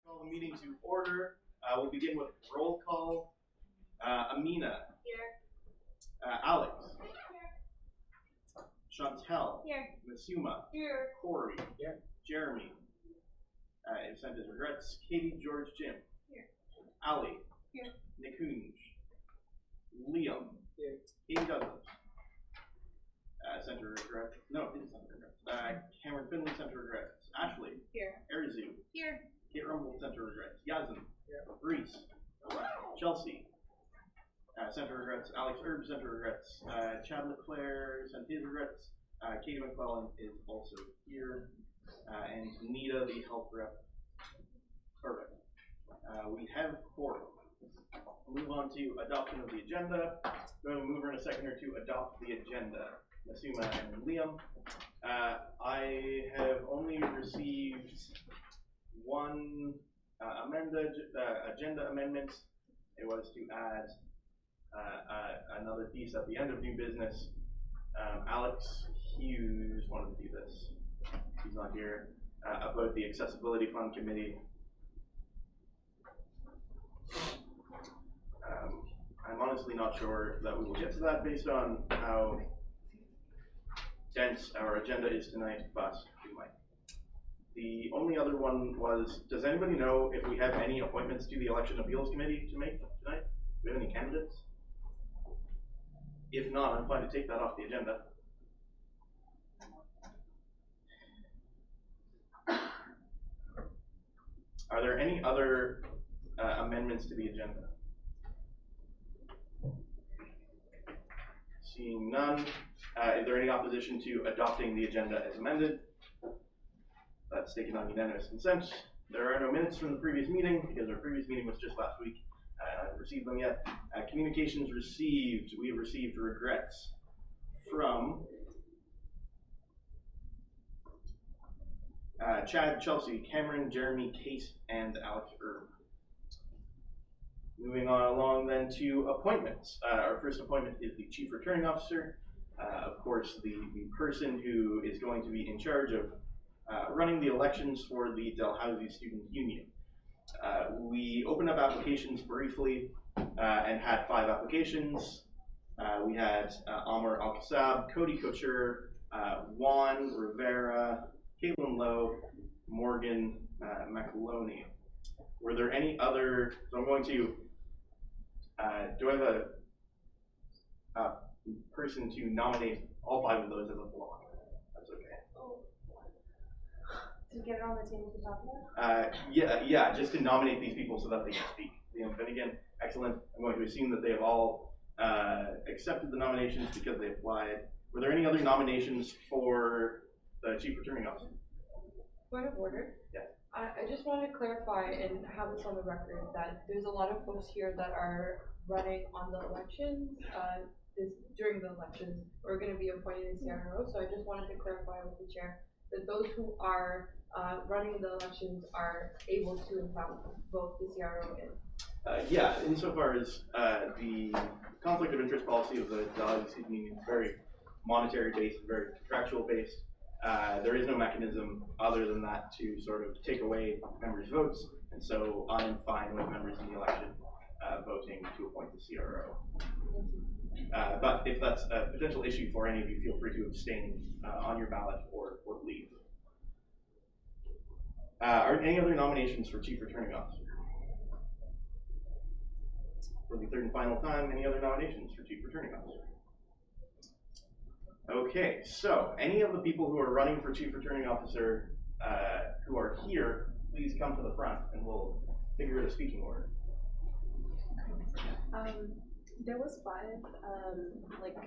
Call the meeting to order. We'll begin with roll call. Amina. Here. Alex. Here. Chantel. Here. Masuma. Here. Corey. Here. Jeremy. If sent his regrets. Katie, George, Jim. Here. Ali. Here. Nikunj. Liam. Here. Katie Douglas. Sent her regrets. No, didn't send her regrets. Cameron Finley sent her regrets. Ashley. Here. Erzu. Here. Kate Rumble sent her regrets. Yazin. Here. Reese. Chelsea. Sent her regrets. Alex Erb sent her regrets. Chad LeClaire sent his regrets. Katie McClellan is also here. And Nita, the health rep. Perfect. We have quorum. We'll move on to adoption of the agenda. Go ahead and move her in a second or to adopt the agenda. Masuma and Liam. I have only received one agenda amendment. It was to add another piece at the end of new business. Alex Hughes wanted to do this. He's not here. About the Accessibility Fund Committee. I'm honestly not sure that we will get to that based on how dense our agenda is tonight, but we might. The only other one was, does anybody know if we have any appointments to the Election Appeals Committee to make tonight? Do we have any candidates? If not, I'm fine to take that off the agenda. Are there any other amendments to the agenda? Seeing none, is there any opposition to adopting the agenda as amended? That's taken on unanimous consent. There are no minutes from the previous meeting because our previous meeting was just last week. I haven't received them yet. Communications received. We have received regrets from Chad, Chelsea, Cameron, Jeremy, Kate, and Alex Erb. Moving on along then to appointments. Our first appointment is the Chief Returning Officer. Of course, the person who is going to be in charge of running the elections for the Dalhousie Student Union. We opened up applications briefly and had 5 applications. We had Amr Al-Kassab, Cody Couture, Juan Rivera, Caitlin Lowe, Morgan McAloney. Were there any other, so I'm going to, do I have a person to nominate all 5 of those as a block? That's okay. To get it on the table to talk about? Yeah, just to nominate these people so that they can speak. But again, excellent. I'm going to assume that they have all accepted the nominations because they applied. Were there any other nominations for the Chief Returning Officer? Point of order. Yeah. I just want to clarify and have this on the record that there's a lot of folks here that are running on the elections, during the elections, we're going to be appointing the CRO, so I just wanted to clarify with the chair that those who are running the elections are able to, in fact, vote the CRO in. Yeah, insofar as the conflict of interest policy of the Dalhousie Student Union is very monetary based, very contractual based. There is no mechanism other than that to sort of take away members' votes, and so I'm fine with members in the election voting to appoint the CRO. But if that's a potential issue for any of you, feel free to abstain on your ballot or leave. Are any other nominations for Chief Returning Officer? For the third and final time, any other nominations for Chief Returning Officer? Okay, so any of the people who are running for Chief Returning Officer who are here, please come to the front and we'll figure out a speaking order. There was 5 like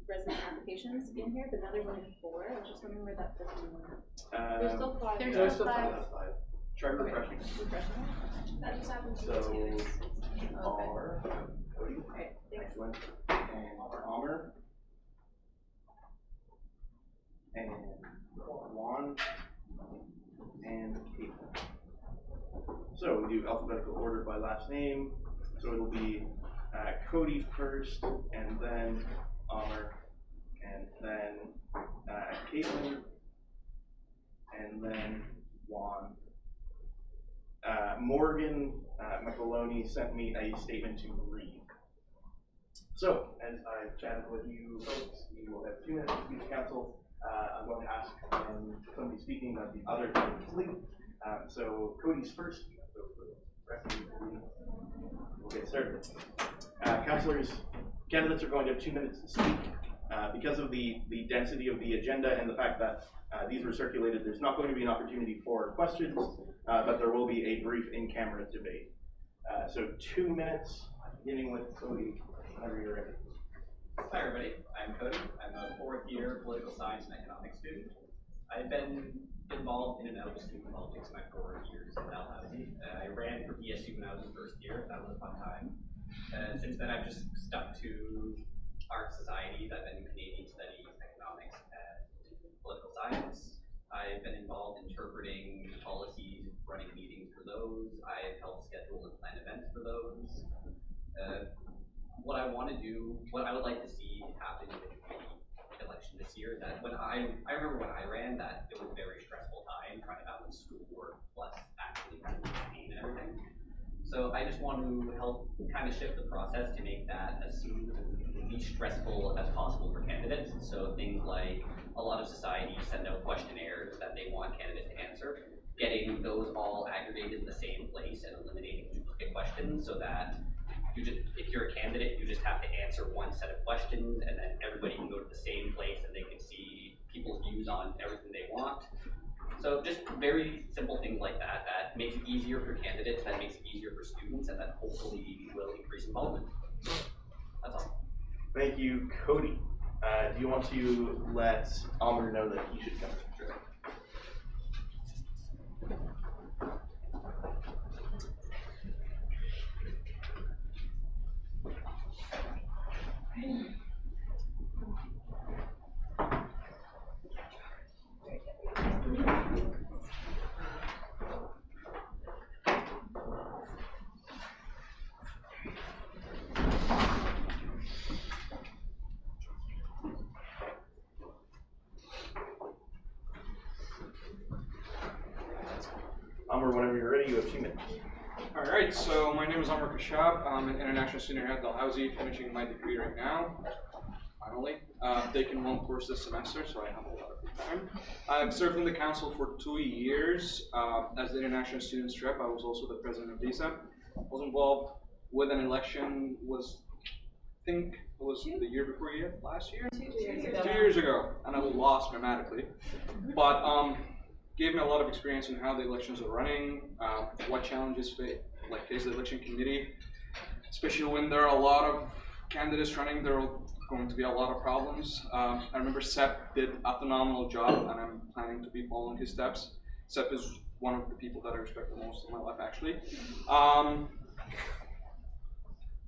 resident applications in here, but now there's only 4. I was just wondering where that 5th one went. There's still 5. There's still 5. Try refreshing. Refreshing. That just happened to So, me too. R, Cody, Okay, thanks. excellent, and Amr, and Juan, and Caitlin. So we do alphabetical order by last name. So it'll be Cody first, and then Amr, and then Caitlin, and then Juan, Morgan McAloney sent me a statement to read. So, as I've chatted with you folks, you will have 2 minutes to speak to council. I'm going to ask when somebody speaking that the other can leave. So Cody's first. So for the rest of you, we'll get started. Councillors, candidates are going to have 2 minutes to speak. Because of the density of the agenda and the fact that these were circulated, there's not going to be an opportunity for questions, but there will be a brief in-camera debate. So 2 minutes, beginning with Cody, whenever you're ready. Hi everybody, I'm Cody. I'm a 4th year political science and economics student. I've been involved in and out of student politics my 4 years in Dalhousie. I ran for DSU when I was in 1st year. That was a fun time. Since then I've just stuck to art societies. I've been in Canadian studies, economics, and political science. I've been involved interpreting policies, running meetings for those. I've helped schedule and plan events for those. What I want to do, what I would like to see happen in the election this year, that when I remember when I ran, that it was a very stressful time trying to balance schoolwork plus actually running the campaign and everything. So I just want to help kind of shift the process to make that as smooth and least stressful as possible for candidates. So things like a lot of societies send out questionnaires that they want candidates to answer, getting those all aggregated in the same place and eliminating duplicate questions so that if you're a candidate, you just have to answer one set of questions and then everybody can go to the same place and they can see people's views on everything they want. So just very simple things like that, that makes it easier for candidates, that makes it easier for students, and that hopefully will increase involvement. That's all. Thank you, Cody. Do you want to let Almer know that he should come to the trail? Amr, whenever you're ready, you have 2 minutes. All right, so my name is Amr Kashab. I'm an international student here at Dalhousie, finishing my degree right now, finally. Taking 1 course this semester, so I have a lot of free time. I've served in the council for 2 years. As the international students rep, I was also the president of DSU. I was involved with an election, I think it was the year before last year? 2 years ago. 2 years ago, and I lost dramatically. But gave me a lot of experience in how the elections are running, what challenges face the election committee, especially when there are a lot of candidates running. There are going to be a lot of problems. I remember Sepp did a phenomenal job, and I'm planning to be following his steps. Sepp is one of the people that I respect the most in my life, actually.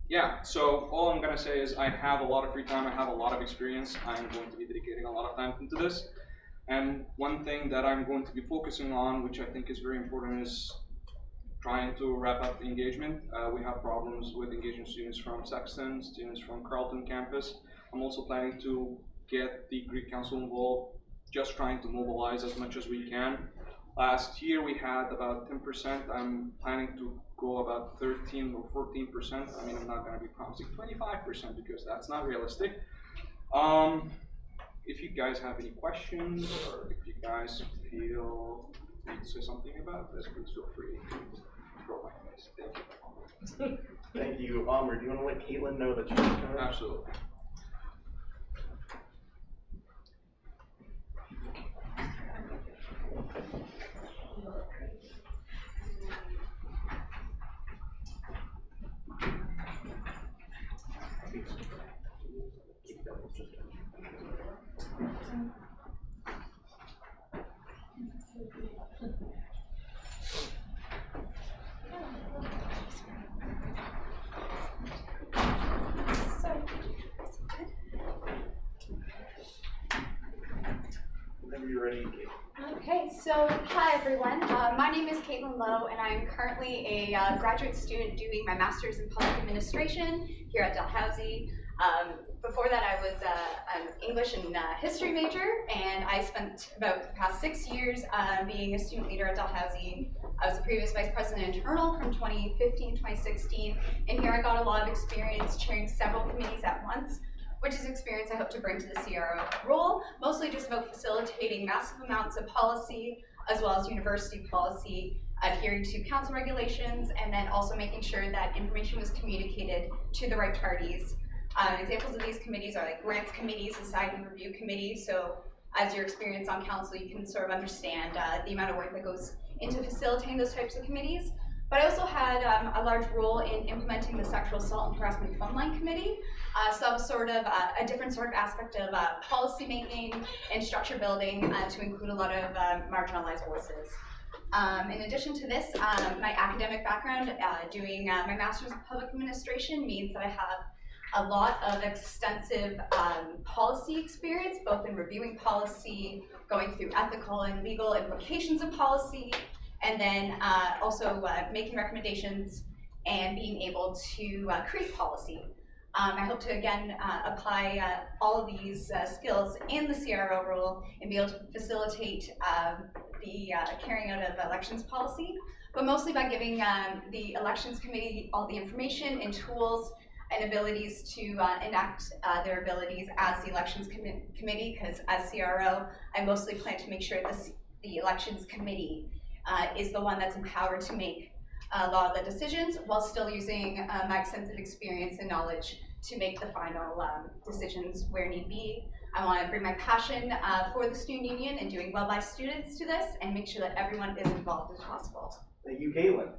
Yeah, so all I'm gonna say is I have a lot of free time, I have a lot of experience. I'm going to be dedicating a lot of time into this. And one thing that I'm going to be focusing on, which I think is very important, is trying to wrap up the engagement. We have problems with engaging students from Sexton, students from Carleton campus. I'm also planning to get the Greek Council involved, just trying to mobilize as much as we can. Last year we had about 10%. I'm planning to go about 13 or 14%. I mean, I'm not going to be promising 25% because that's not realistic. If you guys have any questions, or if you guys feel you need to say something about this, please feel free to throw my face. Thank you. Thank you, Amr. Do you want to let Caitlin know that she's coming? Absolutely. Whenever you're ready, Okay, so hi everyone. My name is Caitlin Lowe, and I'm currently a graduate student doing my master's in public administration here at Dalhousie. Before that, I was an English and history major, and I spent about the past 6 years being a student leader at Dalhousie, I was the previous vice president internal from 2015 2016, and here I got a lot of experience chairing several committees at once, which is experience I hope to bring to the CRO role, mostly just about facilitating massive amounts of policy, as well as university policy, adhering to council regulations, and then also making sure that information was communicated to the right parties. Examples of these committees are like grants committees, society review committees. So as your experience on council, you can sort of understand the amount of work that goes into facilitating those types of committees. But I also had a large role in implementing the Sexual Assault and Harassment Phone Line Committee. So that was sort of a different sort of aspect of policy making and structure building to include a lot of marginalized voices. In addition to this, my academic background, doing my Master's in Public Administration means that I have a lot of extensive policy experience, both in reviewing policy, going through ethical and legal implications of policy, and then also making recommendations and being able to create policy. I hope to again apply all of these skills in the CRO role and be able to facilitate the carrying out of elections policy, but mostly by giving the elections committee all the information and tools and abilities to enact their abilities as the elections committee, because as CRO, I mostly plan to make sure the elections committee is the one that's empowered to make a lot of the decisions while still using my extensive experience and knowledge to make the final decisions where need be. I want to bring my passion for the student union and doing well by students to this and make sure that everyone is involved as possible. Thank you, Caitlin.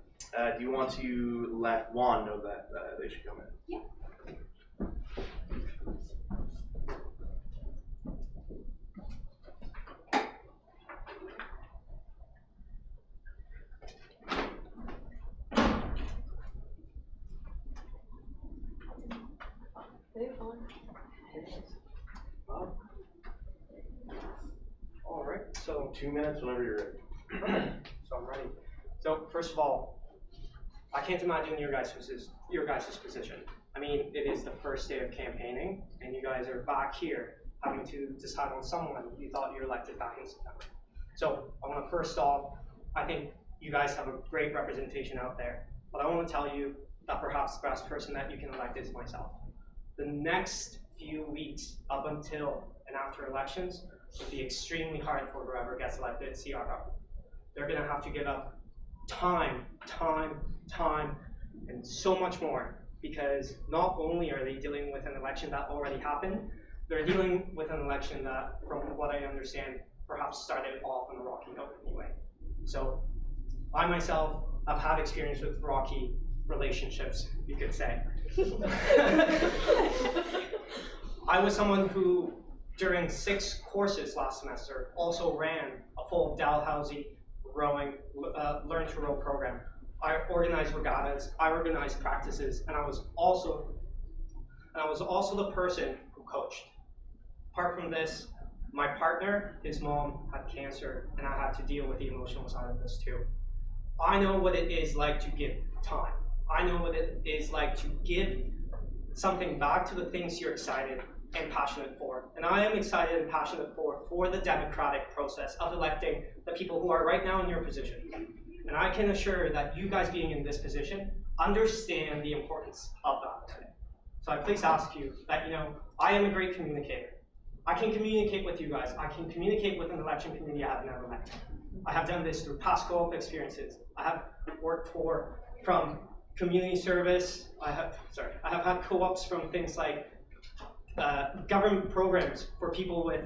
Do you want to let Juan know that they should come in? Yeah. All right, so 2 minutes whenever you're ready. So I'm ready. So first of all, I can't imagine your guys' position. I mean, it is the first day of campaigning, and you guys are back here having to decide on someone you thought you elected back in September. So I want to first off, I think you guys have a great representation out there, but I want to tell you that perhaps the best person that you can elect is myself. The next few weeks up until and after elections will be extremely hard for whoever gets elected CRO. They're going to have to give up time, and so much more, because not only are they dealing with an election that already happened, they're dealing with an election that, from what I understand, perhaps started off on a rocky note anyway. So I myself have had experience with rocky relationships, you could say. I was someone who, during 6 courses last semester, also ran a full Dalhousie rowing, learn to row program. I organized regattas, I organized practices, and I was also the person who coached. Apart from this, my partner, his mom had cancer, and I had to deal with the emotional side of this too. I know what it is like to give time. I know what it is like to give something back to the things you're excited and passionate for. And I am excited and passionate for the democratic process of electing the people who are right now in your position. And I can assure that you guys being in this position understand the importance of that today. So I please ask you that, I am a great communicator. I can communicate with you guys. I can communicate with an election committee I have never met. I have done this through past co-op experiences. I have worked from community service. I have had co-ops from things like government programs for people with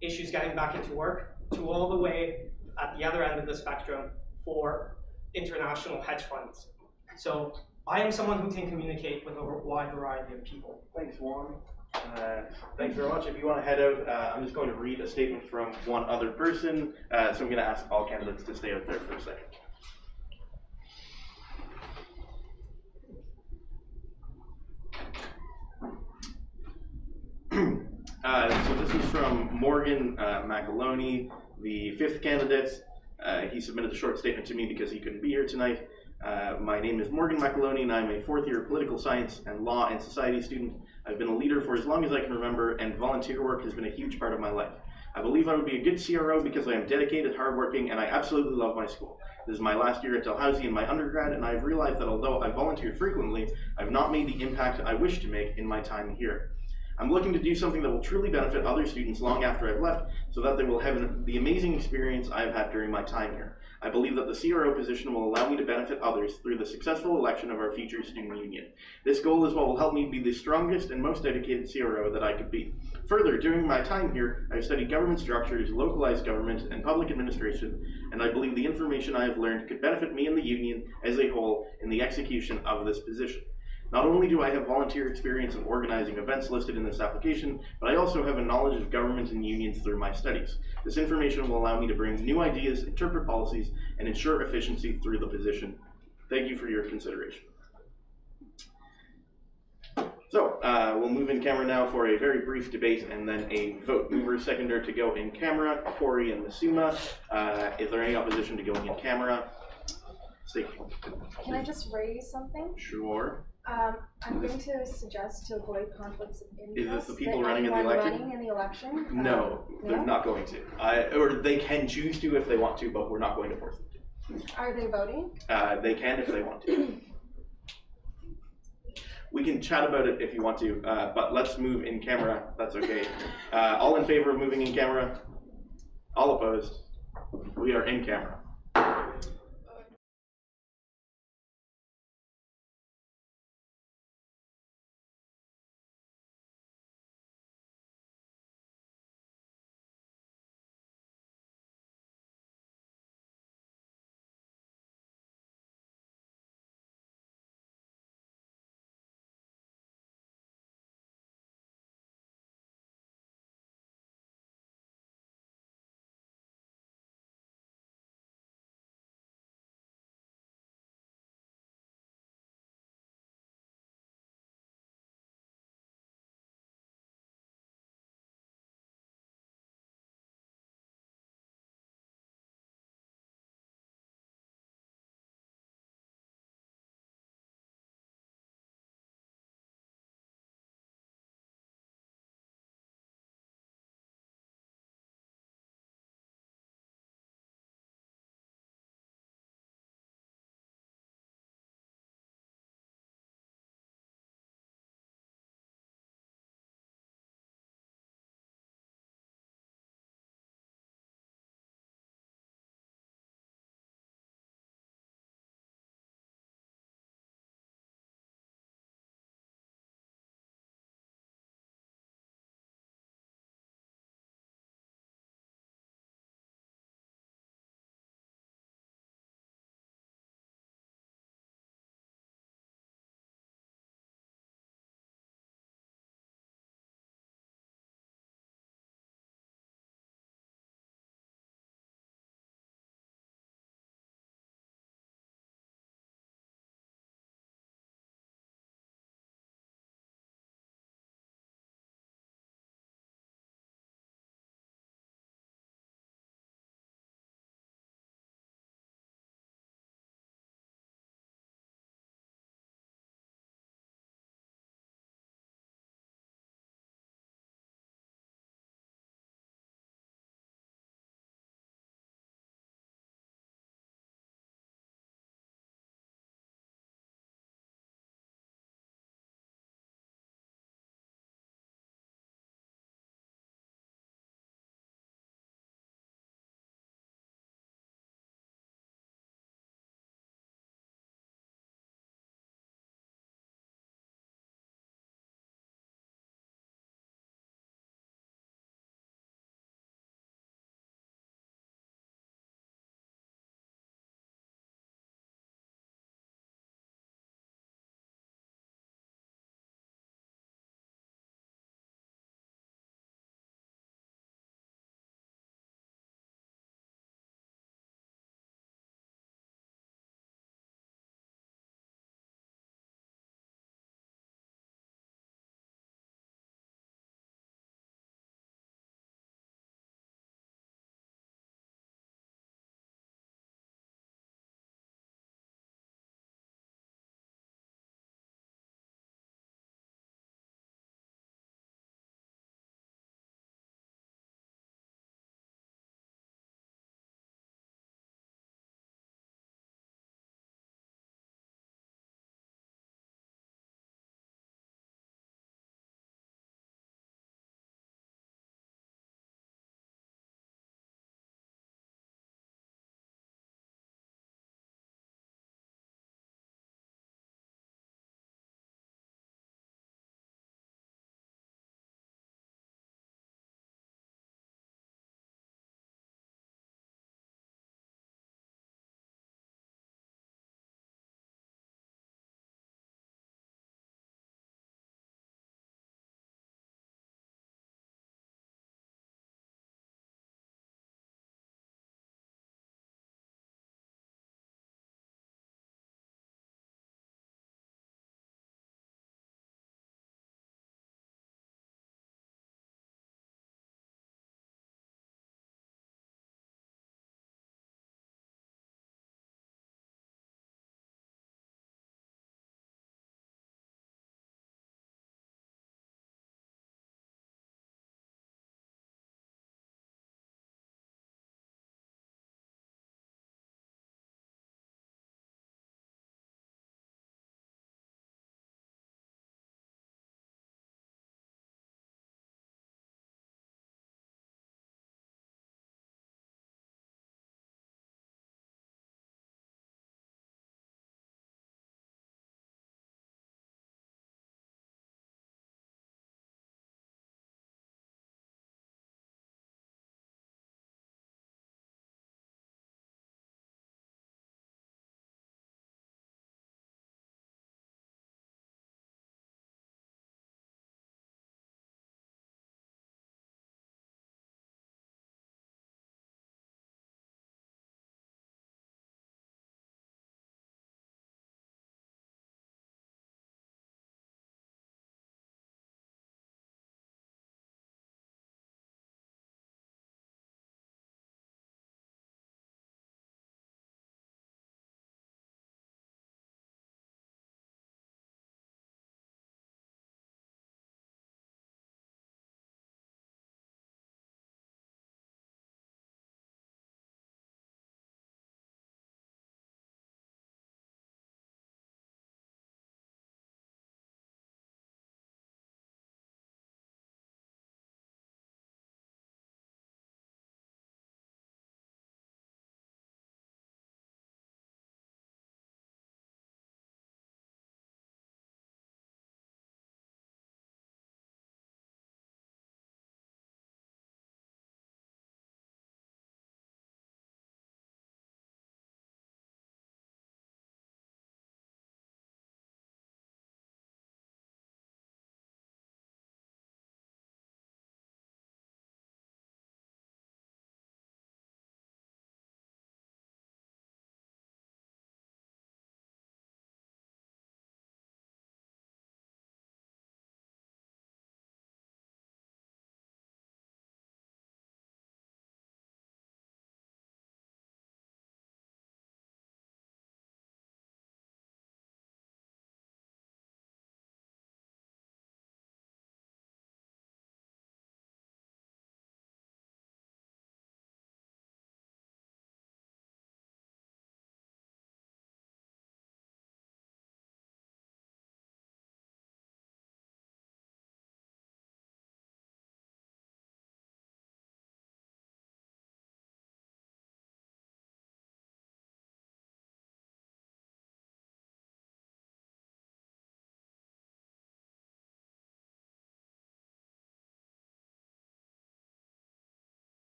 issues getting back into work, to all the way at the other end of the spectrum for international hedge funds. So I am someone who can communicate with a wide variety of people. Thanks, Juan. Thanks very much. If you want to head out, I'm just going to read a statement from one other person, so I'm going to ask all candidates to stay out there for a second. So this is from Morgan McAloney, the 5th candidate. He submitted a short statement to me because he couldn't be here tonight. My name is Morgan McAloney, and I'm a 4th year political science and law and society student. I've been a leader for as long as I can remember, and volunteer work has been a huge part of my life. I believe I would be a good CRO because I am dedicated, hardworking, and I absolutely love my school. This is my last year at Dalhousie in my undergrad, and I have realized that although I volunteer frequently, I have not made the impact I wish to make in my time here. I'm looking to do something that will truly benefit other students long after I've left, so that they will have the amazing experience I've had during my time here. I believe that the CRO position will allow me to benefit others through the successful election of our future student union. This goal is what will help me be the strongest and most dedicated CRO that I could be. Further, during my time here, I've studied government structures, localized government, and public administration, and I believe the information I have learned could benefit me and the union as a whole in the execution of this position. Not only do I have volunteer experience in organizing events listed in this application, but I also have a knowledge of government and unions through my studies. This information will allow me to bring new ideas, interpret policies, and ensure efficiency through the position. Thank you for your consideration. So, we'll move in camera now for a very brief debate and then a vote. Mover, seconder to go in camera, Corey and Masuma. Is there any opposition to going in camera? Can I just raise something? Sure. I'm going to suggest to avoid conflicts of interest. Is this the people that running in the anyone election? running in the election? No, they're not going to. Or they can choose to if they want to, but we're not going to force them to. Are they voting? They can if they want to. We can chat about it if you want to, but let's move in camera. That's okay. All in favor of moving in camera? All opposed? We are in camera.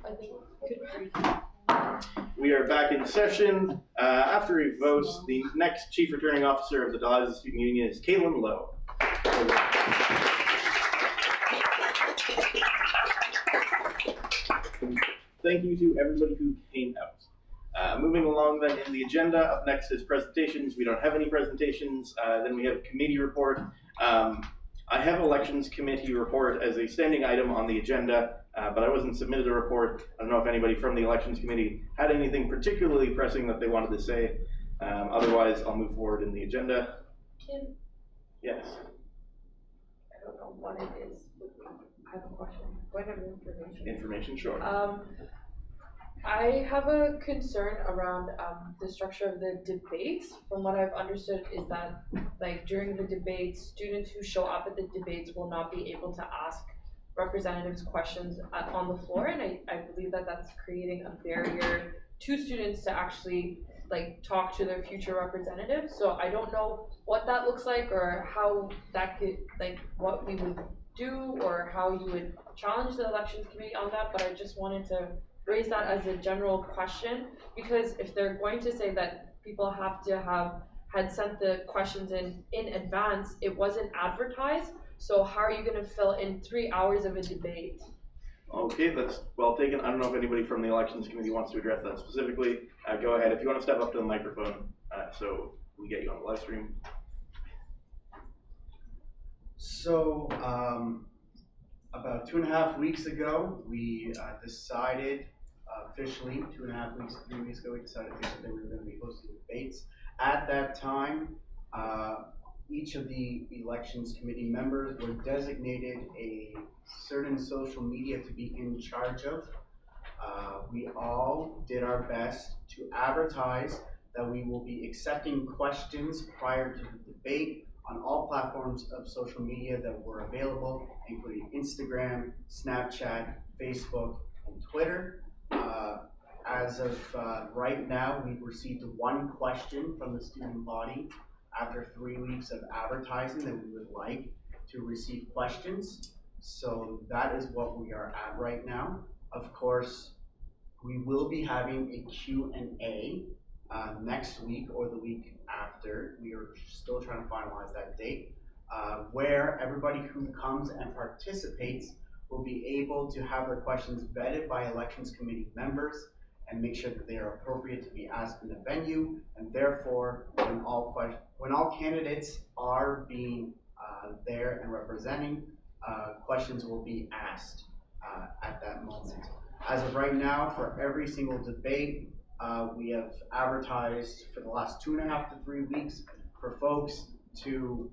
I think We are back in session. After we vote, the next Chief Returning Officer of the Dalhousie Student Union is Caitlin Lowe. Thank you to everybody who came out. Moving along then in the agenda, up next is presentations. We don't have any presentations. Then we have committee report. I have elections committee report as a standing item on the agenda, but I wasn't submitted a report. I don't know if anybody from the elections committee had anything particularly pressing that they wanted to say. Otherwise, I'll move forward in the agenda. Kim, Yes. I don't know what it is. I have a question. What have information? Information, sure. I have a concern around the structure of the debates. From what I've understood is that, like, during the debates, students who show up at the debates will not be able to ask representatives questions on the floor, and I believe that that's creating a barrier to students to actually, like, talk to their future representatives. So I don't know what that looks like or how that could, like, what we would do or how you would challenge the elections committee on that, but I just wanted to raise that as a general question, because if they're going to say that people have to have had sent the questions in advance, it wasn't advertised, so how are you going to fill in 3 hours of a debate? Okay, that's well taken. I don't know if anybody from the elections committee wants to address that specifically. Go ahead if you want to step up to the microphone so we get you on the live stream. So, about 2.5 weeks ago, we decided officially, 2.5 weeks, 3 weeks ago, we decided that we were going to be hosting debates. At that time, each of the elections committee members were designated a certain social media to be in charge of. We all did our best to advertise that we will be accepting questions prior to the debate on all platforms of social media that were available, including Instagram, Snapchat, Facebook, and Twitter. As of right now, we've received one question from the student body after 3 weeks of advertising that we would like to receive questions. So that is what we are at right now. Of course, we will be having a Q&A next week or the week after. We are still trying to finalize that date, where everybody who comes and participates will be able to have their questions vetted by elections committee members and make sure that they are appropriate to be asked in the venue, and therefore, when all candidates are being there and representing, questions will be asked at that moment. As of right now, for every single debate, we have advertised for the last 2.5 to 3 weeks for folks to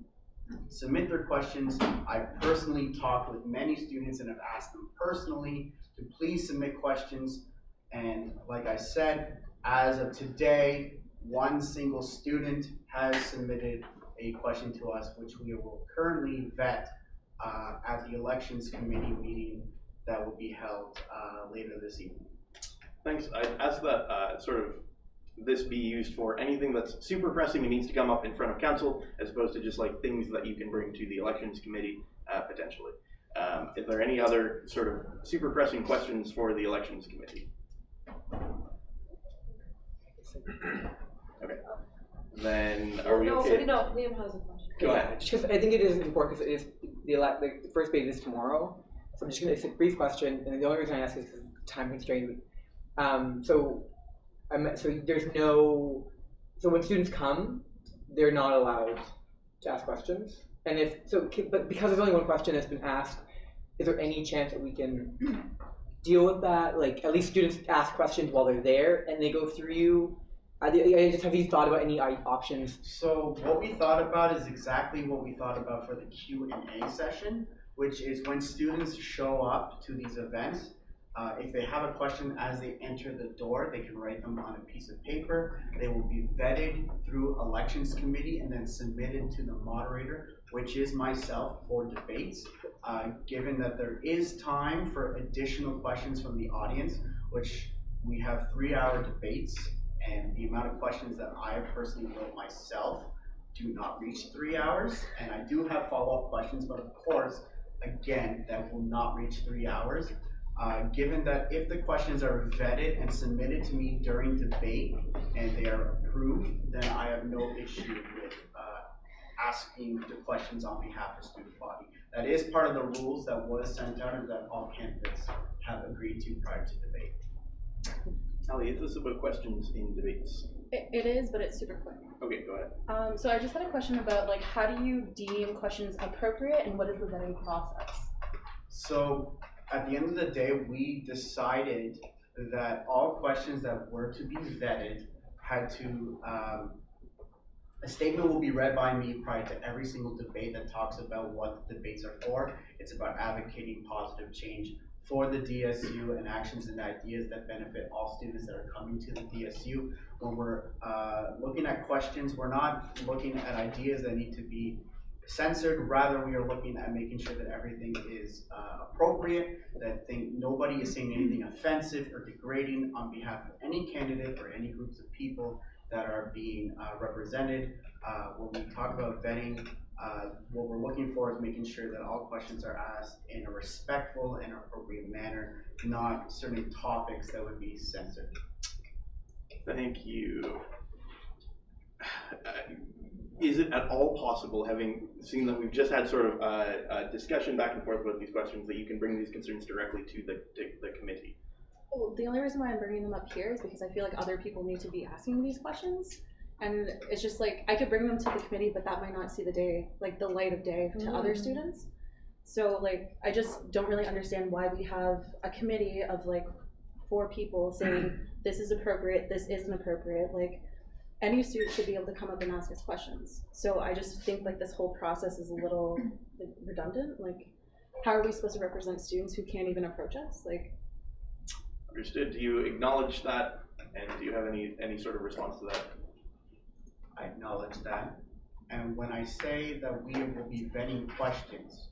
submit their questions. I've personally talked with many students and have asked them personally to please submit questions. And like I said, as of today, one single student has submitted a question to us, which we will currently vet at the elections committee meeting that will be held later this evening. Thanks. I'd ask that sort of this be used for anything that's super pressing and needs to come up in front of council, as opposed to just like things that you can bring to the elections committee potentially. If there are any other sort of super pressing questions for the elections committee? Okay. Then are we okay? No, Liam has a question. Go ahead. Just I think it is important because it is the first debate is tomorrow. So I'm just going to ask a brief question, and the only reason I ask is because time constraint. So there's no. So when students come, they're not allowed to ask questions. And but because there's only one question that's been asked, is there any chance that we can deal with that? Like at least students ask questions while they're there, and they go through you. Have you thought about any options? So what we thought about is exactly what we thought about for the Q&A session, which is when students show up to these events, if they have a question as they enter the door, they can write them on a piece of paper. They will be vetted through elections committee and then submitted to the moderator, which is myself, for debates. Given that there is time for additional questions from the audience, which we have 3-hour debates, and the amount of questions that I personally wrote myself do not reach 3 hours, and I do have follow-up questions, but of course, again, that will not reach 3 hours. Given that if the questions are vetted and submitted to me during debate and they are approved, then I have no issue with asking the questions on behalf of the student body. That is part of the rules that was sent out and that all candidates have agreed to prior to debate. Ali, is this about questions in debates? It is, but it's super quick. Okay, go ahead. So I just had a question about like how do you deem questions appropriate and what is the vetting process? So at the end of the day, we decided that all questions that were to be vetted had to, a statement will be read by me prior to every single debate that talks about what the debates are for. It's about advocating positive change for the DSU and actions and ideas that benefit all students that are coming to the DSU. When we're looking at questions, we're not looking at ideas that need to be censored. Rather, we are looking at making sure that everything is appropriate, that nobody is saying anything offensive or degrading on behalf of any candidate or any groups of people that are being represented. When we talk about vetting, what we're looking for is making sure that all questions are asked in a respectful and appropriate manner, not certain topics that would be censored. Thank you. Is it at all possible, having seen that we've just had sort of a discussion back and forth about these questions, that you can bring these concerns directly to the committee? Well, the only reason why I'm bringing them up here is because I feel like other people need to be asking these questions. And it's just like, I could bring them to the committee, but that might not see the day, like the light of day to other students. So like, I just don't really understand why we have a committee of like 4 people saying, this is appropriate, this isn't appropriate. Like, any student should be able to come up and ask us questions. So I just think like this whole process is a little like redundant. Like, how are we supposed to represent students who can't even approach us? Like, understood. Do you acknowledge that, and do you have any sort of response to that? I acknowledge that. And when I say that we will be vetting questions,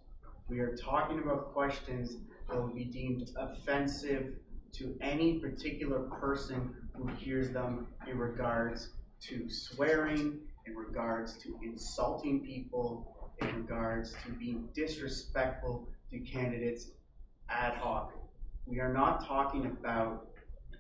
we are talking about questions that will be deemed offensive to any particular person who hears them in regards to swearing, in regards to insulting people, in regards to being disrespectful to candidates ad hoc. We are not talking about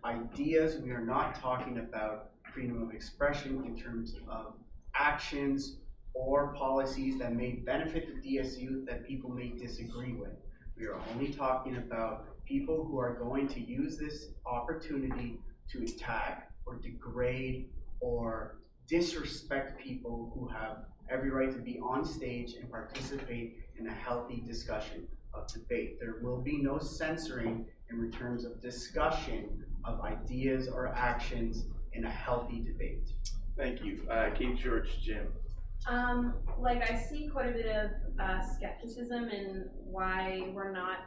ideas, we are not talking about freedom of expression in terms of actions or policies that may benefit the DSU that people may disagree with. We are only talking about people who are going to use this opportunity to attack or degrade or disrespect people who have every right to be on stage and participate in a healthy discussion of debate. There will be no censoring in terms of discussion of ideas or actions in a healthy debate. Thank you. Kate, George, Jim. Like I see quite a bit of skepticism in why we're not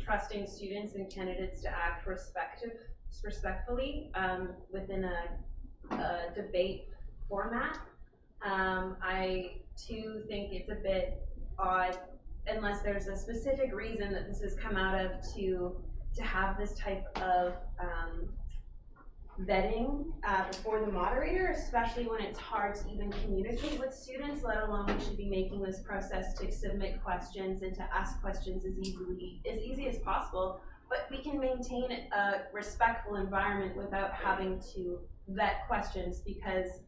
trusting students and candidates to act respectfully within a debate format. I too think it's a bit odd, unless there's a specific reason that this has come out of, to have this type of vetting before the moderator, especially when it's hard to even communicate with students, let alone we should be making this process to submit questions and to ask questions as easy as possible. But we can maintain a respectful environment without having to vet questions, because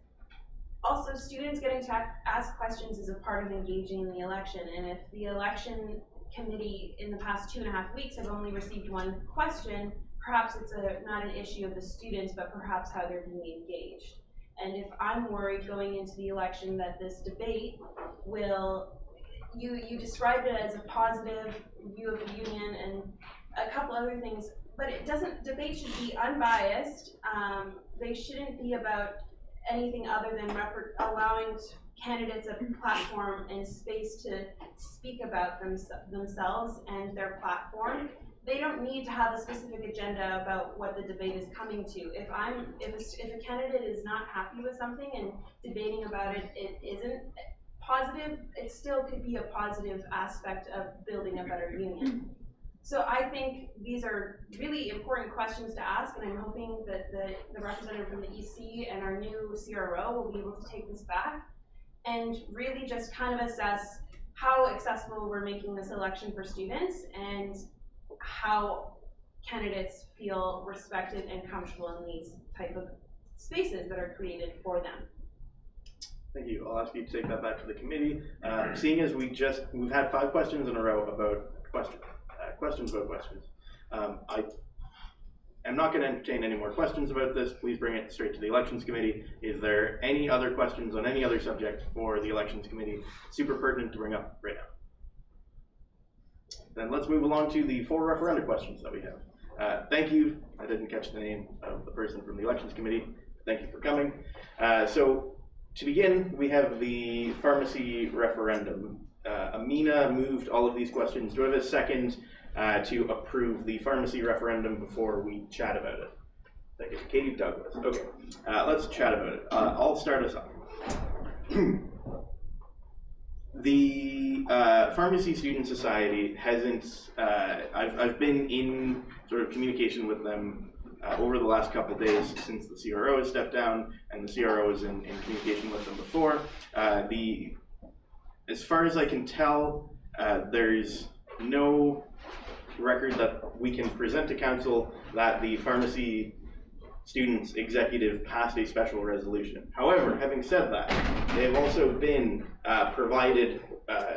also students getting to ask questions is a part of engaging in the election. And if the election committee in the past 2.5 weeks have only received 1 question, perhaps it's not an issue of the students, but perhaps how they're being engaged. And if I'm worried going into the election that this debate will, you described it as a positive view of the union and a couple other things, but it doesn't, debate should be unbiased. They shouldn't be about anything other than allowing candidates a platform and space to speak about themselves and their platform. They don't need to have a specific agenda about what the debate is coming to. If a candidate is not happy with something and debating about it, it isn't positive, it still could be a positive aspect of building a better union. So I think these are really important questions to ask, and I'm hoping that the representative from the EC and our new CRO will be able to take this back and really just kind of assess how accessible we're making this election for students, and how candidates feel respected and comfortable in these type of spaces that are created for them. Thank you. I'll ask you to take that back to the committee. Seeing as we've had 5 questions in a row about questions about questions. I'm not going to entertain any more questions about this. Please bring it straight to the Elections Committee. Is there any other questions on any other subject for the Elections Committee super pertinent to bring up right now? Then let's move along to the 4 referenda questions that we have. Thank you. I didn't catch the name of the person from the Elections Committee. Thank you for coming. So to begin, we have the pharmacy referendum. Amina moved all of these questions. Do I have a second to approve the pharmacy referendum before we chat about it? Thank you. Katie Douglas. Okay, let's chat about it. I'll start us off. The Pharmacy Student Society hasn't, I've been in sort of communication with them over the last couple days since the CRO has stepped down, and the CRO was in communication with them before. As far as I can tell, there's no record that we can present to council that the pharmacy students executive passed a special resolution. However, having said that, they have also been provided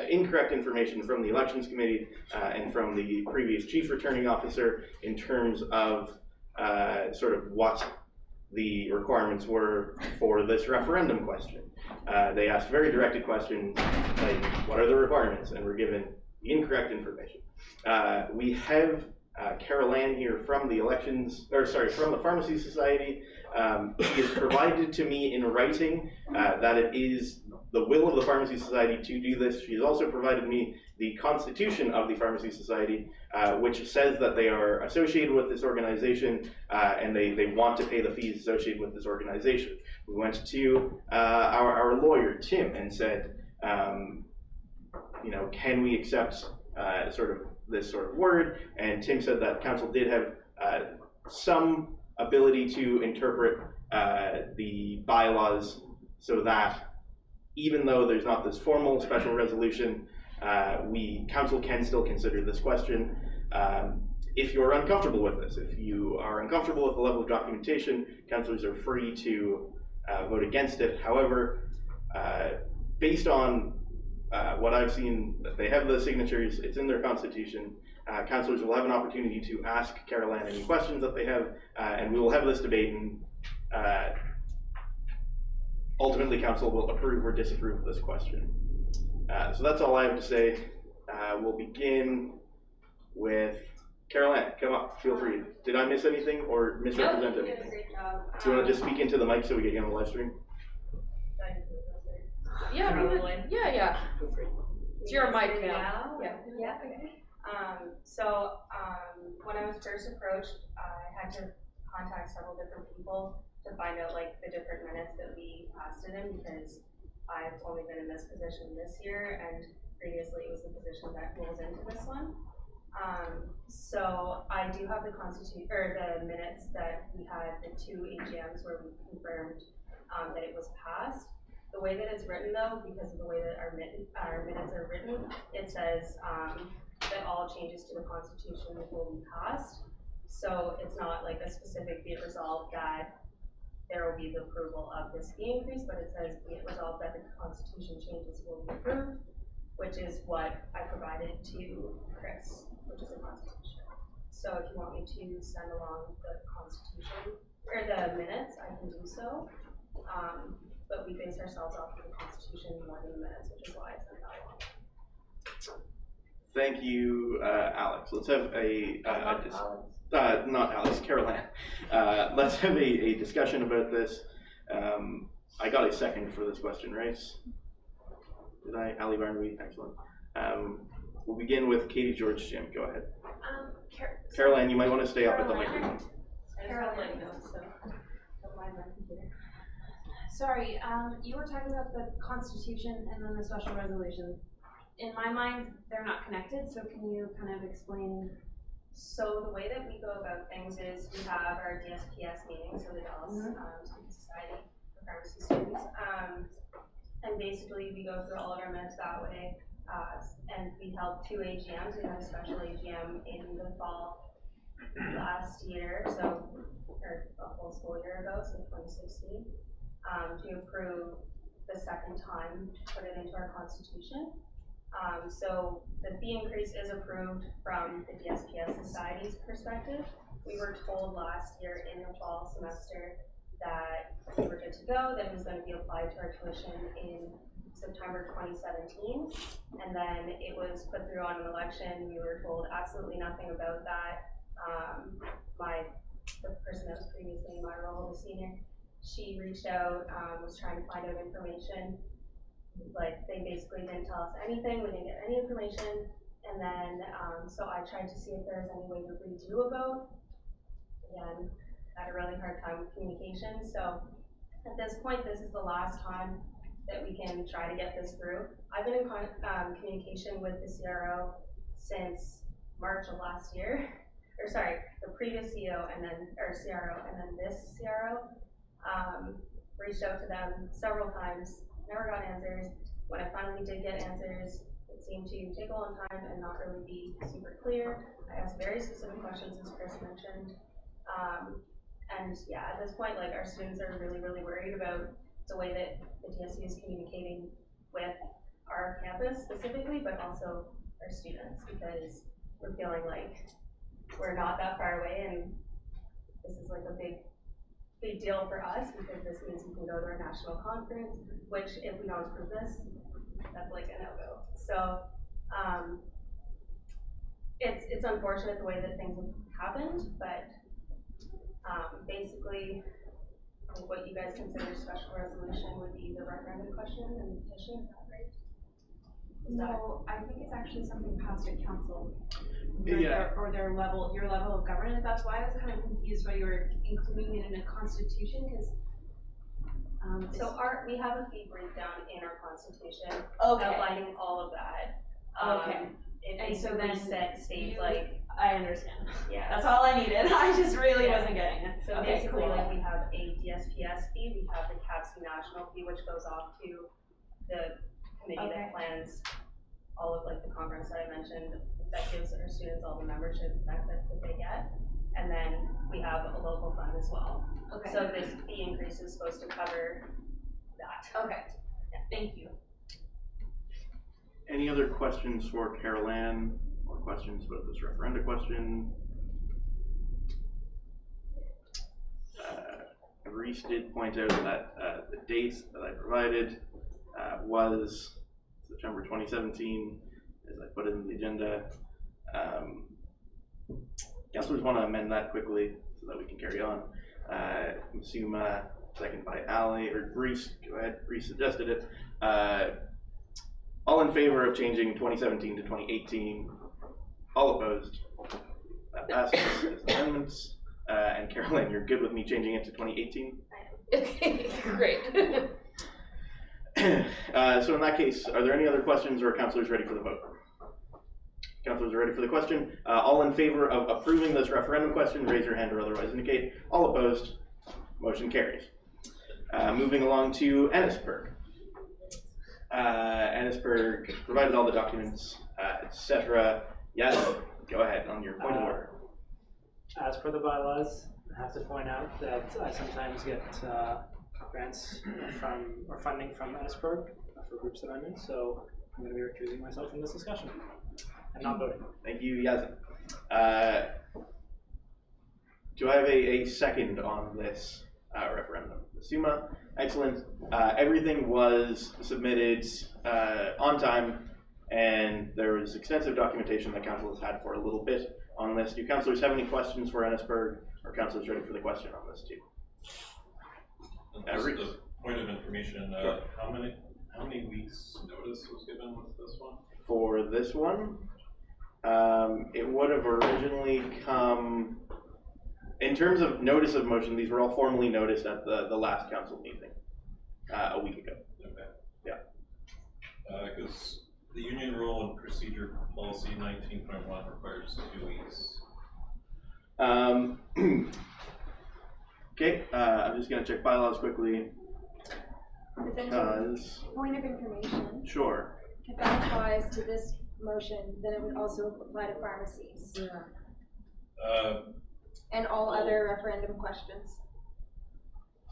incorrect information from the Elections Committee and from the previous Chief Returning Officer in terms of sort of what the requirements were for this referendum question. They asked very directed questions like, what are the requirements? And were given the incorrect information. We have Carol Ann here from the from the Pharmacy Society. She has provided to me in writing that it is the will of the Pharmacy Society to do this. She has also provided me the Constitution of the Pharmacy Society, which says that they are associated with this organization and they want to pay the fees associated with this organization. We went to our lawyer, Tim, and said, you know, can we accept sort of this sort of word? And Tim said that council did have some ability to interpret the bylaws so that even though there's not this formal special resolution, council can still consider this question. If you're uncomfortable with this, if you are uncomfortable with the level of documentation, councillors are free to vote against it. However, based on what I've seen, they have the signatures, it's in their constitution. Councillors will have an opportunity to ask Carol Ann any questions that they have, and we will have this debate, and ultimately council will approve or disapprove of this question. So that's all I have to say. We'll begin with Carol Ann. Come up, feel free. Did I miss anything or misrepresent anything? You did a great job. Do you want to just speak into the mic so we get you on the live stream? Yeah, probably. Yeah. It's your mic now. Yeah, okay. When I was first approached, I had to contact several different people to find out like the different minutes that we passed it in, because I've only been in this position this year, and previously it was the position that rolls into this one. So I do have the minutes that we had the 2 AGMs where we confirmed that it was passed. The way that it's written though, because of the way that our minutes are written, it says that all changes to the Constitution will be passed. So it's not like a specific be it resolved that there will be the approval of this fee increase, but it says be it resolved that the Constitution changes will be approved, which is what I provided to Chris, which is the Constitution. So if you want me to send along the Constitution or the minutes, I can do so. But we base ourselves off of the Constitution more than the minutes, which is why I sent that along. Thank you, Alex. Let's have not Alex, Carol Ann. Let's have a discussion about this. I got a second for this question, right? Did I? Ali Barnaby, excellent. We'll begin with Katie George Jim. Go ahead. Carol Ann, you might want to stay up at the microphone. Caroline knows, so don't mind my computer. Sorry, you were talking about the Constitution and then the special resolution. In my mind, they're not connected, so can you kind of explain? So the way that we go about things is we have our DSPS meetings, so the Dallas Student Society for Pharmacy Students, and basically we go through all of our minutes that way. And we held 2 AGMs. We had a special AGM in the fall last year, so, or a full school year ago, so 2016, to approve the second time to put it into our constitution. So the fee increase is approved from the DSPS Society's perspective. We were told last year in the fall semester that we were good to go, that it was going to be applied to our tuition in September 2017, and then it was put through on an election. We were told absolutely nothing about that. The person that was previously in my role, the senior, she reached out, was trying to find out information. Like, they basically didn't tell us anything, we didn't get any information, and then, so I tried to see if there was any way to redo a vote. Again, had a really hard time with communication, so at this point, this is the last time that we can try to get this through. I've been in communication with the CRO since March of last year, or sorry, the previous CEO and then, or CRO, and then this CRO. Reached out to them several times, never got answers. When I finally did get answers, it seemed to take a long time and not really be super clear. I asked very specific questions, as Chris mentioned. And yeah, at this point, like, our students are really, really worried about the way that the DSU is communicating with our campus specifically, but also our students, because we're feeling like we're not that far away, and this is like a big deal for us, because this means we can go to our national conference, which if we don't approve this, that's like a no-go. So it's unfortunate the way that things have happened, but basically, I think what you guys consider special resolution would be the referendum question and the petition. Is that right? No, I think it's actually something passed at council. Yeah. Or their level, your level of governance. That's why I was kind of confused why you were including it in a constitution, because So we have a fee breakdown in our constitution, okay. outlining all of that. Okay. It And so basically then states you, like, I understand. yeah. That's all I needed. I just really Yeah. wasn't getting it. So Okay, basically, cool. like, we have a DSPS fee, we have the CAPC national fee, which goes off to the committee Okay. that plans all of, like, the conference that I mentioned, that gives our students all the membership benefits that they get. And then we have a local fund as well. Okay. So this fee increase is supposed to cover that. Okay. Yeah. Thank you. Any other questions for Carol Ann, or questions about this referenda question? Reese did point out that the date that I provided was September 2017, as I put it in the agenda. Councilors want to amend that quickly so that we can carry on. Masuma, second by Ali, or Reese, go ahead, Reese suggested it. All in favor of changing 2017 to 2018? All opposed? That passes as amendments. And Carolyn, you're good with me changing it to 2018? Okay, great. So in that case, are there any other questions, or are councilors ready for the vote? Councilors are ready for the question. All in favor of approving this referendum question, raise your hand or otherwise indicate. All opposed? Motion carries. Moving along to Ennisburg. Ennisburg provided all the documents, etc. Yes, go ahead on your point of order. As per the bylaws, I have to point out that I sometimes get grants from, or funding from Ennisburg for groups that I'm in, so I'm going to be recusing myself from this discussion and not voting. Thank you, Yazin. Do I have a second on this referendum? Masuma, excellent. Everything was submitted on time, and there was extensive documentation that council has had for a little bit on this. Do councilors have any questions for Ennisburg? Or councilors ready for the question on this too? Just a point of information, sure. How many weeks notice was given with this one? For this one, it would have originally come, in terms of notice of motion, these were all formally noticed at the last council meeting a week ago. Okay. Yeah. Because the union rule and procedure policy 19.1 requires 2 weeks. Okay, I'm just going to check bylaws quickly. Because, Point of information, sure. if that applies to this motion, then it would also apply to pharmacies. And all other referendum questions.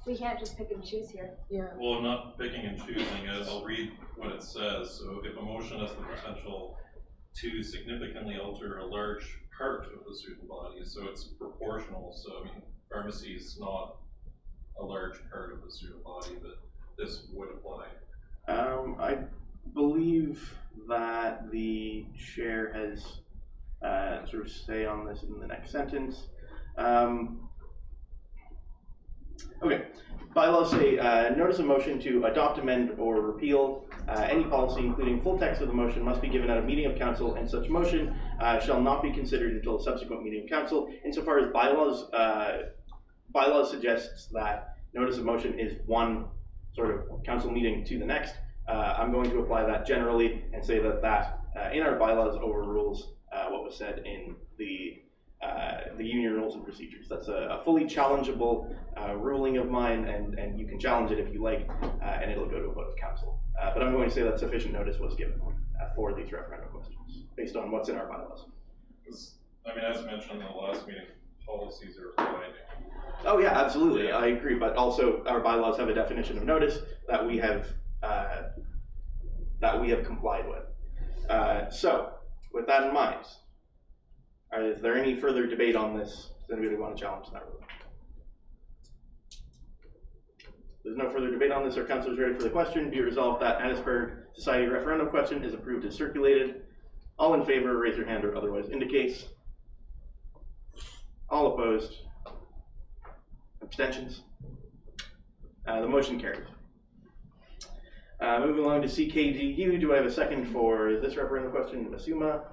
We can't just pick and choose here. Yeah. Well, not picking and choosing, I'll read what it says. So if a motion has the potential to significantly alter a large part of the student body, so it's proportional. So I mean, pharmacy is not a large part of the student body, but this would apply. I believe that the chair has sort of say on this in the next sentence. Okay, bylaws say, notice of motion to adopt, amend, or repeal any policy, including full text of the motion, must be given at a meeting of council, and such motion shall not be considered until a subsequent meeting of council. Insofar as bylaws suggests that notice of motion is one sort of council meeting to the next, I'm going to apply that generally and say that in our bylaws overrules what was said in the union rules and procedures. That's a fully challengeable ruling of mine, and you can challenge it if you like, and it'll go to a vote of council. But I'm going to say that sufficient notice was given for these referendum questions, based on what's in our bylaws. I mean, as mentioned in the last meeting, policies are binding. Oh yeah, absolutely, I agree, but also our bylaws have a definition of notice that we have complied with. So, with that in mind, is there any further debate on this? Does anybody want to challenge that rule? There's no further debate on this. Are councillors ready for the question? Be it resolved that Annisburg Society referendum question is approved as circulated. All in favor, raise your hand or otherwise indicate. All opposed? Abstentions? The motion carries. Moving along to CKDU, do I have a second for this referendum question? Masuma.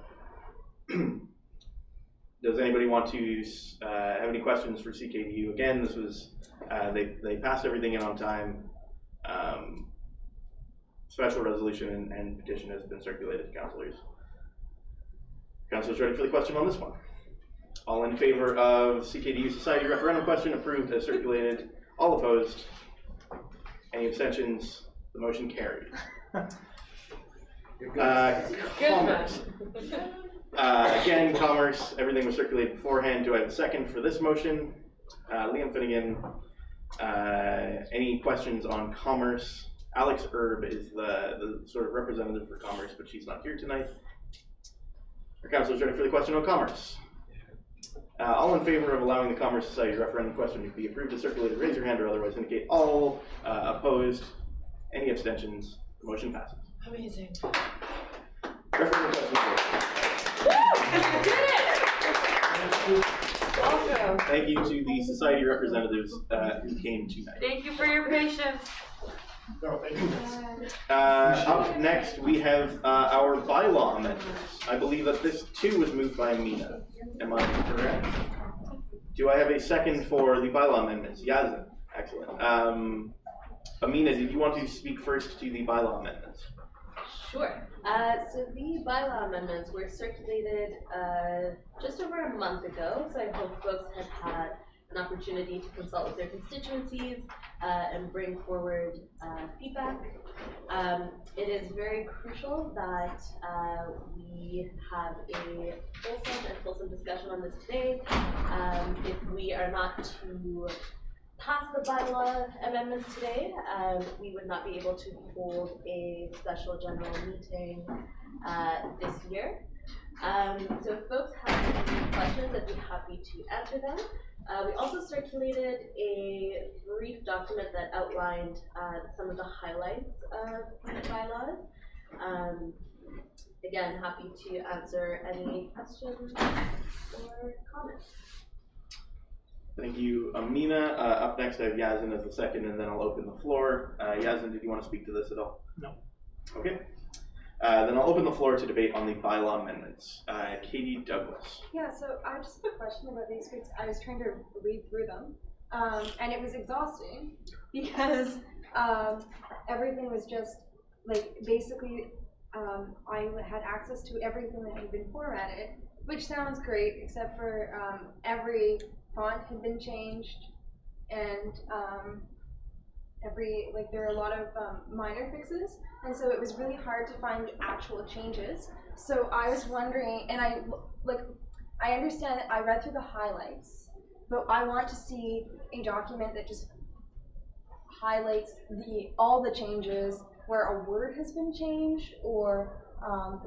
Does anybody want to have any questions for CKDU? Again, this was, they passed everything in on time. Special resolution and petition has been circulated to councillors. Councillors ready for the question on this one? All in favor of CKDU Society referendum question approved as circulated. All opposed? Any abstentions? The motion carries. Commerce. Again, commerce, everything was circulated beforehand. Do I have a second for this motion? Liam Finnegan. Any questions on commerce? Alex Erb is the sort of representative for commerce, but she's not here tonight. Are councillors ready for the question on commerce? All in favor of allowing the Commerce Society referendum question to be approved as circulated, raise your hand or otherwise indicate. All opposed? Any abstentions? The motion passes. Amazing. Referendum question. Welcome. Thank you to the society representatives who came tonight. Thank you for your patience. No, thank you. Up next, we have our bylaw amendments. I believe that this too was moved by Amina. Am I correct? Do I have a second for the bylaw amendments? Yazin. Excellent. Amina, did you want to speak first to the bylaw amendments? Sure. So the bylaw amendments were circulated just over a month ago, so I hope folks have had an opportunity to consult with their constituencies and bring forward feedback. It is very crucial that we have a fulsome discussion on this today. If we are not to pass the bylaw amendments today, we would not be able to hold a special general meeting this year. So if folks have any questions, I'd be happy to answer them. We also circulated a brief document that outlined some of the highlights of the bylaws. Again, happy to answer any questions or comments. Thank you, Amina. Up next, I have Yazin as the second, and then I'll open the floor. Yazin, did you want to speak to this at all? No. Okay. Then I'll open the floor to debate on the bylaw amendments. Katie Douglas. Yeah, so I just have a question about these because I was trying to read through them, and it was exhausting because everything was just like basically I had access to everything that had been formatted, which sounds great, except for every font had been changed, and there are a lot of minor fixes, and so it was really hard to find actual changes. So I was wondering, and I understand, I read through the highlights, but I want to see a document that just highlights all the changes where a word has been changed or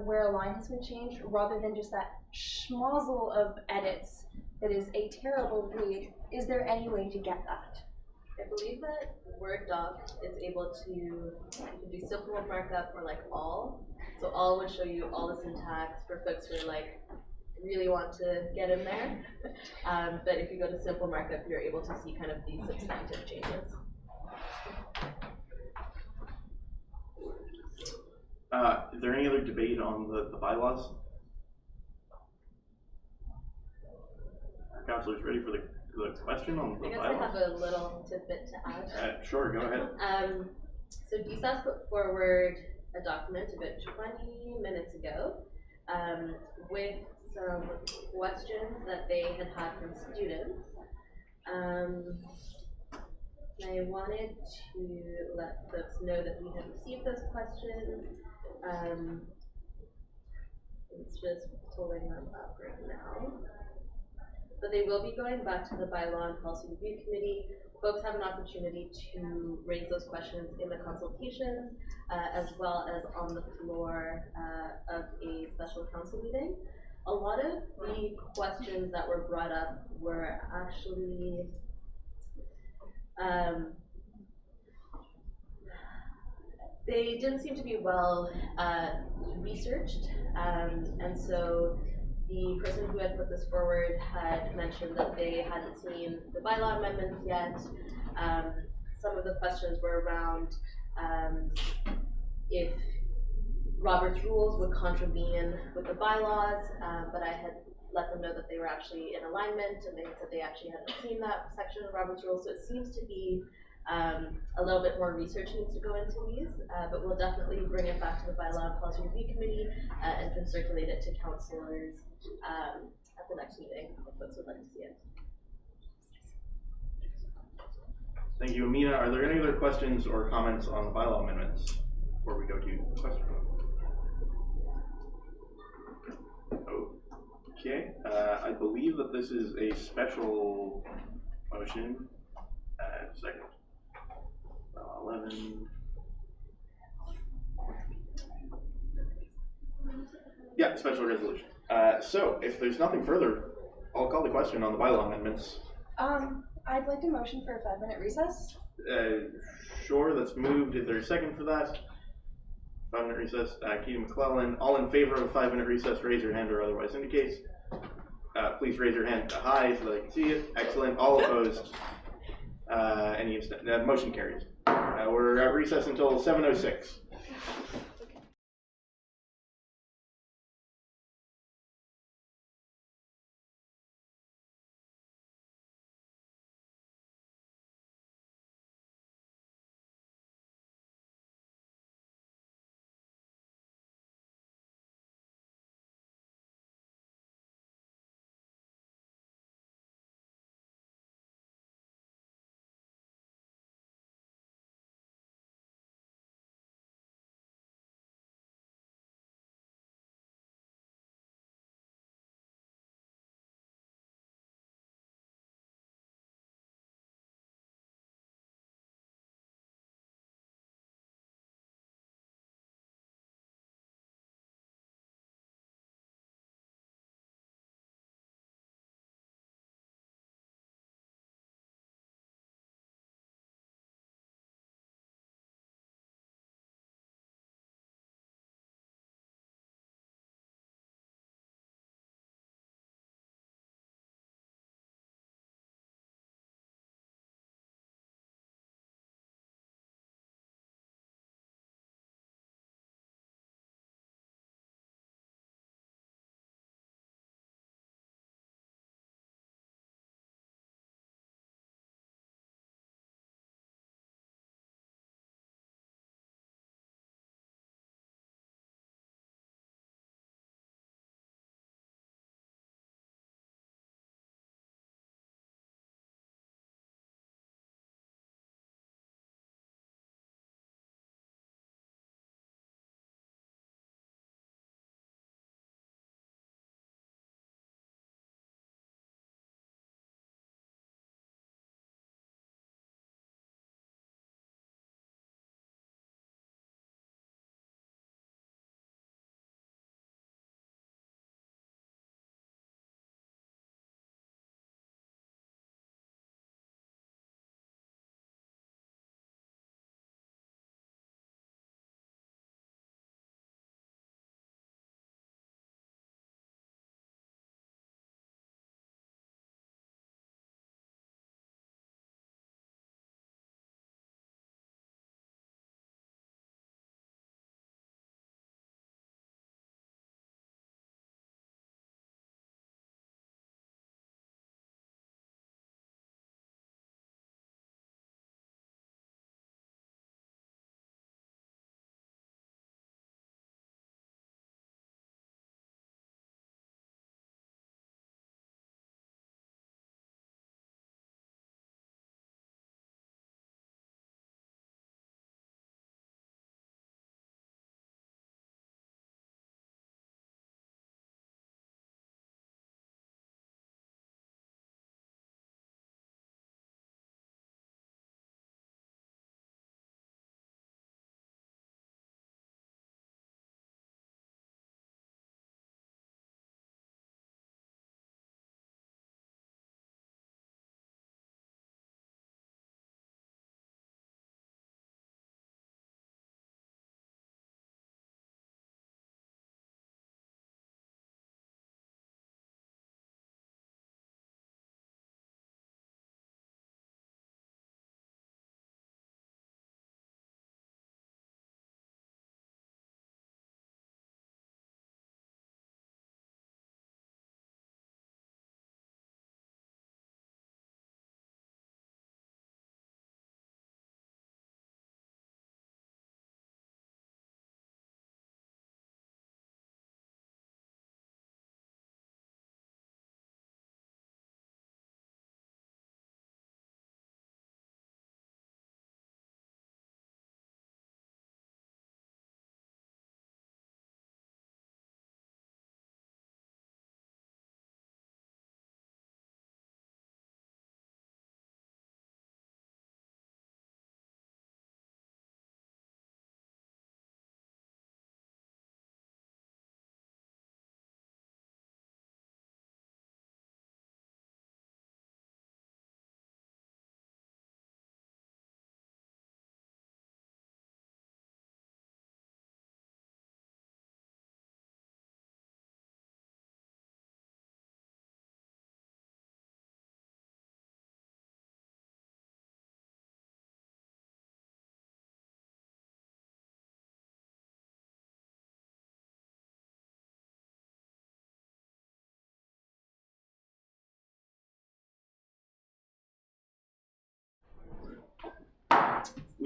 where a line has been changed, rather than just that schmozzle of edits that is a terrible read. Is there any way to get that? I believe that Word doc is able to, you can do simple markup or like all. So all would show you all the syntax for folks who are like, really want to get in there. But if you go to simple markup, you're able to see kind of these substantive changes. Is there any other debate on the bylaws? Are councilors ready for the question on the I guess bylaws? I have a little tidbit to add. Sure, go ahead. So DSAS put forward a document about 20 minutes ago with some questions that they had had from students. I wanted to let folks know that we had received those questions. It's just pulling them up right now. But they will be going back to the Bylaw and Policy Review Committee. Folks have an opportunity to raise those questions in the consultations, as well as on the floor of a special council meeting. A lot of the questions that were brought up were actually they didn't seem to be well researched, and so the person who had put this forward had mentioned that they hadn't seen the bylaw amendments yet. Some of the questions were around if Robert's rules would contravene with the bylaws, but I had let them know that they were actually in alignment, and they said they actually hadn't seen that section of Robert's rules. So it seems to be a little bit more research needs to go into these, but we'll definitely bring it back to the Bylaw and Policy Review Committee and can circulate it to councillors at the next meeting if folks would like to see it. Thank you, Amina. Are there any other questions or comments on the bylaw amendments before we go to the question? Okay, I believe that this is a special motion. Second. 11. Yeah, special resolution. So, if there's nothing further, I'll call the question on the bylaw amendments. I'd like to motion for a 5-minute recess. Sure, that's moved. Is there a second for that? 5-minute recess. Keaton McClellan. All in favor of a 5-minute recess, raise your hand or otherwise indicate. Please raise your hand high so that I can see it. Excellent. All opposed. Any motion carries. We're at recess until 7:06.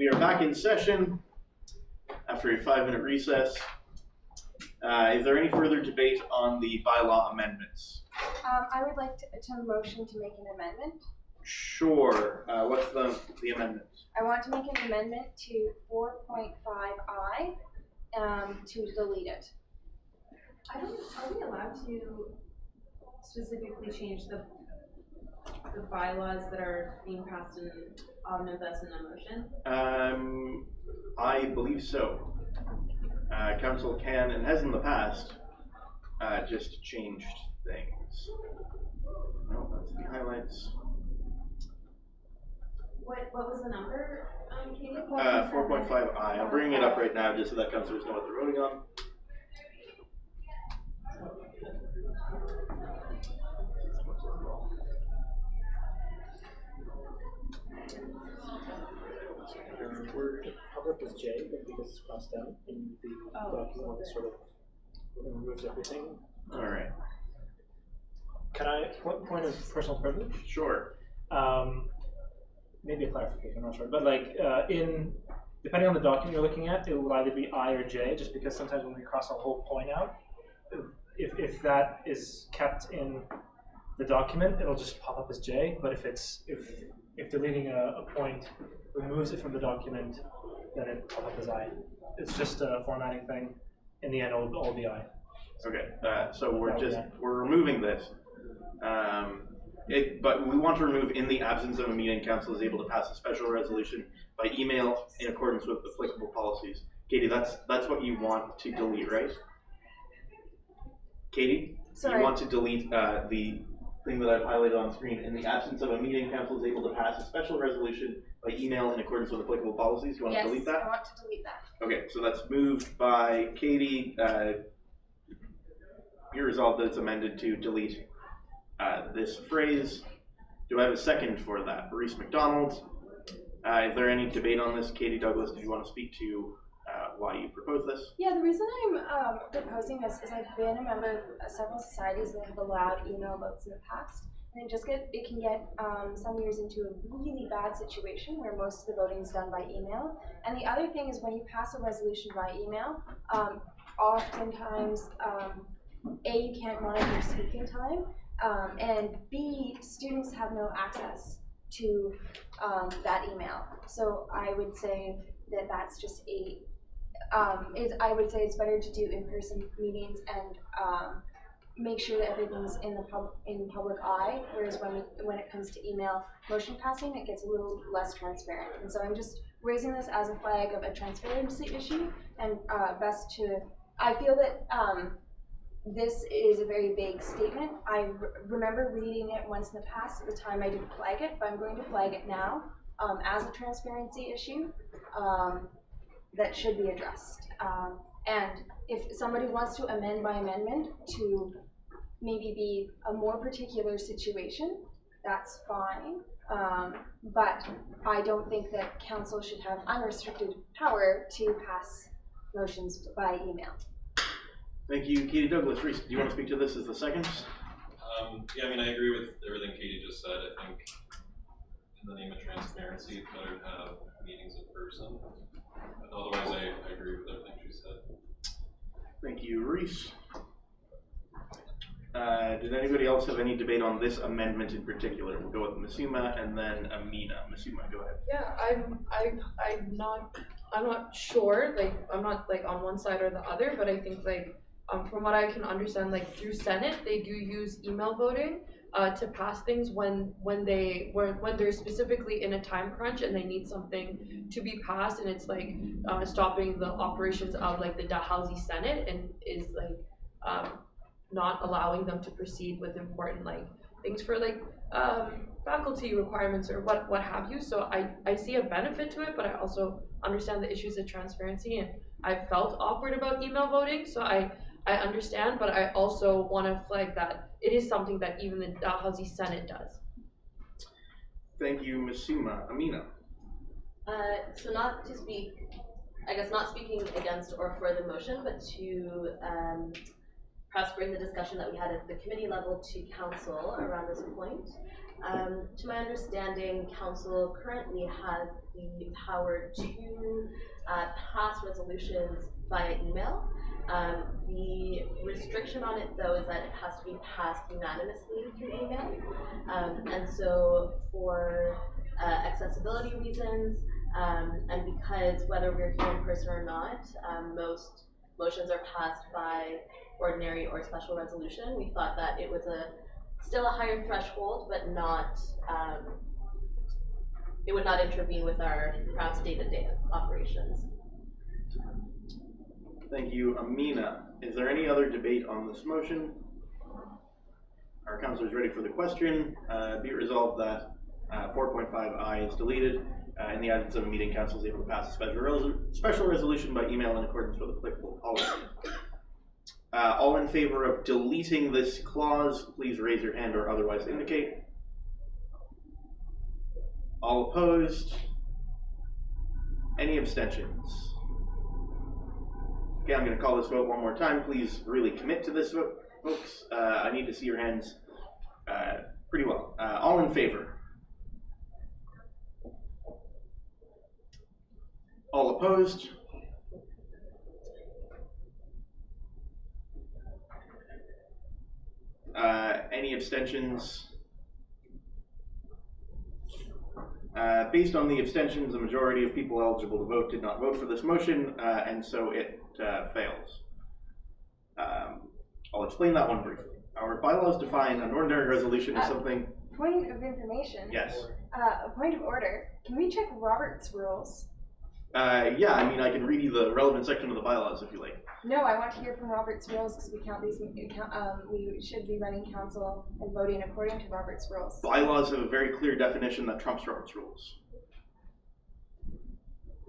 we are back in session after a 5-minute recess. Is there any further debate on the bylaw amendments? I would like to motion to make an amendment. Sure. What's the amendment? I want to make an amendment to 4.5I to delete it. Are we allowed to specifically change the bylaws that are being passed in omnibus and a motion? I believe so. Council can and has in the past just changed things. No, that's the highlights. What was the number, Katie? 4.5I. I'm bringing it up right now just so that councillors know what they're voting on. Public is J, but because it's crossed out in the document, it sort of removes everything. All right. Can I, what point of personal privilege? Sure. Maybe a clarification, I'm not sure. But like, depending on the document you're looking at, it will either be I or J, just because sometimes when we cross a whole point out, if that is kept in the document, it'll just pop up as J. But if deleting a point removes it from the document, then it pops up as I. It's just a formatting thing. In the end, it'll be I. Okay, so we're removing this. But we want to remove in the absence of a meeting, council is able to pass a special resolution by email in accordance with applicable policies. Katie, that's what you want to delete, right? Katie? Sorry. You want to delete the thing that I've highlighted on screen. In the absence of a meeting, council is able to pass a special resolution by email in accordance with applicable policies. You want to delete that? Yes, I want to delete that. Okay, so that's moved by Katie. Be resolved that it's amended to delete this phrase. Do I have a second for that? Reese McDonald. Is there any debate on this? Katie Douglas, did you want to speak to why you proposed this? Yeah, the reason I'm proposing this is I've been a member of several societies that have allowed email votes in the past. And it can get some years into a really bad situation where most of the voting is done by email. And the other thing is when you pass a resolution by email, oftentimes, A, you can't monitor your speaking time, and B, students have no access to that email. So I would say that that's just I would say it's better to do in-person meetings and make sure that everything's in public eye, whereas when it comes to email motion passing, it gets a little less transparent. And so I'm just raising this as a flag of a transparency issue, and I feel that this is a very vague statement. I remember reading it once in the past. At the time I didn't flag it, but I'm going to flag it now as a transparency issue that should be addressed. And if somebody wants to amend by amendment to maybe be a more particular situation, that's fine. But I don't think that council should have unrestricted power to pass motions by email. Thank you, Katie Douglas. Reese, do you want to speak to this as the second? Yeah, I mean, I agree with everything Katie just said. I think in the name of transparency, it's better to have meetings in person. But otherwise, I agree with everything she said. Thank you, Reese. Did anybody else have any debate on this amendment in particular? We'll go with Masuma and then Amina. Masuma, go ahead. Yeah, I'm not sure. Like, I'm not like on one side or the other, but I think like from what I can understand, like through Senate, they do use email voting to pass things when they're specifically in a time crunch and they need something to be passed, and it's like stopping the operations of like the Dalhousie Senate and is like not allowing them to proceed with important like things for like faculty requirements or what have you. So I see a benefit to it, but I also understand the issues of transparency, and I felt awkward about email voting, so I understand, but I also want to flag that it is something that even the Dalhousie Senate does. Thank you, Masuma. Amina. So not to speak, I guess not speaking against or for the motion, but to perhaps bring the discussion that we had at the committee level to council around this point. To my understanding, council currently has the power to pass resolutions via email. The restriction on it, though, is that it has to be passed unanimously through email. And so for accessibility reasons, and because whether we're here in person or not, most motions are passed by ordinary or special resolution, we thought that it was still a higher threshold, but not, it would not intervene with our perhaps day-to-day operations. Thank you, Amina. Is there any other debate on this motion? Our councillor is ready for the question. Be it resolved that 4.5I is deleted. In the absence of a meeting, council is able to pass a special resolution by email in accordance with applicable policy. All in favor of deleting this clause, please raise your hand or otherwise indicate. All opposed? Any abstentions? Okay, I'm going to call this vote one more time. Please really commit to this vote, folks. I need to see your hands pretty well. All in favor? All opposed? Any abstentions? Based on the abstentions, the majority of people eligible to vote did not vote for this motion, and so it fails. I'll explain that one briefly. Our bylaws define an ordinary resolution as something... Point of information. Yes. A point of order. Can we check Robert's rules? Yeah, I mean, I can read you the relevant section of the bylaws if you like. No, I want to hear from Robert's rules because we should be running council and voting according to Robert's rules. Bylaws have a very clear definition that trumps Robert's rules.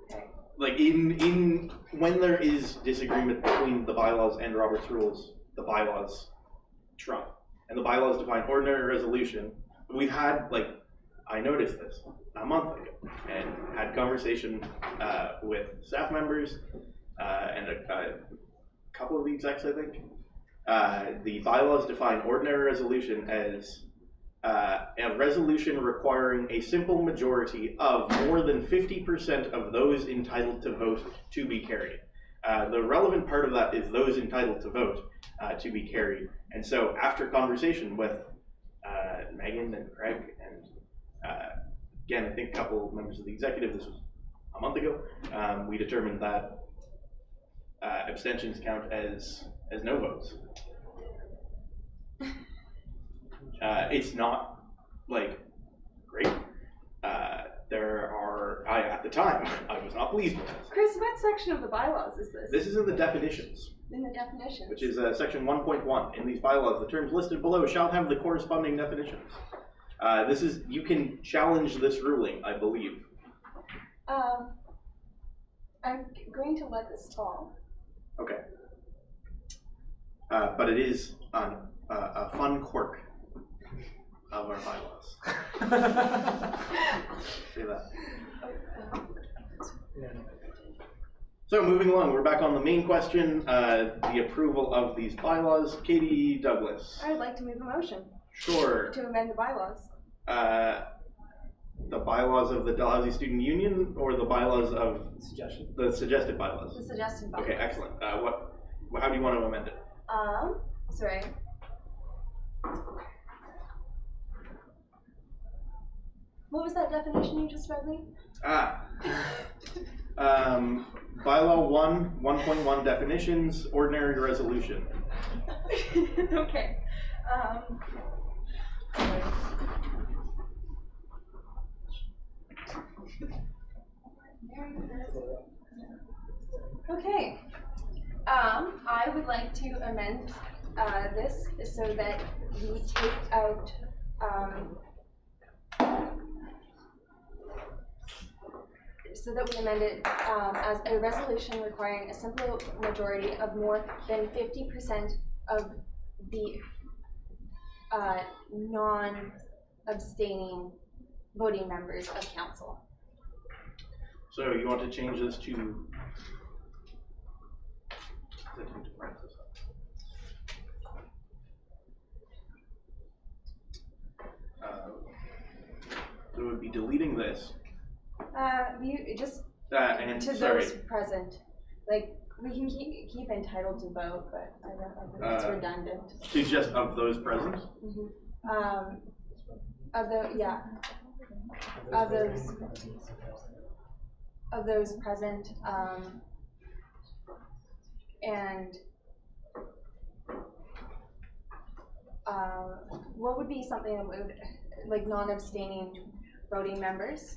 Okay. Like when there is disagreement between the bylaws and Robert's rules, the bylaws trump. And the bylaws define ordinary resolution. We've had, I noticed this a month ago and had conversation with staff members and a couple of the execs, I think. The bylaws define ordinary resolution as a resolution requiring a simple majority of more than 50% of those entitled to vote to be carried. The relevant part of that is those entitled to vote to be carried. And so after conversation with Megan and Craig and again, I think a couple of members of the executive, this was a month ago, we determined that abstentions count as no votes. It's not great. There are, at the time, I was not pleased with this. Chris, what section of the bylaws is this? This is in the definitions. In the definitions. Which is section 1.1. In these bylaws, the terms listed below shall have the corresponding definitions. You can challenge this ruling, I believe. I'm going to let this fall. Okay. But it is a fun quirk of our bylaws. Say that. So moving along, we're back on the main question, the approval of these bylaws. Katie Douglas. I would like to move a motion. Sure. To amend the bylaws. The bylaws of the Dalhousie Student Union or the bylaws of the suggested bylaws? The suggested bylaws. Okay, excellent. How do you want to amend it? Sorry. What was that definition you just read me? Bylaw 1.1 definitions, ordinary resolution. Okay. Okay. I would like to amend this so that we take out we amend it as a resolution requiring a simple majority of more than 50% of the non-abstaining voting members of council. So you want to change this to deleting this. You just And to sorry. those present. Like, we can keep entitled to vote, but I think it's redundant. To just of those present? Of those present, and what would be something that would, like, non-abstaining voting members?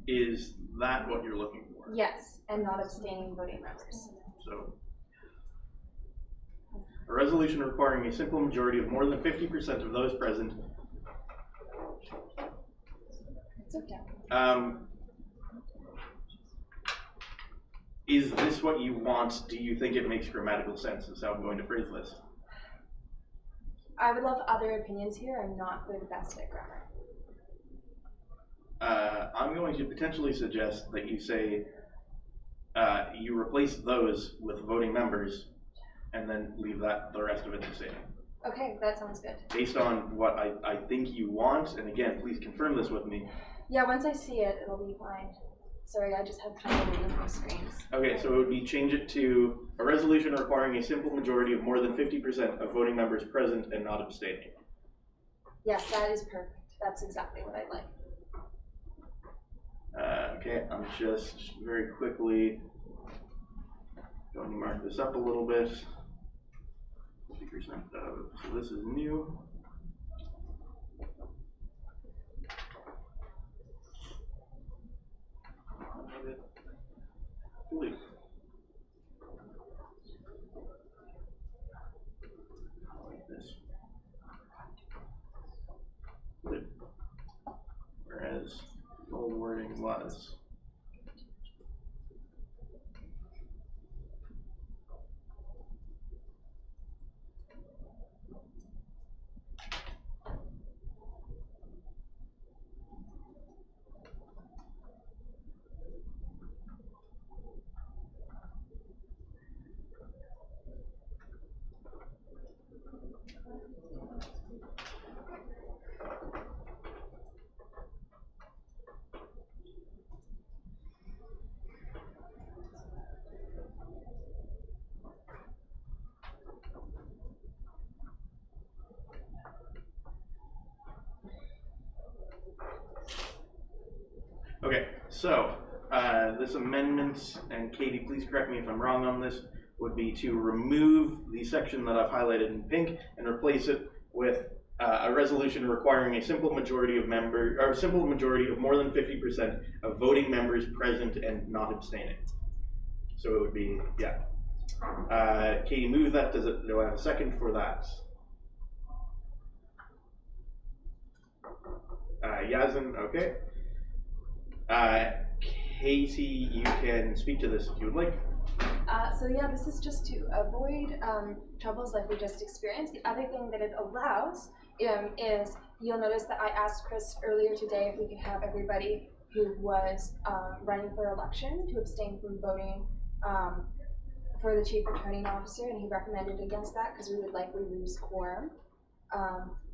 Is that what you're looking for? Yes, and not abstaining voting members. So, a resolution requiring a simple majority of more than 50% of those present. It's okay. Is this what you want? Do you think it makes grammatical sense? Is how I'm going to phrase this. I would love other opinions here. I'm not the best at grammar. I'm going to potentially suggest that you say you replace those with voting members, and then leave the rest of it the same. Okay, that sounds good. Based on what I think you want, and again, please confirm this with me. Yeah, once I see it, it'll be fine. Sorry, I just have trouble reading my screens. Okay, so it would be change it to a resolution requiring a simple majority of more than 50% of voting members present and not abstaining. Yes, that is perfect. That's exactly what I like. Okay, I'm just very quickly going to mark this up a little bit. 50% of, so this is new. Delete. Like this. Delete. Whereas the old wording was. Okay, so this amendment, and Katie, please correct me if I'm wrong on this, would be to remove the section that I've highlighted in pink and replace it with a resolution requiring a simple majority of more than 50% of voting members present and not abstaining. So it would be, yeah. Katie, move that. Do I have a second for that? Yazin, okay. Katie, you can speak to this if you would like. So yeah, this is just to avoid troubles like we just experienced. The other thing that it allows is, you'll notice that I asked Chris earlier today if we could have everybody who was running for election to abstain from voting for the chief returning officer, and he recommended against that because we would likely lose quorum,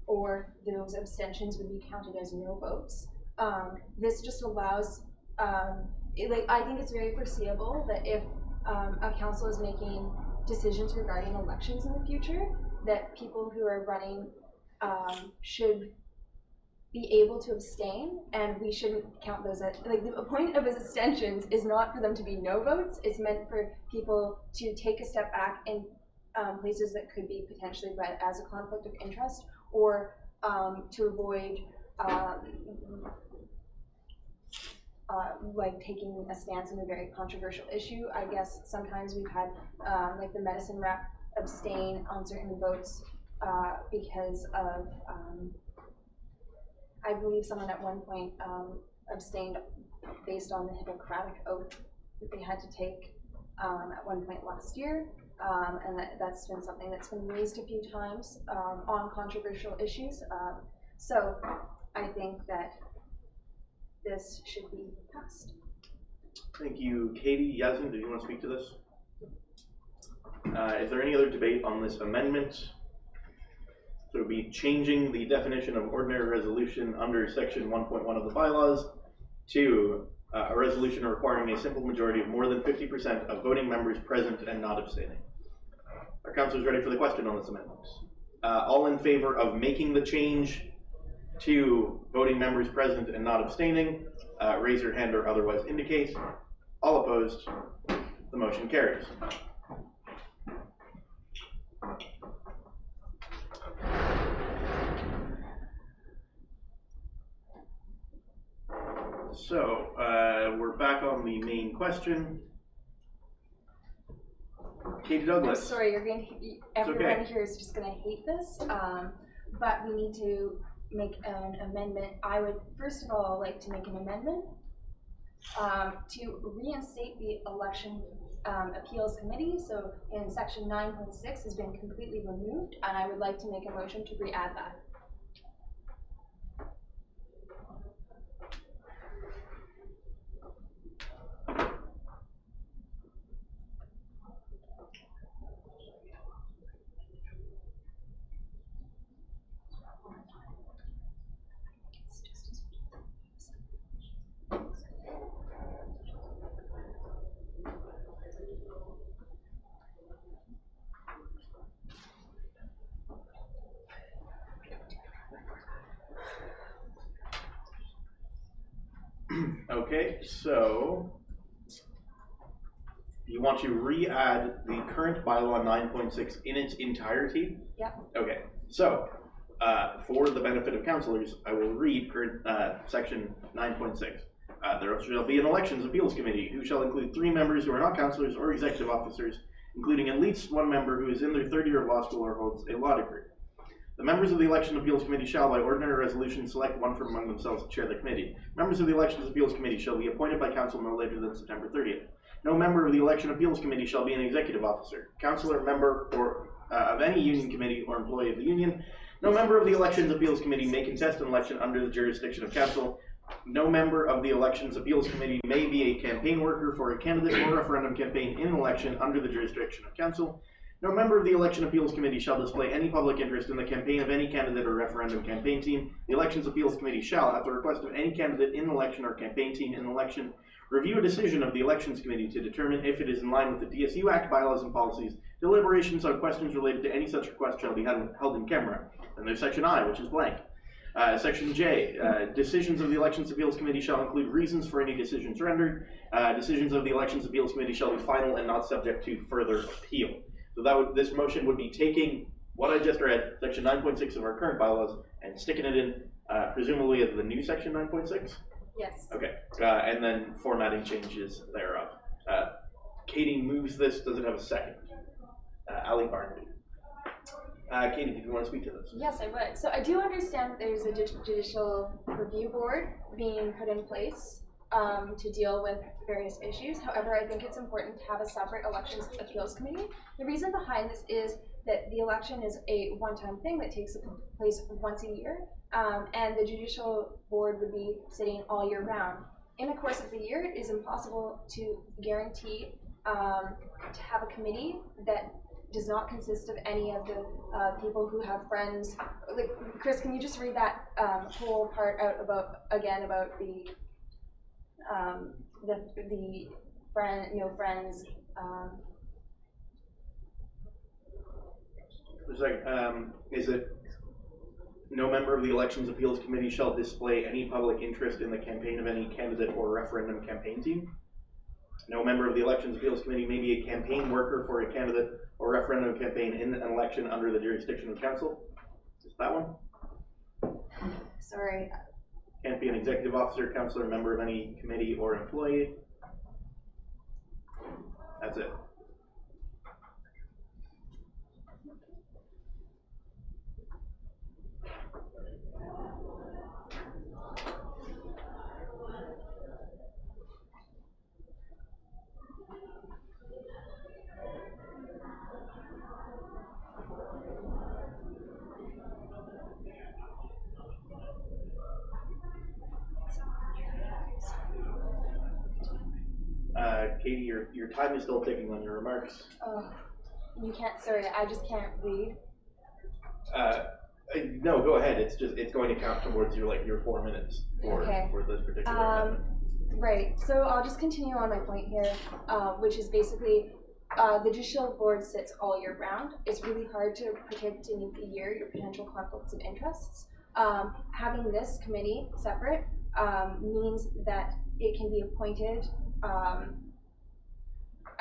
or those abstentions would be counted as no votes. This just allows, I think it's very foreseeable that if a council is making decisions regarding elections in the future, that people who are running should be able to abstain, and we shouldn't count those as, the point of abstentions is not for them to be no votes, it's meant for people to take a step back in places that could be potentially read as a conflict of interest, or to avoid taking a stance on a very controversial issue. I guess sometimes we've had the medicine rep abstain on certain votes because of, I believe someone at one point abstained based on the Hippocratic oath that they had to take at one point last year. And that's been something that's been raised a few times on controversial issues. So I think that this should be passed. Thank you, Katie. Yasmin, do you want to speak to this? Is there any other debate on this amendment? So it would be changing the definition of ordinary resolution under section 1.1 of the bylaws to a resolution requiring a simple majority of more than 50% of voting members present and not abstaining. Are councillors ready for the question on this amendment? All in favor of making the change to voting members present and not abstaining, raise your hand or otherwise indicate. All opposed, the motion carries. So, we're back on the main question. Katie Douglas. I'm sorry, you're going to, everyone okay. here is just going to hate this, but we need to make an amendment. I would first of all like to make an amendment to reinstate the election appeals committee. So in section 9.6 has been completely removed, and I would like to make a motion to re-add that. Okay, so you want to re-add the current bylaw 9.6 in its entirety? Yep. Okay, so for the benefit of councillors, I will read current section 9.6. There shall be an elections appeals committee who shall include 3 members who are not councillors or executive officers, including at least 1 member who is in their 3rd year of law school or holds a law degree. The members of the Election Appeals Committee shall, by ordinary resolution, select one from among themselves to chair the committee. Members of the Elections Appeals Committee shall be appointed by council no later than September 30th. No member of the Election Appeals Committee shall be an executive officer, councillor, member, or of any union committee or employee of the union. No member of the Elections Appeals Committee may contest an election under the jurisdiction of council. No member of the Elections Appeals Committee may be a campaign worker for a candidate or referendum campaign in an election under the jurisdiction of council. No member of the Election Appeals Committee shall display any public interest in the campaign of any candidate or referendum campaign team. The Elections Appeals Committee shall, at the request of any candidate in an election or campaign team in an election, review a decision of the Elections Committee to determine if it is in line with the DSU Act, bylaws, and policies. Deliberations on questions related to any such request shall be held in camera. And there's section I, which is blank. Section J, decisions of the Elections Appeals Committee shall include reasons for any decisions rendered. Decisions of the Elections Appeals Committee shall be final and not subject to further appeal. So this motion would be taking what I just read, section 9.6 of our current bylaws, and sticking it in, presumably as the new section 9.6? Yes. Okay, and then formatting changes thereof. Katie moves this, does it have a second? Ali Barnaby. Katie, did you want to speak to this? Yes, I would. So I do understand that there's a judicial review board being put in place to deal with various issues. However, I think it's important to have a separate elections appeals committee. The reason behind this is that the election is a one-time thing that takes place once a year, and the judicial board would be sitting all year round. In the course of the year, it is impossible to guarantee to have a committee that does not consist of any of the people who have friends. Like, Chris, can you just read that whole part out about the friend, no friends. It's like, is it no member of the Elections Appeals Committee shall display any public interest in the campaign of any candidate or referendum campaign team? No member of the Elections Appeals Committee may be a campaign worker for a candidate or referendum campaign in an election under the jurisdiction of council. Is that one? Sorry. Can't be an executive officer, councillor, member of any committee or employee. That's it. Katie, your time is still ticking on your remarks. Oh. You can't, sorry, I just can't read. No, go ahead. It's going to count towards your 4 minutes for this particular amendment. Right, so I'll just continue on my point here, which is basically the judicial board sits all year round. It's really hard to predict in the year your potential conflicts of interests. Having this committee separate means that it can be appointed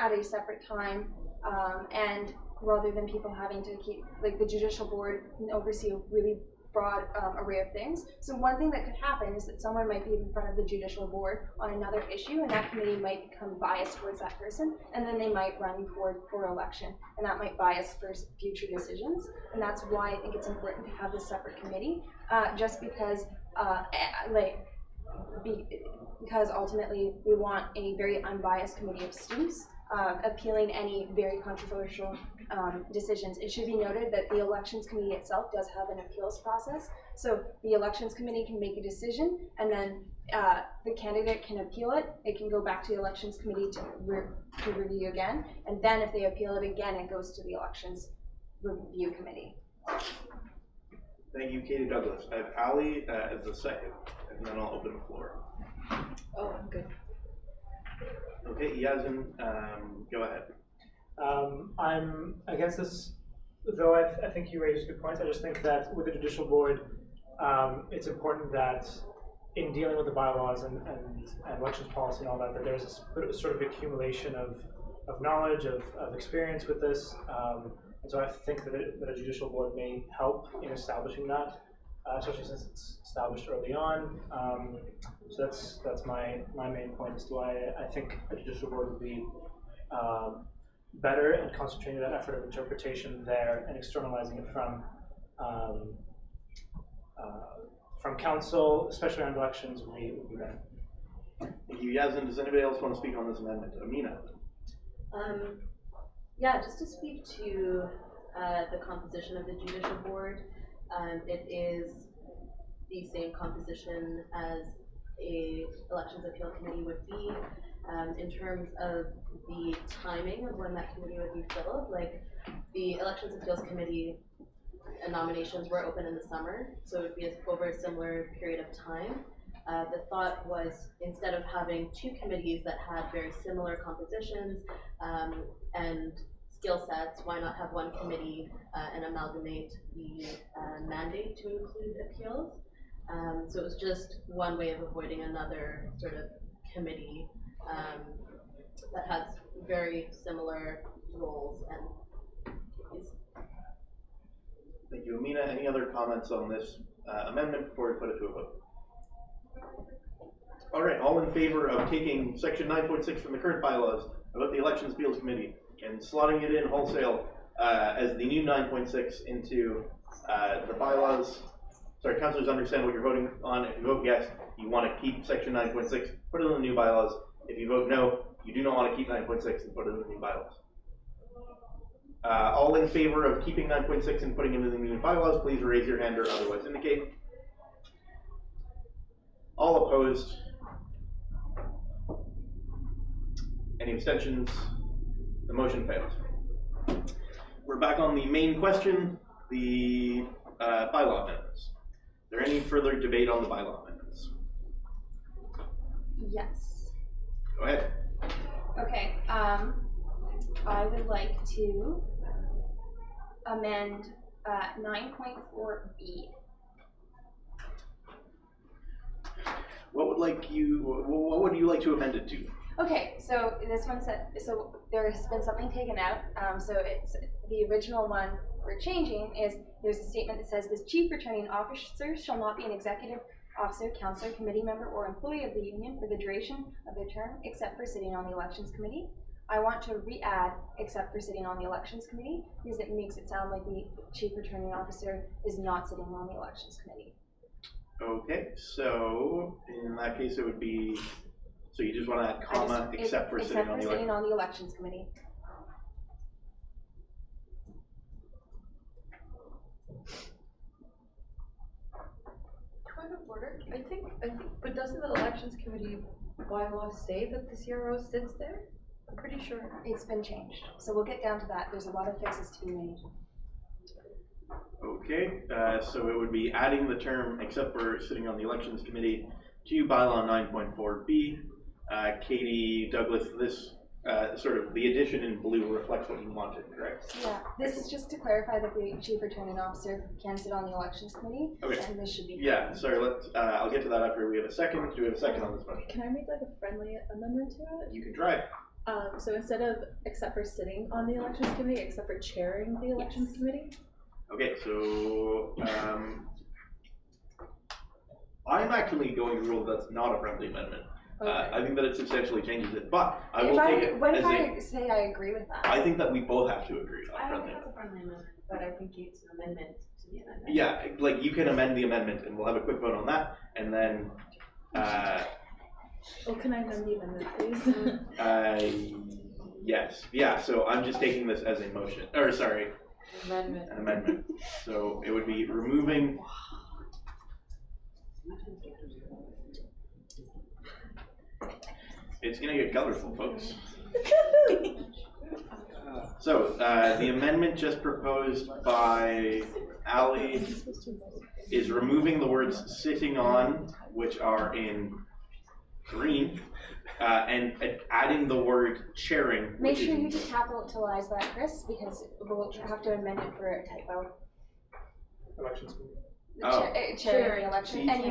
at a separate time, and rather than people having to keep, like the judicial board can oversee a really broad array of things. So one thing that could happen is that someone might be in front of the judicial board on another issue, and that committee might become biased towards that person, and then they might run for election, and that might bias for future decisions. And that's why I think it's important to have this separate committee, just because because ultimately we want a very unbiased committee of students appealing any very controversial decisions. It should be noted that the elections committee itself does have an appeals process. So the elections committee can make a decision, and then the candidate can appeal it. It can go back to the elections committee to review again, and then if they appeal it again, it goes to the elections review committee. Thank you, Katie Douglas. I have Ali as the second, and then I'll open the floor. Oh, I'm good. Okay, Yazin, go ahead. I'm against this, though I think you raised good points. I just think that with the judicial board, it's important that in dealing with the bylaws and elections policy and all that, that there's a sort of accumulation of knowledge, of experience with this. And so I think that a judicial board may help in establishing that, especially since it's established early on. So that's my main point as to why I think a judicial board would be better and concentrating that effort of interpretation there and externalizing it from council, especially on elections, would be better. Thank you, Yazin. Does anybody else want to speak on this amendment? Amina. Yeah, just to speak to the composition of the judicial board, it is the same composition as a elections appeal committee would be. In terms of the timing of when that committee would be filled, like the elections appeals committee nominations were open in the summer, so it would be over a similar period of time. The thought was, instead of having two committees that had very similar compositions and skill sets, why not have one committee and amalgamate the mandate to include appeals? So it was just one way of avoiding another sort of committee that has very similar roles and duties. Thank you, Amina. Any other comments on this amendment before we put it to a vote? All right, all in favor of taking section 9.6 from the current bylaws about the Elections Appeals Committee and slotting it in wholesale as the new 9.6 into the bylaws? Sorry, councillors understand what you're voting on. If you vote yes, you want to keep section 9.6, put it in the new bylaws. If you vote no, you do not want to keep 9.6 and put it in the new bylaws. All in favor of keeping 9.6 and putting it in the new bylaws, please raise your hand or otherwise indicate. All opposed? Any abstentions? The motion fails. We're back on the main question, the bylaw amendments. Is there any further debate on the bylaw amendments? Yes. Go ahead. Okay, I would like to amend 9.4B. What would you like to amend it to? Okay, so this one said, so there has been something taken out. So it's the original one we're changing is there's a statement that says the chief returning officer shall not be an executive officer, councillor, committee member, or employee of the union for the duration of their term, except for sitting on the elections committee. I want to re-add except for sitting on the elections committee because it makes it sound like the chief returning officer is not sitting on the elections committee. Okay, so in that case it would be, so you just want to add comma except for sitting on the elections committee. Point of order. I think, but doesn't the elections committee bylaw say that the CRO sits there? I'm pretty sure. It's been changed, so we'll get down to that. There's a lot of fixes to be made. Okay, so it would be adding the term "except for sitting on the elections committee" to bylaw 9.4b. Katie Douglas, this sort of the addition in blue reflects what you wanted, correct? Yeah, this is just to clarify that the chief returning officer can sit on the elections committee, Okay. and this should be. Yeah, sorry. Let's. I'll get to that after we have a second. Do we have a second on this motion? Can I make like a friendly amendment to it? You can try. So instead of except for sitting on the elections committee, except for chairing the elections committee? Okay, so I'm actually going to rule that's not a friendly amendment. Okay. I think that it substantially changes it, but I will take it What as if I say I agree with that? I think that we both have to agree on I don't friendly. think that's a friendly amendment, but I think it's an amendment to the amendment. Yeah, like you can amend the amendment, and we'll have a quick vote on that, and then. Oh, can I amend the amendment, please? Yes. Yeah. So I'm just taking this as a motion, or sorry, Amendment. an amendment. So it would be removing. It's gonna get colorful, folks. So the amendment just proposed by Ali is removing the words "sitting on," which are in green, and adding the word "chairing." Make which sure is you decapitalize that, Chris, because we'll have to amend it for a typo. Elections committee. Oh. Chairing the election, See? and you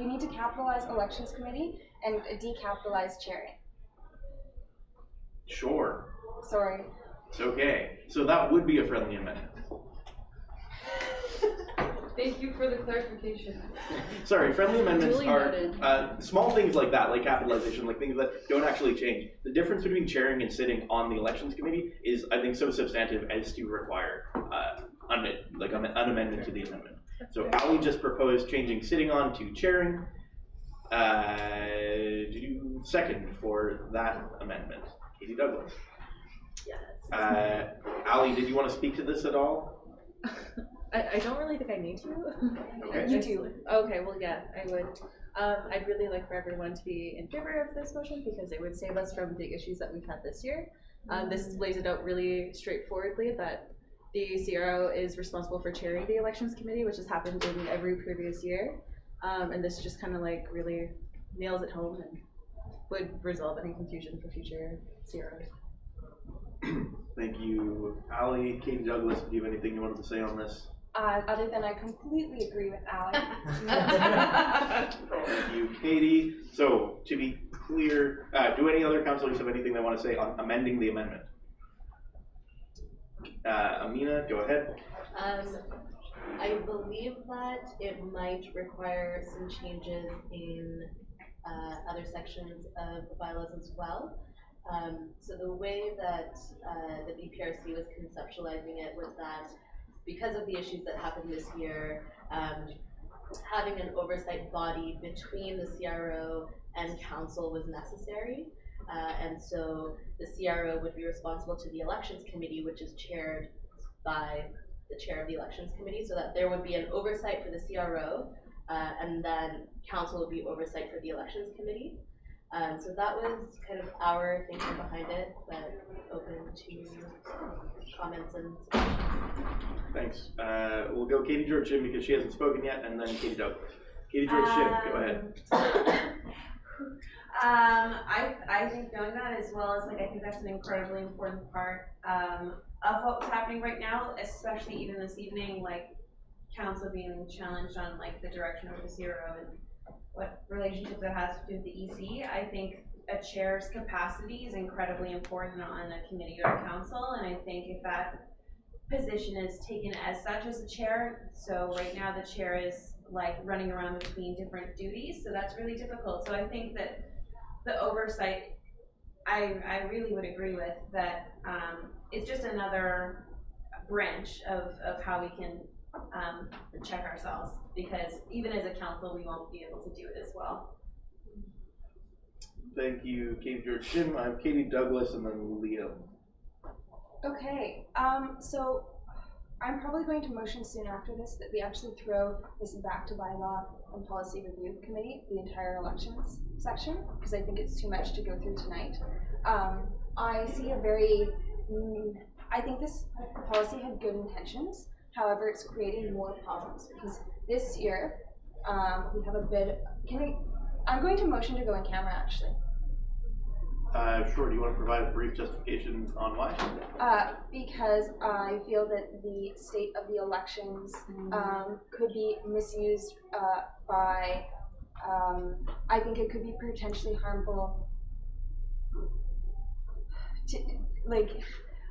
need to capitalize elections committee and decapitalize chairing. Sure. Sorry. It's okay. So that would be a friendly amendment. Thank you for the clarification. Sorry, friendly amendments Duly are noted. small things like that, like capitalization, like things that don't actually change. The difference between chairing and sitting on the elections committee is, I think, so substantive as to require an amendment to the amendment. So Ali just proposed changing sitting on to chairing. Second for that amendment, Katie Douglas. Yes. Ali, did you want to speak to this at all? I don't really think I need to. Okay. You do. Okay, well, yeah, I would. I'd really like for everyone to be in favor of this motion because it would save us from big issues that we've had this year. This lays it out really straightforwardly that the CRO is responsible for chairing the elections committee, which has happened in every previous year. And this just kind of like really nails it home and would resolve any confusion for future CROs. Thank you, Ali. Katie Douglas, do you have anything you wanted to say on this? Other than I completely agree with Ali. Thank you, Katie. So, to be clear, do any other councilors have anything they want to say on amending the amendment? Amina, go ahead. I believe that it might require some changes in other sections of the bylaws as well. So the way that the BPRC was conceptualizing it was that because of the issues that happened this year, having an oversight body between the CRO and council was necessary. And so the CRO would be responsible to the elections committee, which is chaired by the chair of the elections committee, so that there would be an oversight for the CRO, and then council would be oversight for the elections committee. So that was kind of our thinking behind it, but open to comments and Thanks. We'll go Katie George Jim because she hasn't spoken yet, and then Katie Douglas. Katie George Jim, go ahead. I think knowing that as well as I think that's an incredibly important part of what's happening right now, especially even this evening, council being challenged on the direction of the CRO and what relationship that has to do with the EC. I think a chair's capacity is incredibly important on a committee or a council, and I think if that position is taken as such as the chair, so right now the chair is running around between different duties, so that's really difficult. So I think that the oversight, I really would agree with that. It's just another branch of how we can check ourselves, because even as a council we won't be able to do it as well. Thank you, Katie George Jim. I'm Katie Douglas and then Liam. Okay, so I'm probably going to motion soon after this that we actually throw this back to Bylaw and Policy Review Committee, the entire elections section, because I think it's too much to go through tonight. I see a very, I think this policy had good intentions. However, it's creating more problems because this year we have a bit. I'm going to motion to go in camera actually. Sure. Do you want to provide a brief justification on why? Because I feel that the state of the elections could be misused by. I think it could be potentially harmful.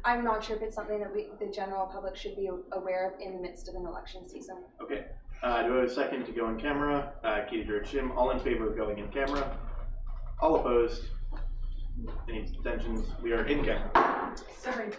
I'm not sure if it's something that the general public should be aware of in the midst of an election season. Okay. Do I have a second to go in camera? Katie, George, Jim, all in favor of going in camera? All opposed? Any abstentions? We are in camera. Sorry.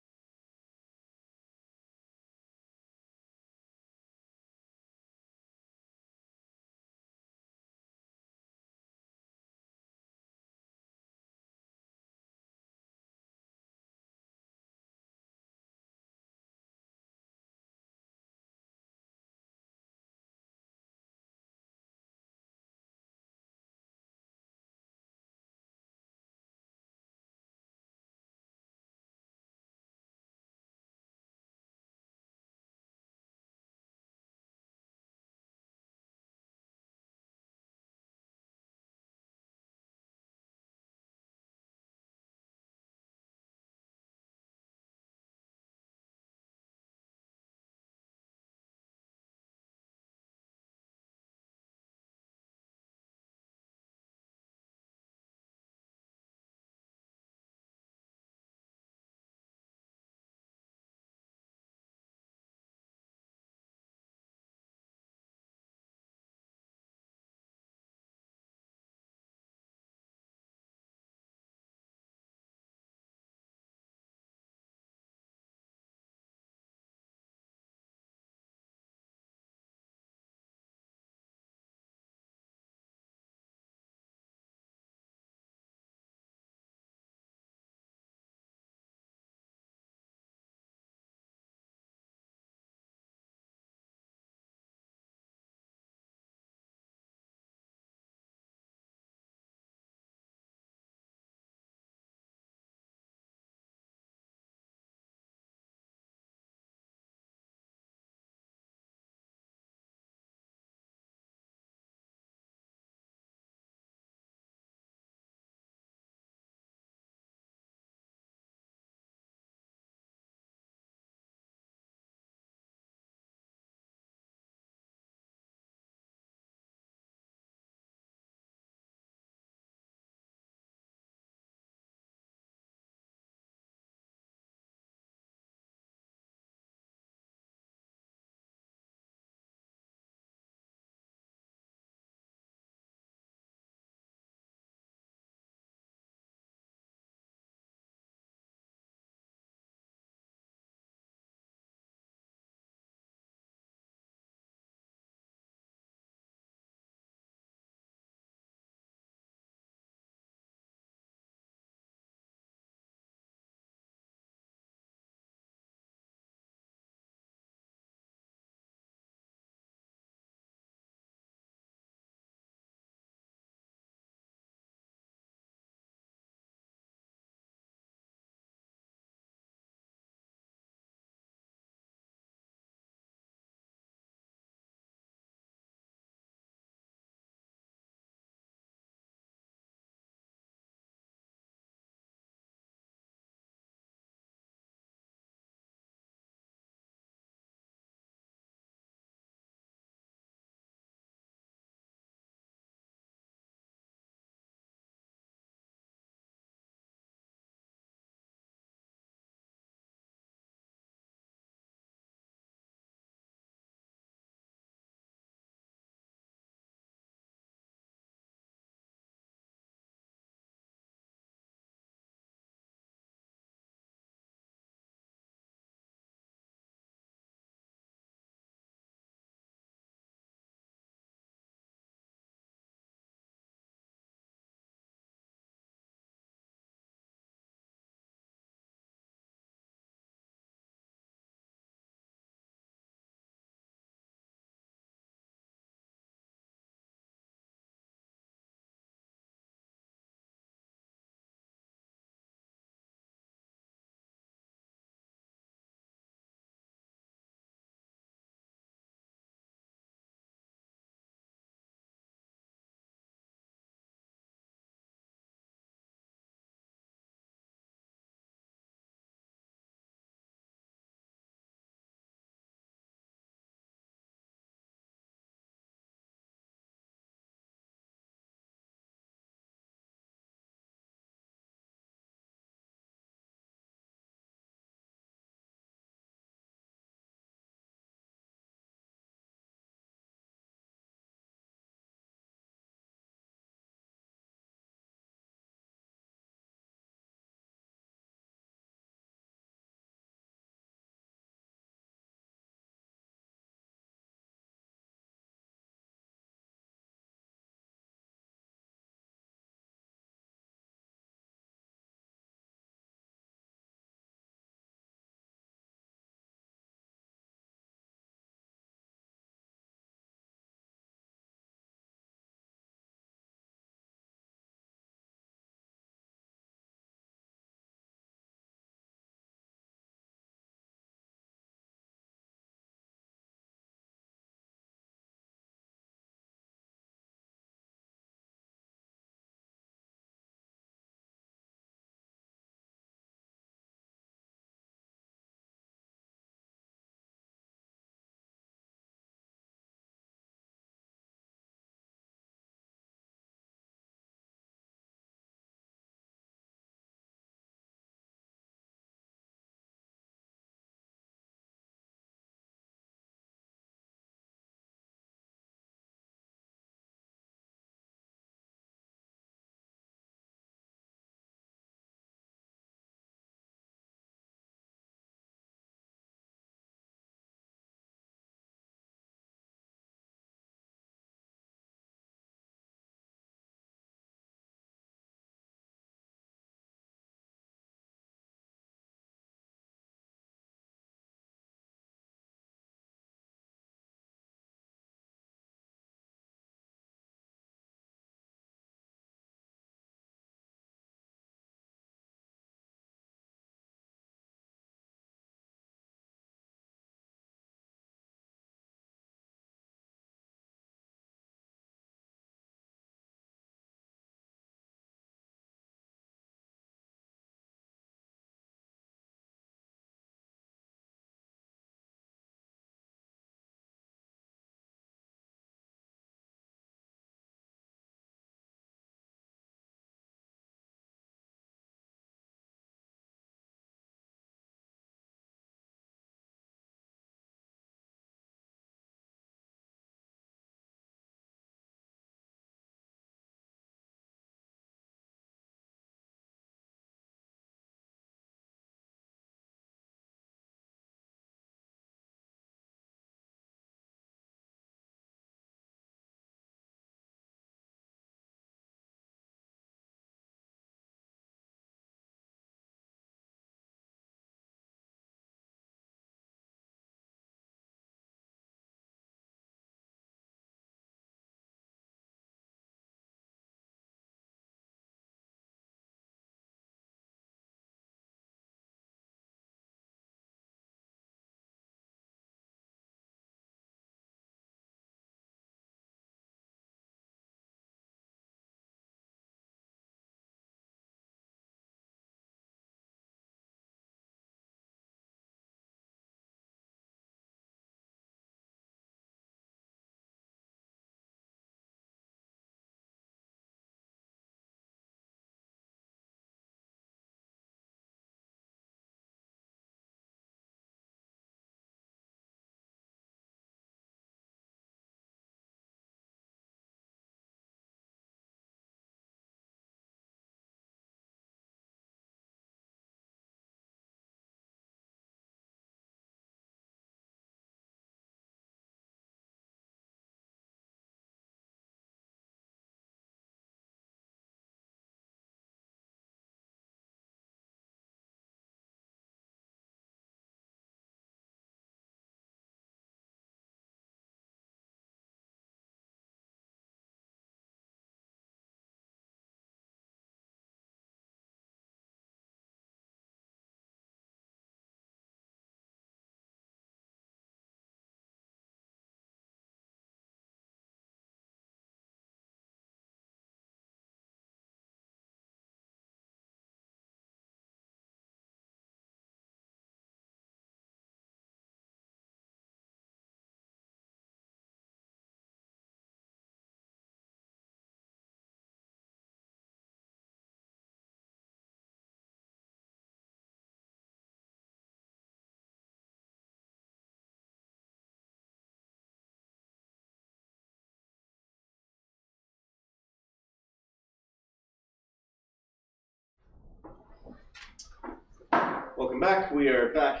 welcome back. We are back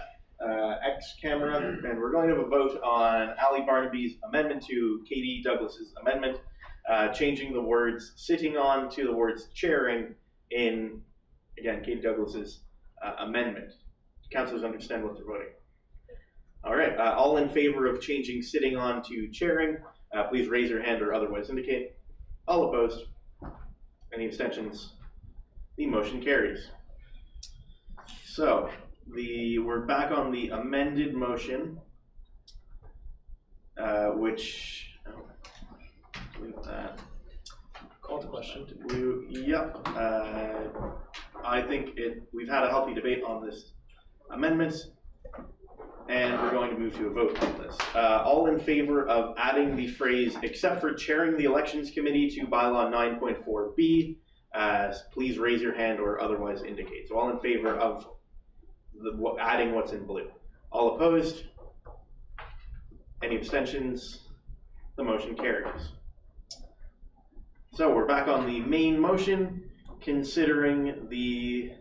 ex camera, and we're going to have a vote on Ali Barnaby's amendment to Katie Douglas's amendment, changing the words "sitting on" to the words "chairing" in, again, Katie Douglas's amendment. Councilors understand what they're voting. All right, all in favor of changing "sitting on" to "chairing," please raise your hand or otherwise indicate. All opposed? Any abstentions? The motion carries. So, we're back on the amended motion, which, leave that. Call to question. Yep. I think we've had a healthy debate on this amendment, and we're going to move to a vote on this. All in favor of adding the phrase "except for chairing the elections committee" to bylaw 9.4b, please raise your hand or otherwise indicate. So all in favor of adding what's in blue. All opposed? Any abstentions? The motion carries. So we're back on the main motion, considering the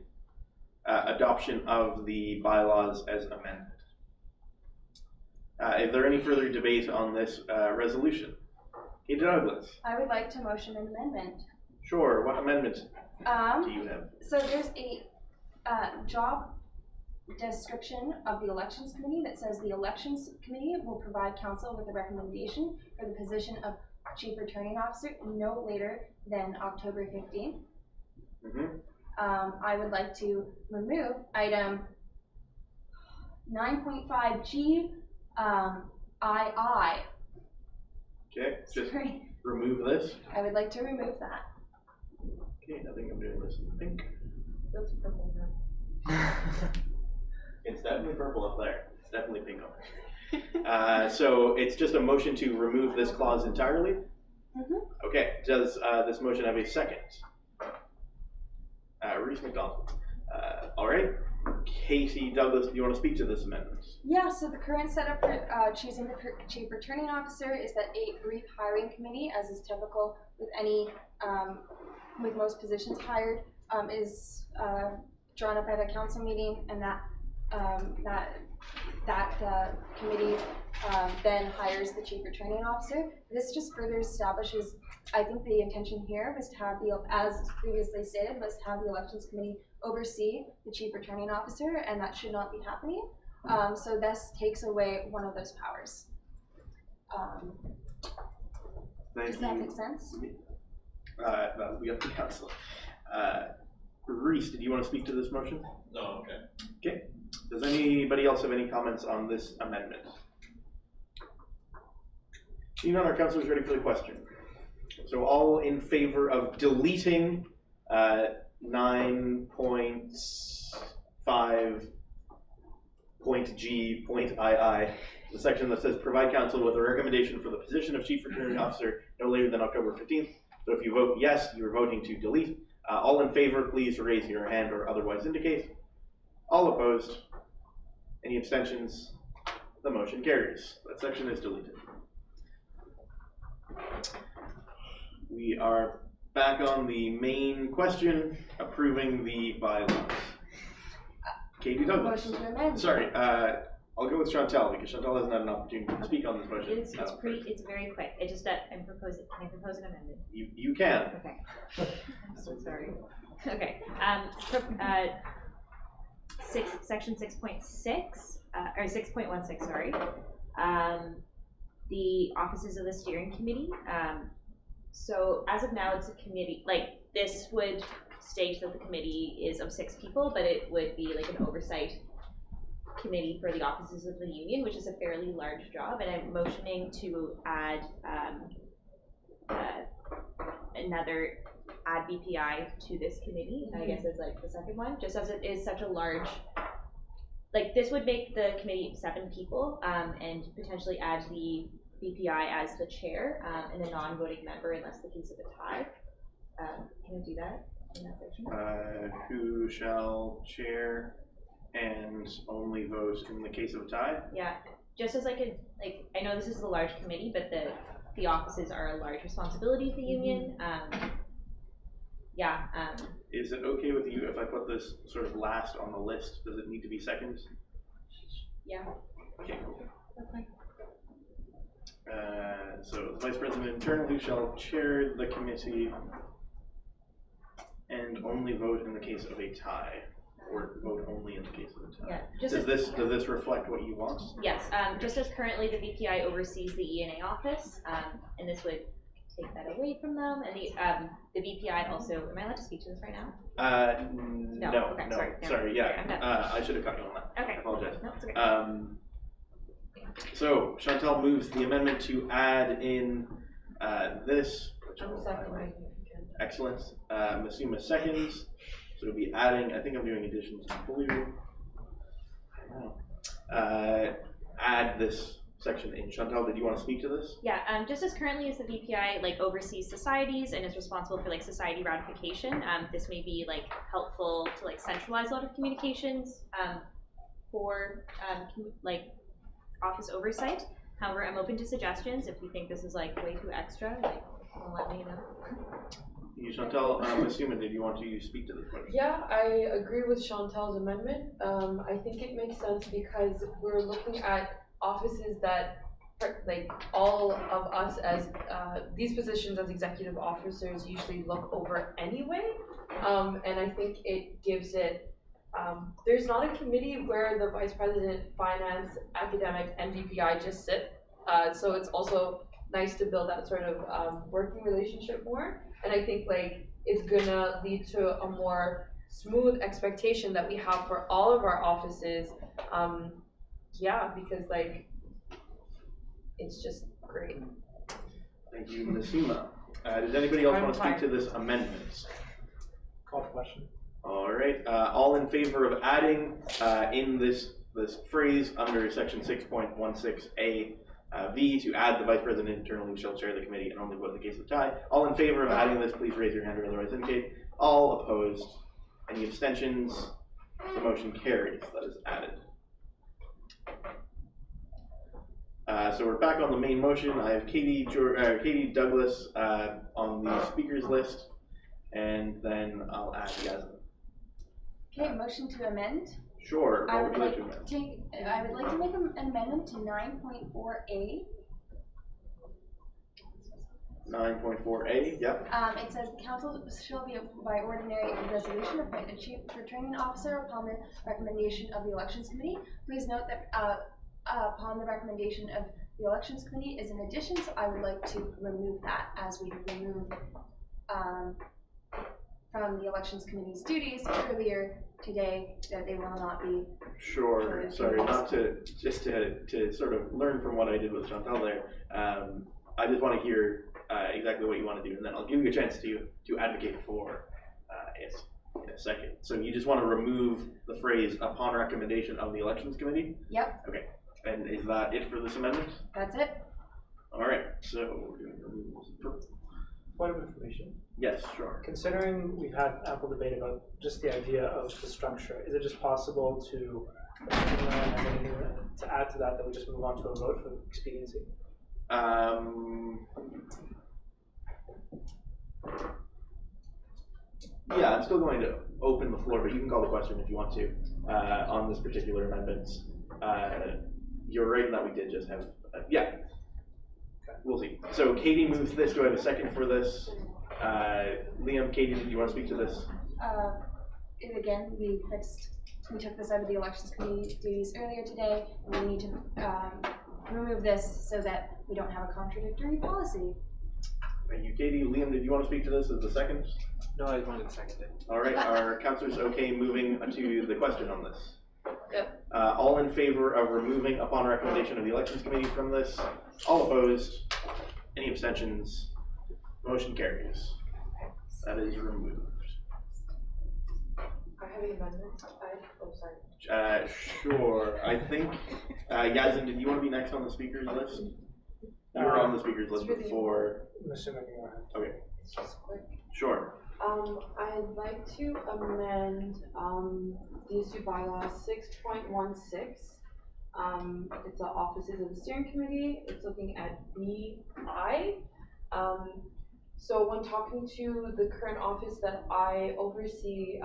adoption of the bylaws as amended. Is there any further debate on this resolution? Katie Douglas. I would like to motion an amendment. Sure. What amendment do you have? So there's a job description of the elections committee that says the elections committee will provide council with a recommendation for the position of chief returning officer no later than October 15th. I would like to remove item 9.5G II. Okay, just remove this. I would like to remove that. Okay, I think I'm doing this in pink. That's purple now. It's definitely purple up there. It's definitely pink up there. So it's just a motion to remove this clause entirely? Okay, does this motion have a second? Reese McDonald. All right. Katie Douglas, do you want to speak to this amendment? Yeah, so the current setup for choosing the chief returning officer is that a brief hiring committee, as is typical with with most positions hired, is drawn up at a council meeting, and that committee then hires the chief returning officer. This just further establishes, I think the intention here was to have as previously stated, was to have the elections committee oversee the chief returning officer, and that should not be happening. So this takes away one of those powers. Does that make sense? That would be up to council. Reese, did you want to speak to this motion? No, okay. Okay. Does anybody else have any comments on this amendment? Seeing none, our councilor is ready for the question. So all in favor of deleting 9.5.G.II, the section that says provide council with a recommendation for the position of chief returning officer no later than October 15th. So if you vote yes, you're voting to delete. All in favor, please raise your hand or otherwise indicate. All opposed? Any abstentions? The motion carries. That section is deleted. We are back on the main question, approving the bylaws. Katie Douglas. Motion to amend. Sorry, I'll go with Chantal because Chantal hasn't had an opportunity to speak on this motion. It's very quick. It's just that can I propose an amendment? You can. Okay. I'm so sorry. Okay. Section 6.6, or 6.16, sorry. The offices of the steering committee. So as of now, it's a committee. Like, this would state that the committee is of 6 people, but it would be like an oversight committee for the offices of the union, which is a fairly large job. And I'm motioning to add add BPI to this committee. I guess as like the second one, just as it is such a large. Like, this would make the committee 7 people, and potentially add the BPI as the chair, and a non-voting member unless the case of a tie. Can I do that in that section? Who shall chair and only vote in the case of a tie? Yeah, just as I know this is a large committee, but the offices are a large responsibility of the union. yeah. Is it okay with you if I put this sort of last on the list? Does it need to be second? Yeah. Okay, cool. That's fine. So the vice president internally shall chair the committee and only vote in the case of a tie, or vote only in the case of a tie. Yeah. Does this reflect what you want? Yes. Just as currently the VPI oversees the ENA office, and this would take that away from them, and the VPI also. Am I allowed to speak to this right now? No. Okay, No. sorry. Sorry. Yeah. I'm done. I should have cut you on that. Okay. I apologize. No, it's okay. So Chantal moves the amendment to add in this. Which I'm I'll seconding highlight. if you can. Excellent. Masuma seconds. So it'll be adding. I think I'm doing additions to blue. Add this section in. Chantal, did you want to speak to this? Yeah, just as currently as the VPI like oversees societies and is responsible for like society ratification, this may be like helpful to like centralize a lot of communications for like office oversight. However, I'm open to suggestions. If you think this is like way too extra, like let me know. You, Chantal, Masuma, did you want to speak to this question? Yeah, I agree with Chantal's amendment. I think it makes sense because we're looking at offices that, like, all of us as these positions as executive officers usually look over anyway. And I think it gives it, there's not a committee where the vice president, finance, academic, and VPI just sit. So it's also nice to build that sort of working relationship more. And I think like it's gonna lead to a more smooth expectation that we have for all of our offices. Yeah, because like it's just great. Thank you, Masuma. Does anybody else want to speak to this amendment? Call for question. All right. All in favor of adding in this phrase under section 6.16a V to add the vice president internally shall chair the committee and only vote in the case of tie. All in favor of adding this, please raise your hand or otherwise indicate. All opposed. Any abstentions? The motion carries. That is added. So we're back on the main motion. I have Katie Douglas on the speakers list, and then I'll add Yasmin. Okay, motion to amend. Sure. I What would would you like like to amend? I would like to make an amendment to 9.4a. 9.4a, yep. It says the council shall be by ordinary resolution appoint a chief returning officer upon the recommendation of the elections committee. Please note that upon the recommendation of the elections committee is an addition, so I would like to remove that as we remove from the elections committee's duties earlier today that they will not be. Sure. Sorry, not to just to sort of learn from what I did with Chantal there. I just want to hear exactly what you want to do, and then I'll give you a chance to advocate for it in a second. So you just want to remove the phrase "upon recommendation of the elections committee"? Yep. Okay. And is that it for this amendment? That's it. All right. So we're going to remove. Point of information. Yes, sure. Considering we've had ample debate about just the idea of the structure, is it just possible to add to that we just move on to a vote for expediency? Yeah, I'm still going to open the floor, but you can call the question if you want to on this particular amendment. You're right in that we did just have, yeah. We'll see. So Katie moves this. Do I have a second for this? Liam, Katie, do you want to speak to this? And again, we took this out of the elections committee duties earlier today, and we need to remove this so that we don't have a contradictory policy. Thank you, Katie. Liam, did you want to speak to this as the second? No, I wanted to second it. All right. Are councillors okay moving to the question on this? Yep. All in favor of removing upon recommendation of the elections committee from this? All opposed? Any abstentions? Motion carries. That is removed. I have an amendment. Oh, sorry. Sure. I think, Yazin, did you want to be next on the speakers list? You were on the speakers list before. I'm assuming you are. Okay. It's just quick. Sure. I'd like to amend DSU Bylaw 6.16. It's the offices of the steering committee. It's looking at BI. So when talking to the current office that I oversee,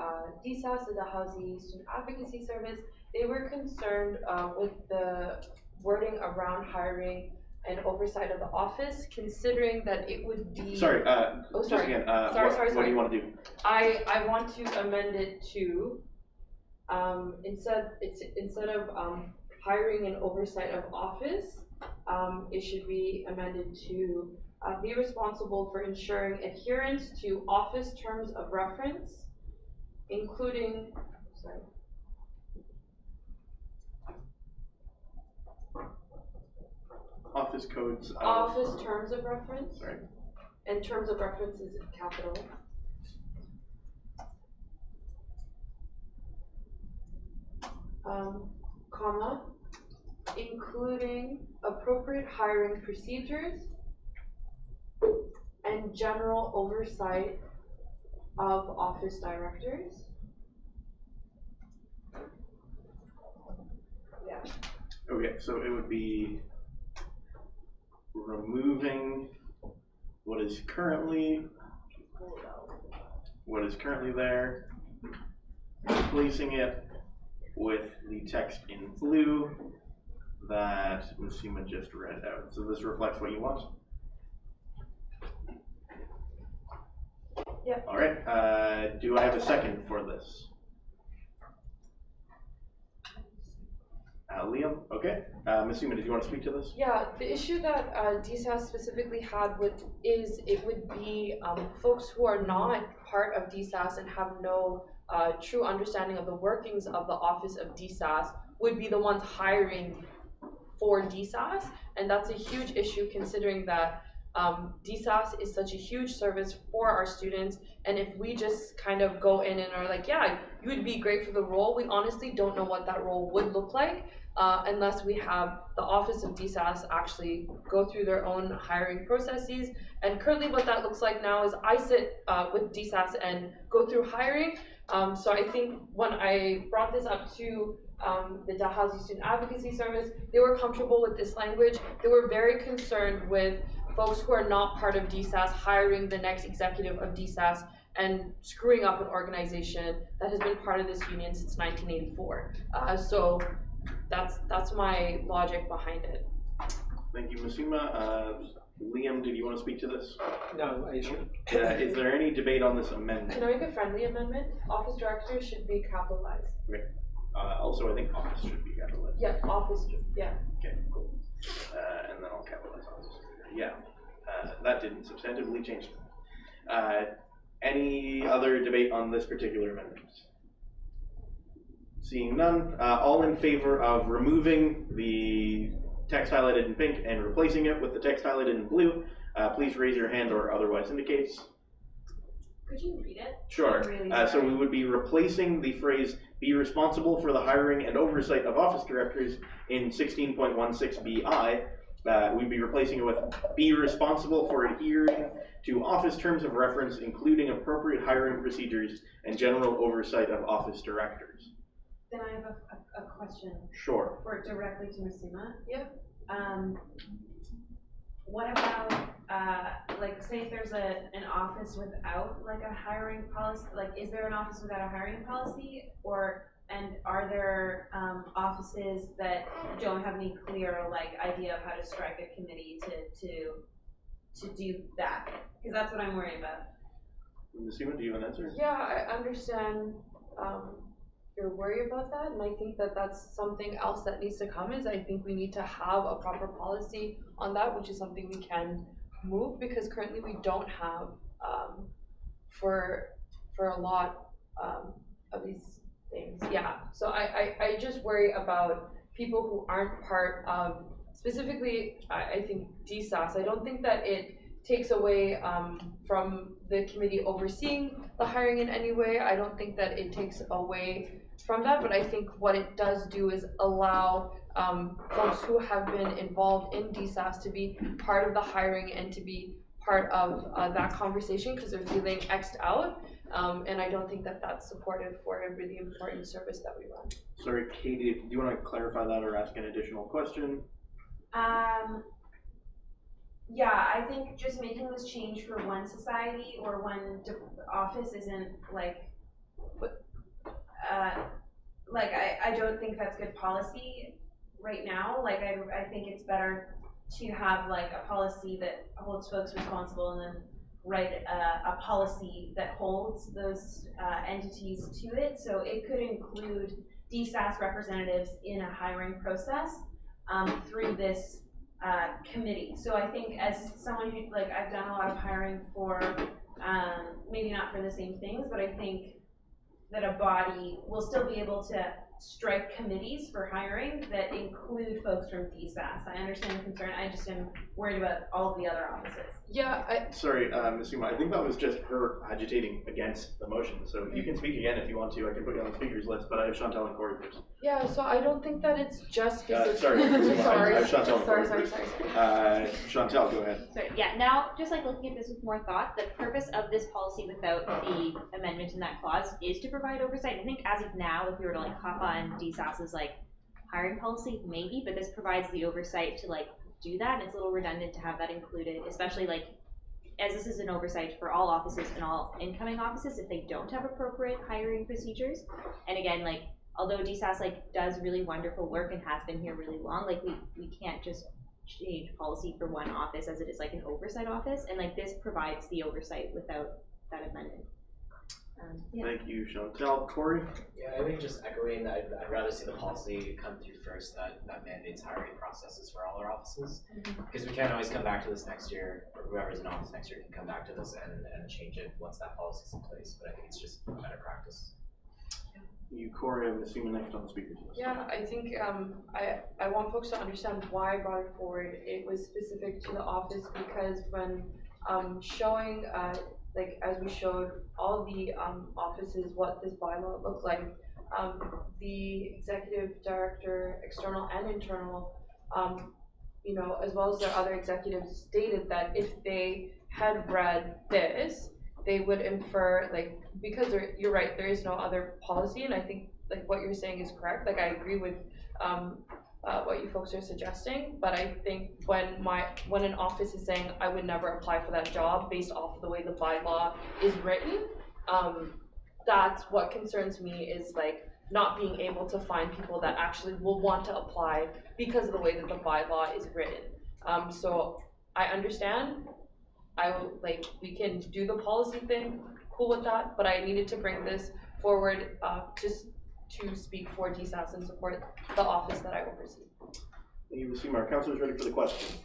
DSAS, the Dalhousie Student Advocacy Service, they were concerned with the wording around hiring and oversight of the office, considering that it would be. Sorry, sorry. just again, what do you want to do? I want to amend it to, instead of hiring and oversight of office, it should be amended to be responsible for ensuring adherence to office terms of reference, including, Office codes. Office terms of reference. Sorry. And terms of reference is capital. Comma, including appropriate hiring procedures and general oversight of office directors. Yeah. Okay, so it would be removing what is currently there, replacing it with the text in blue that Musima just read out. So this reflects what you want? Yeah. All right, do I have a second for this? Liam, okay. Musima, did you want to speak to this? Yeah, the issue that DSAS specifically had with is it would be folks who are not part of DSAS and have no true understanding of the workings of the office of DSAS would be the ones hiring for DSAS, and that's a huge issue considering that DSAS is such a huge service for our students, and if we just kind of go in and are like, yeah, you would be great for the role, we honestly don't know what that role would look like unless we have the office of DSAS actually go through their own hiring processes. And currently what that looks like now is I sit with DSAS and go through hiring. So I think when I brought this up to the Dalhousie Student Advocacy Service, they were comfortable with this language. They were very concerned with folks who are not part of DSAS hiring the next executive of DSAS and screwing up an organization that has been part of this union since 1984. So that's my logic behind it. Thank you, Musima. Liam, did you want to speak to this? No, I should. Is there any debate on this amendment? Can I make a friendly amendment? Office directors should be capitalized. Okay. Also, I think office should be capitalized. Yeah, office, yeah. Okay, cool. And then I'll capitalize office. Yeah, that didn't substantively change. Any other debate on this particular amendment? Seeing none, all in favor of removing the text highlighted in pink and replacing it with the text highlighted in blue, please raise your hand or otherwise indicates. Could you read it? Sure. Really So we would be replacing the phrase "be responsible for the hiring and oversight of office directors" in 16.16 BI. We'd be replacing it with "be responsible for adhering to office terms of reference, including appropriate hiring procedures and general oversight of office directors." Then I have a question. Sure. For directly to Musima. Yeah. What about like say if there's an office without like a hiring policy, like is there an office without a hiring policy, and are there offices that don't have any clear like idea of how to strike a committee to do that? Because that's what I'm worried about. Musima, do you have an answer? Yeah, I understand your worry about that, and I think that that's something else that needs to come. Is I think we need to have a proper policy on that, which is something we can move, because currently we don't have for a lot of these things. Yeah, so I just worry about people who aren't part of, specifically I think DSAS. I don't think that it takes away from the committee overseeing the hiring in any way. I don't think that it takes away from that, but I think what it does do is allow folks who have been involved in DSAS to be part of the hiring and to be part of that conversation, because they're feeling X'd out, and I don't think that that's supportive for a really important service that we run. Sorry, Katie, do you want to clarify that or ask an additional question? Yeah, I think just making this change for one society or one office isn't like, I don't think that's good policy right now. Like, I think it's better to have like a policy that holds folks responsible and then write a policy that holds those entities to it. So it could include DSAS representatives in a hiring process through this committee. So I think as someone who, like, I've done a lot of hiring for, maybe not for the same things, but I think that a body will still be able to strike committees for hiring that include folks from DSAS. I understand the concern, I just am worried about all of the other offices. Yeah, Sorry, Ms. Suma, I think that was just her agitating against the motion, so you can speak again if you want to. I can put you on the speakers list, but I have Chantal and Corey first. yeah, so I don't think that it's just specific. Sorry, Ms. Suma, I have Chantal and Corey sorry. first. Chantal, go ahead. So yeah, now just like looking at this with more thought, the purpose of this policy without the amendment in that clause is to provide oversight. I think as of now, if we were to like hop on DSAS's like hiring policy, maybe, but this provides the oversight to like do that, and it's a little redundant to have that included, especially like as this is an oversight for all offices and all incoming offices if they don't have appropriate hiring procedures. And again, like although DSAS like does really wonderful work and has been here really long, like we can't just change policy for one office as it is like an oversight office, and like this provides the oversight without that amendment. Yeah. Thank you, Chantal. Corey? Yeah, I think just echoing that I'd rather see the policy come through first that mandates hiring processes for all our offices. Because we can't always come back to this next year, or whoever's in office next year can come back to this and change it once that policy's in place. But I think it's just a better practice. You, Corey, I'm assuming next on the speakers list. Yeah, I think I want folks to understand why I brought it forward. It was specific to the office because when showing like as we showed all the offices what this bylaw looked like, the executive director, external and internal, you know, as well as their other executives stated that if they had read this, they would infer, like, because you're right, there is no other policy, and I think like what you're saying is correct. Like I agree with what you folks are suggesting, but I think when an office is saying I would never apply for that job based off of the way the bylaw is written, that's what concerns me, is like not being able to find people that actually will want to apply because of the way that the bylaw is written. So I understand. We can do the policy thing, cool with that, but I needed to bring this forward just to speak for DSAS and support the office that I oversee. Thank you, Ms. Our councilor is ready for the question.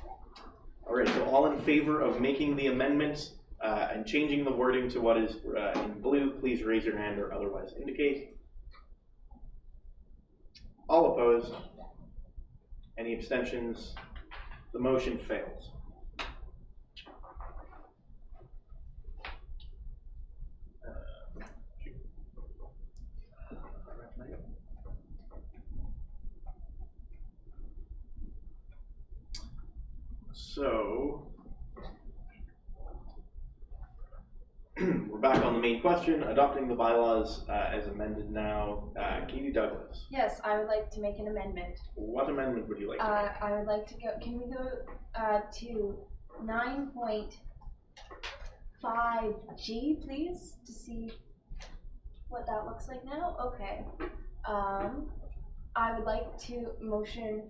All right, so all in favor of making the amendments and changing the wording to what is in blue, please raise your hand or otherwise indicate. All opposed? Any abstentions? The motion fails. So, we're back on the main question, adopting the bylaws as amended now. Katie Douglas. Yes, I would like to make an amendment. What amendment would you like to make? I would like to go, can we go to 9.5G, please, to see what that looks like now? Okay. I would like to motion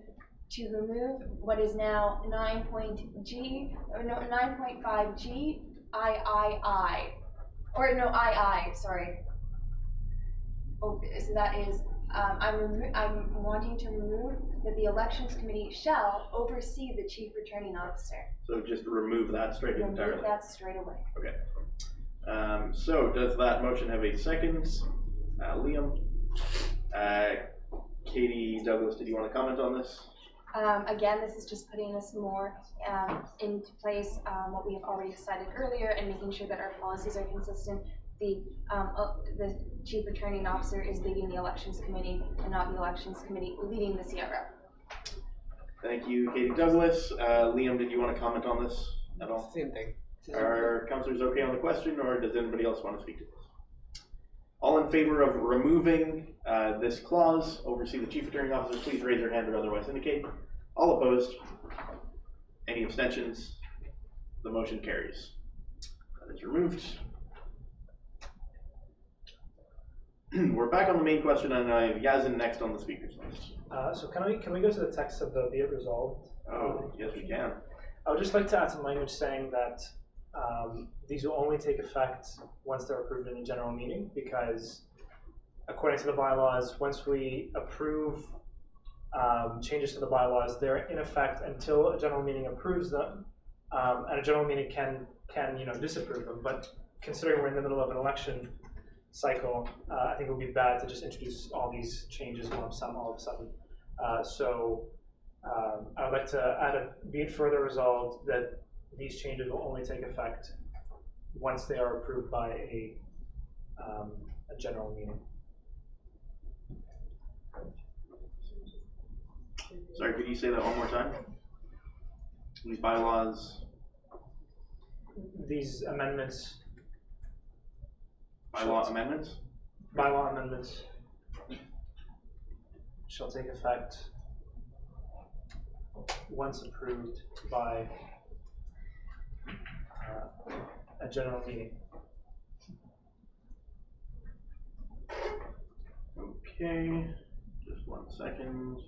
to remove what is now 9.5G, sorry. Oh, so that is, I'm wanting to remove that the elections committee shall oversee the chief returning officer. So just remove that straight entirely? Remove that straight away. Okay. So does that motion have a second? Liam? Katie Douglas, did you want to comment on this? Again, this is just putting us more into place what we have already decided earlier and making sure that our policies are consistent. The chief returning officer is leading the elections committee and not the elections committee leading the CRO. Thank you, Katie Douglas. Liam, did you want to comment on this at all? Same thing. Are councillors okay on the question, or does anybody else want to speak to this? All in favor of removing this clause, oversee the chief returning officer, please raise your hand or otherwise indicate. All opposed? Any abstentions? The motion carries. That is removed. We're back on the main question, and I have Yazin next on the speakers list. So can we go to the text of the be it resolved? Oh, yes we can. I would just like to add some language saying that these will only take effect once they're approved in a general meeting, because according to the bylaws, once we approve changes to the bylaws, they're in effect until a general meeting approves them, and a general meeting can disapprove them. But considering we're in the middle of an election cycle, I think it would be bad to just introduce all these changes lump sum all of a sudden. So I would like to add be it further resolved that these changes will only take effect once they are approved by a general meeting. Sorry, could you say that one more time? These bylaws. These amendments. Bylaw amendments? Bylaw amendments shall take effect once approved by a general meeting. Okay, just 1 second.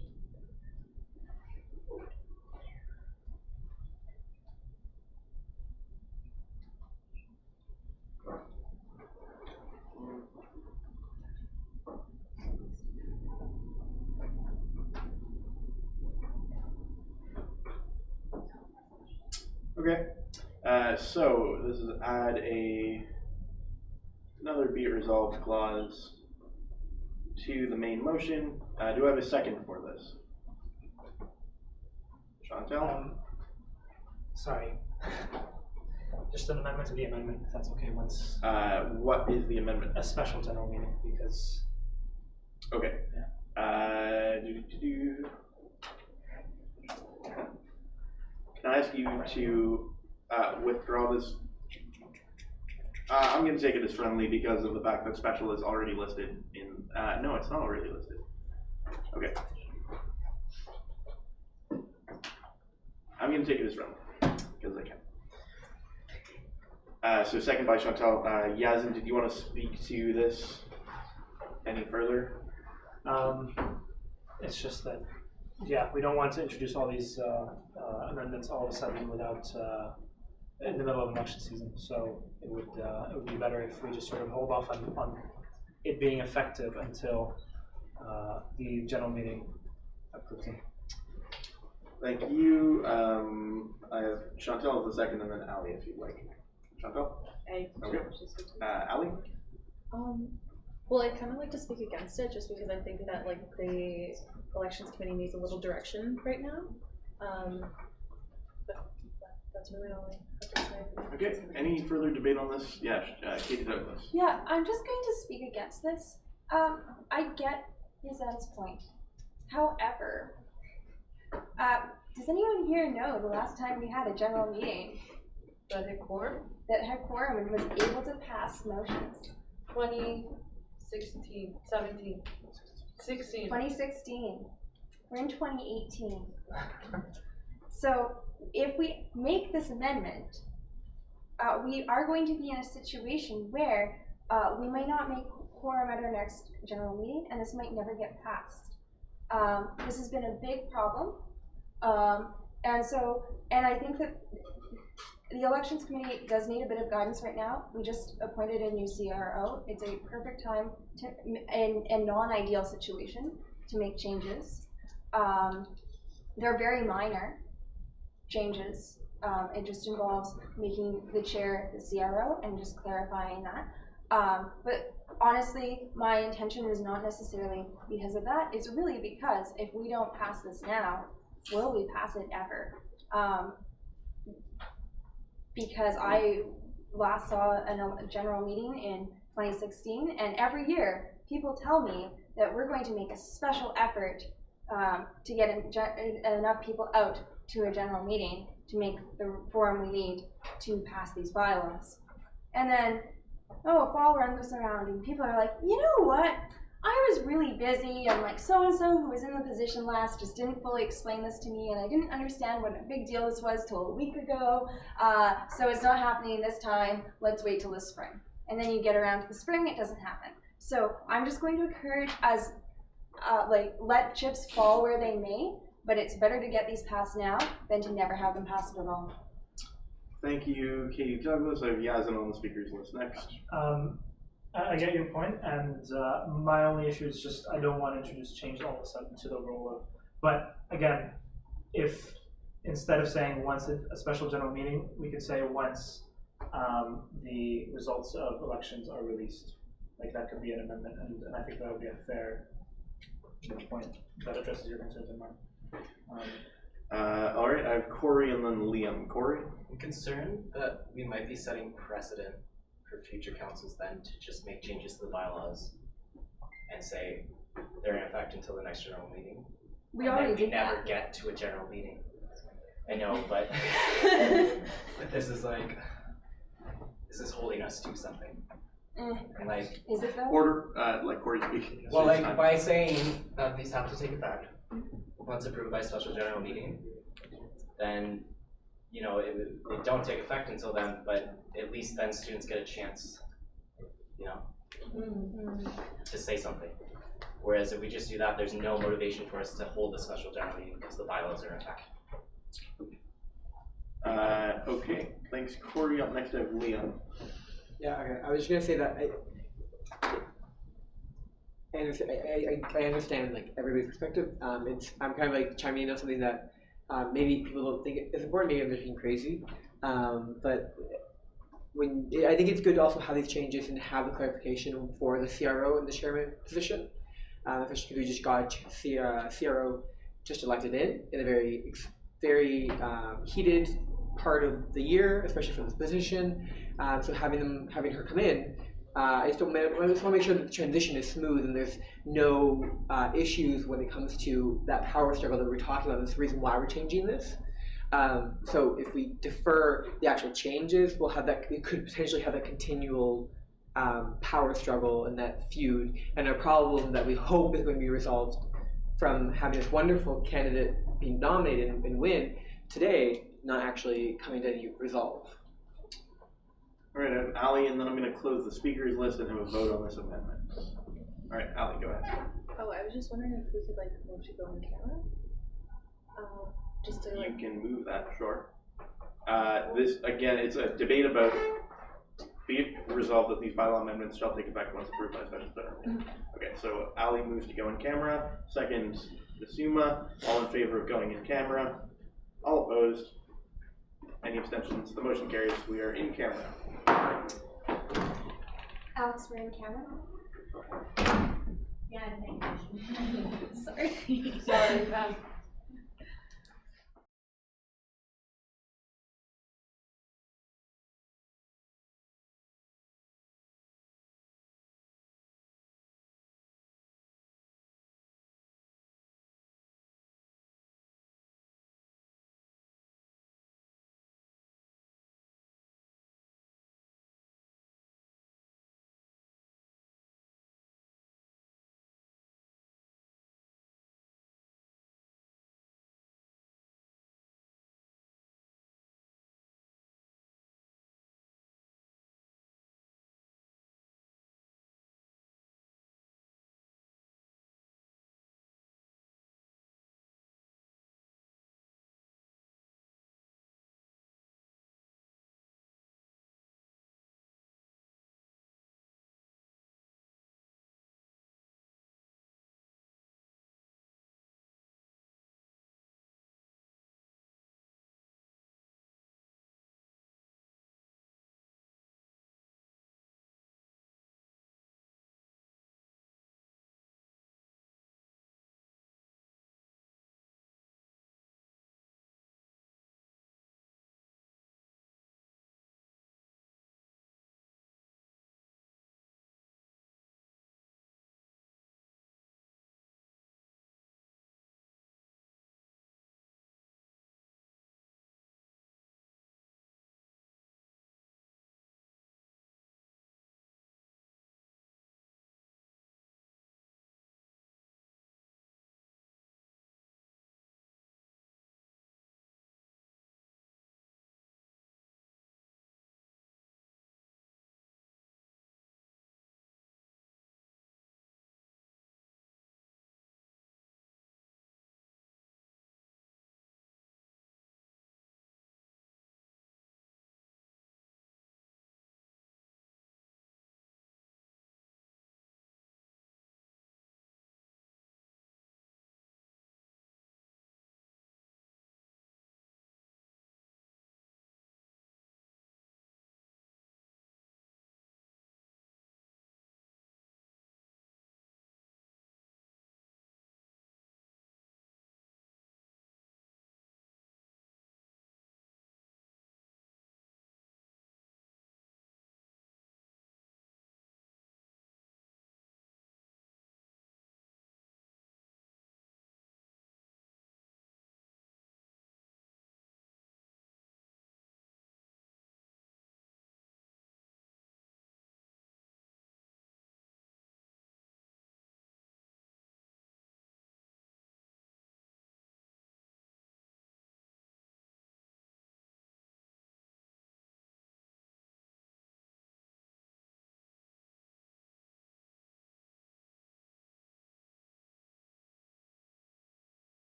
Okay, so this is add another be it resolved clause to the main motion. Do I have a second for this? Chantal? Sorry. Just an amendment to the amendment, if that's okay, once. What is the amendment? A special general meeting, because. Okay. Yeah. Can I ask you to withdraw this? I'm going to take it as friendly because of the fact that special is already listed in. No, it's not already listed. Okay. I'm going to take it as friendly because I can. So second by Chantal. Yazin, did you want to speak to this any further? It's just that, yeah, we don't want to introduce all these amendments all of a sudden without in the middle of election season. So it would be better if we just sort of hold off on it being effective until the general meeting approves them. Thank you. I have Chantal as the second, and then Ali, if you'd like. Chantal? Okay. Ali? Well, I'd kind of like to speak against it, just because I think that like the elections committee needs a little direction right now. But that's really all I have to say. Okay. Any further debate on this? Yeah, Katie Douglas. Yeah, I'm just going to speak against this. I get Yazan's point. However, does anyone here know the last time we had a general meeting that had quorum and was able to pass motions? 2016, 17, 16. 2016. We're in 2018. So if we make this amendment, we are going to be in a situation where we might not make quorum at our next general meeting, and this might never get passed. This has been a big problem, and I think that the elections committee does need a bit of guidance right now. We just appointed a new CRO. It's a perfect time to, in a non-ideal situation, to make changes. They're very minor changes. It just involves making the chair the CRO and just clarifying that. But honestly, my intention is not necessarily because of that. It's really because if we don't pass this now, will we pass it ever? Because I last saw a general meeting in 2016, and every year people tell me that we're going to make a special effort to get enough people out to a general meeting to make the forum we need to pass these bylaws. And then, fall runs around, and people are like, you know what? I was really busy, and like so-and-so who was in the position last just didn't fully explain this to me, and I didn't understand what a big deal this was till a week ago, so it's not happening this time, let's wait till the spring. And then you get around to the spring, it doesn't happen. So I'm just going to encourage as, let chips fall where they may, but it's better to get these passed now than to never have them passed at all. Thank you, Katie Douglas. I have Yazin on the speakers list next. I get your point, and my only issue is just I don't want to introduce change all of a sudden to the role of. But again, if instead of saying once a special general meeting, we could say once the results of elections are released. Like that could be an amendment, and I think that would be a fair point that addresses your concerns and mine. All right, I have Corey and then Liam. Corey? I'm concerned that we might be setting precedent for future councils then to just make changes to the bylaws and say they're in effect until the next general meeting. We already did never that. get to a general meeting. I know, but but this is holding us to something. And like, is it though? Order, like Corey speaking. well, like by saying that these have to take effect once approved by special general meeting, then you know they don't take effect until then. But at least then students get a chance, you know, to say something. Whereas if we just do that, there's no motivation for us to hold a special general meeting because the bylaws are in effect. Okay, thanks, Corey. Up next, I have Liam. Yeah, okay. I was just gonna say that I understand like everybody's perspective. I'm kind of like chiming in on something that maybe people don't think is important. Maybe I'm just being crazy, but I think it's good to also have these changes and have the clarification for the CRO and the chairman position, especially because we just got CRO just elected in a very heated part of the year, especially for this position. So having her come in, I just want to make sure that the transition is smooth and there's no issues when it comes to that power struggle that we're talking about. That's the reason why we're changing this. So if we defer the actual changes, we'll have that. We could potentially have that continual power struggle and that feud, and a problem that we hope is going to be resolved from having this wonderful candidate being nominated and win today, not actually coming to any resolve. All right, I have Ali, and then I'm going to close the speakers list and have a vote on this amendment. All right, Ali, go ahead. Oh, I was just wondering if we could like move to go on camera. Just to You can move that, sure. This, again, it's a debate about, be it resolved that these bylaw amendments shall take effect once approved by special general meeting. Okay, so Ali moves to go in camera. Second, Basuma. All in favor of going in camera. All opposed. Any abstentions? The motion carries. We are in camera. Alex, we're in camera. Yeah, I think. Sorry. Sorry,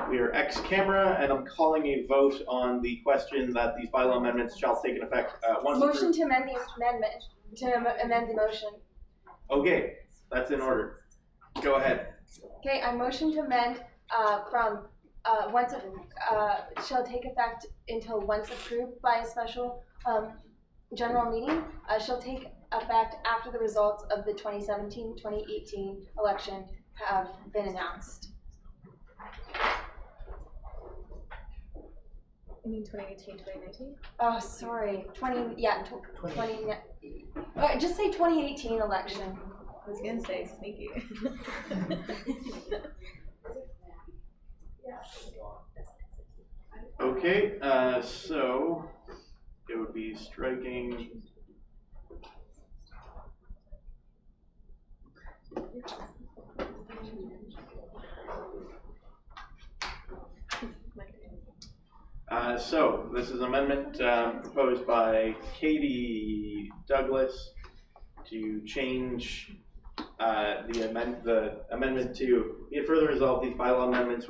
We are ex camera, and I'm calling a vote on the question that these bylaw amendments shall take effect once Motion approved. to amend the amendment, amend the motion. Okay, that's in order. Go ahead. Okay, I motion to amend from once shall take effect until once approved by a special general meeting, shall take effect after the results of the 2017-2018 election have been announced. You mean 2018, 2019? Oh, sorry, 20, just say 2018 election. I was gonna say sneaky. Okay, so it would be striking. So this is amendment proposed by Katie Douglas to change the amendment to be it further resolved. These bylaw amendments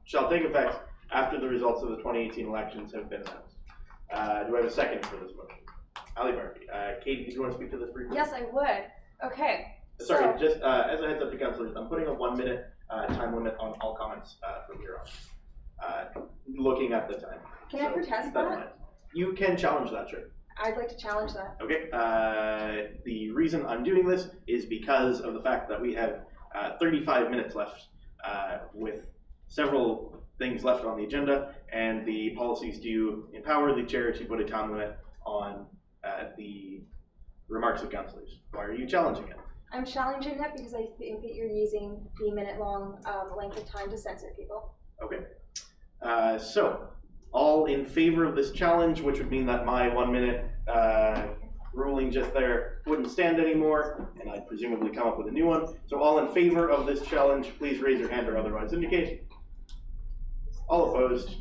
shall take effect after the results of the 2018 elections have been announced. Do I have a second for this motion? Ali Murphy. Katie, did you want to speak to this briefly? Yes, I would. Okay. Sorry, so, just as a heads up to councillors, I'm putting a 1 minute time limit on all comments from here on. Looking at the time. Can I protest that? You can challenge that, sure. I'd like to challenge that. Okay. The reason I'm doing this is because of the fact that we have 35 minutes left with several things left on the agenda, and the policies do empower the chair to put a time limit on the remarks of councillors. Why are you challenging it? I'm challenging it because I think that you're using the minute-long length of time to censor people. Okay. So, all in favor of this challenge, which would mean that my 1 minute ruling just there wouldn't stand anymore, and I'd presumably come up with a new one. So all in favor of this challenge, please raise your hand or otherwise indicate. All opposed?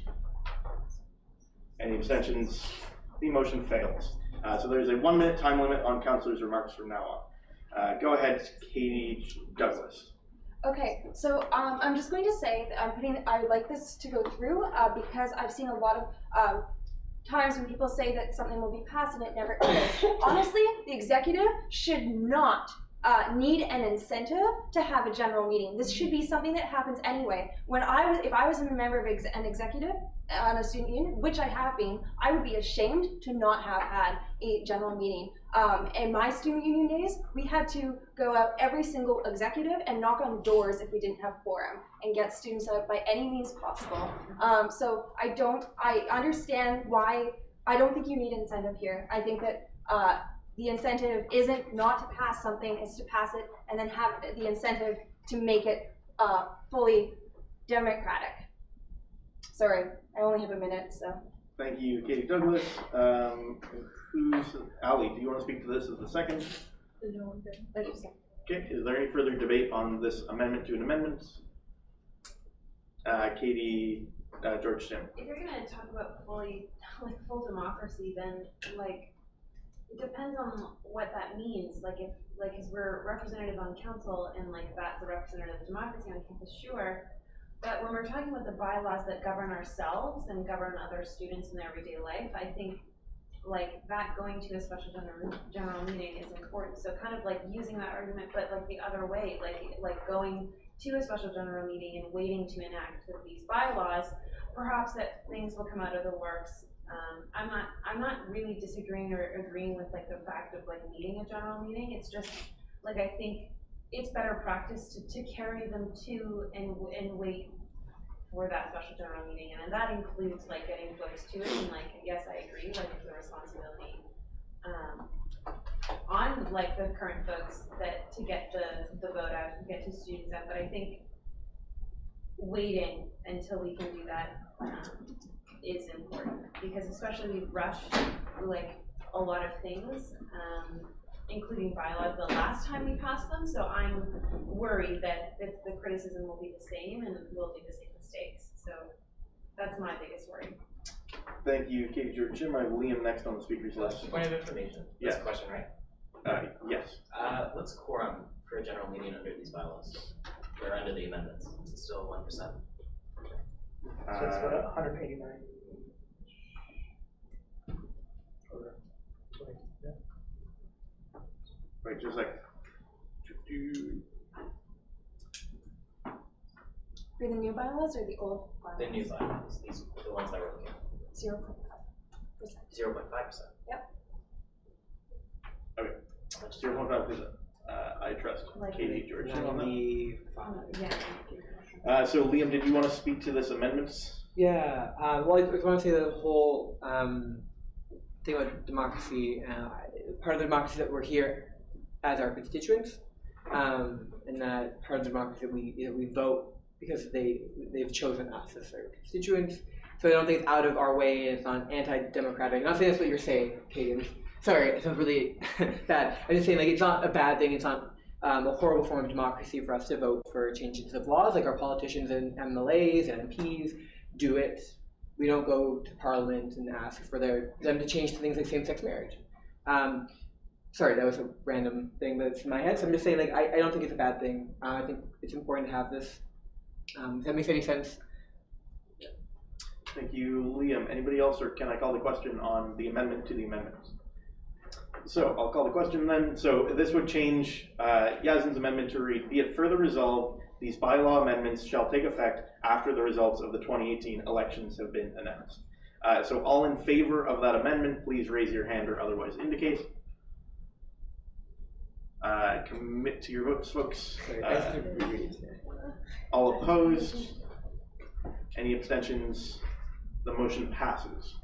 Any abstentions? The motion fails. So there's a 1 minute time limit on councillors' remarks from now on. Go ahead, Katie Douglas. Okay, so I'm just going to say that I would like this to go through because I've seen a lot of times when people say that something will be passed and it never is. Honestly, the executive should not need an incentive to have a general meeting. This should be something that happens anyway. If I was a member of an executive on a student union, which I have been, I would be ashamed to not have had a general meeting. In my student union days, we had to go out every single executive and knock on doors if we didn't have quorum and get students out by any means possible. So I understand why, I don't think you need incentive here. I think that the incentive isn't not to pass something, it's to pass it and then have the incentive to make it fully democratic. Sorry, I only have a minute, so. Thank you, Katie Douglas. Ali, do you want to speak to this as the second? No, I'm good. Okay, is there any further debate on this amendment to an amendment? Katie, George Tim. If you're gonna talk about full democracy, then it depends on what that means. If we're representative on council and that's a representative democracy on campus, sure. But when we're talking about the bylaws that govern ourselves and govern other students in their everyday life, I think that going to a special general meeting is important. So kind of using that argument, but the other way, going to a special general meeting and waiting to enact these bylaws, perhaps that things will come out of the works. I'm not really disagreeing or agreeing with the fact of needing a general meeting. It's just I think it's better practice to carry them to and wait for that special general meeting, and that includes getting folks to it. And yes, I agree. It's a responsibility on the current folks that to get the vote out, to get to students out. But I think waiting until we can do that is important, because especially we've rushed a lot of things, including bylaws the last time we passed them. So I'm worried that the criticism will be the same and we'll do the same mistakes. So that's my biggest worry. Thank you, Katie George. Jim, I have Liam next on the speakers list. Point of information. Yes. That's a question, right? Yes. What's quorum for a general meeting under these bylaws? Or under the amendments? Is it still 1%? So it's about 189. Wait, just like. For the new bylaws or the old bylaws? The new bylaws, these, the ones that we're looking at. 0.5%. 0.5%. Yep. Okay, 0.5%. I trust Katie, George. So Liam, did you want to speak to this amendments? Yeah, well, I just want to say the whole thing about democracy, part of the democracy that we're here as our constituents, and that part of the democracy that we vote because they've chosen us as their constituents. So I don't think it's out of our way, and it's not anti-democratic. I'm not saying that's what you're saying, Katie. Sorry, it sounds really bad. I'm just saying, like, it's not a bad thing. It's not a horrible form of democracy for us to vote for changes of laws, like our politicians and MLAs and MPs do it. We don't go to Parliament and ask for them to change things like same-sex marriage. Sorry, that was a random thing that's in my head. So I'm just saying, like, I don't think it's a bad thing. I think it's important to have this. Does that make any sense? Thank you, Liam. Anybody else, or can I call the question on the amendment to the amendments? So I'll call the question then. So this would change Yazin's amendment to read, be it further resolved, these bylaw amendments shall take effect after the results of the 2018 elections have been announced. So all in favor of that amendment, please raise your hand or otherwise indicate. Commit to your votes, folks. All opposed? Any abstentions? The motion passes.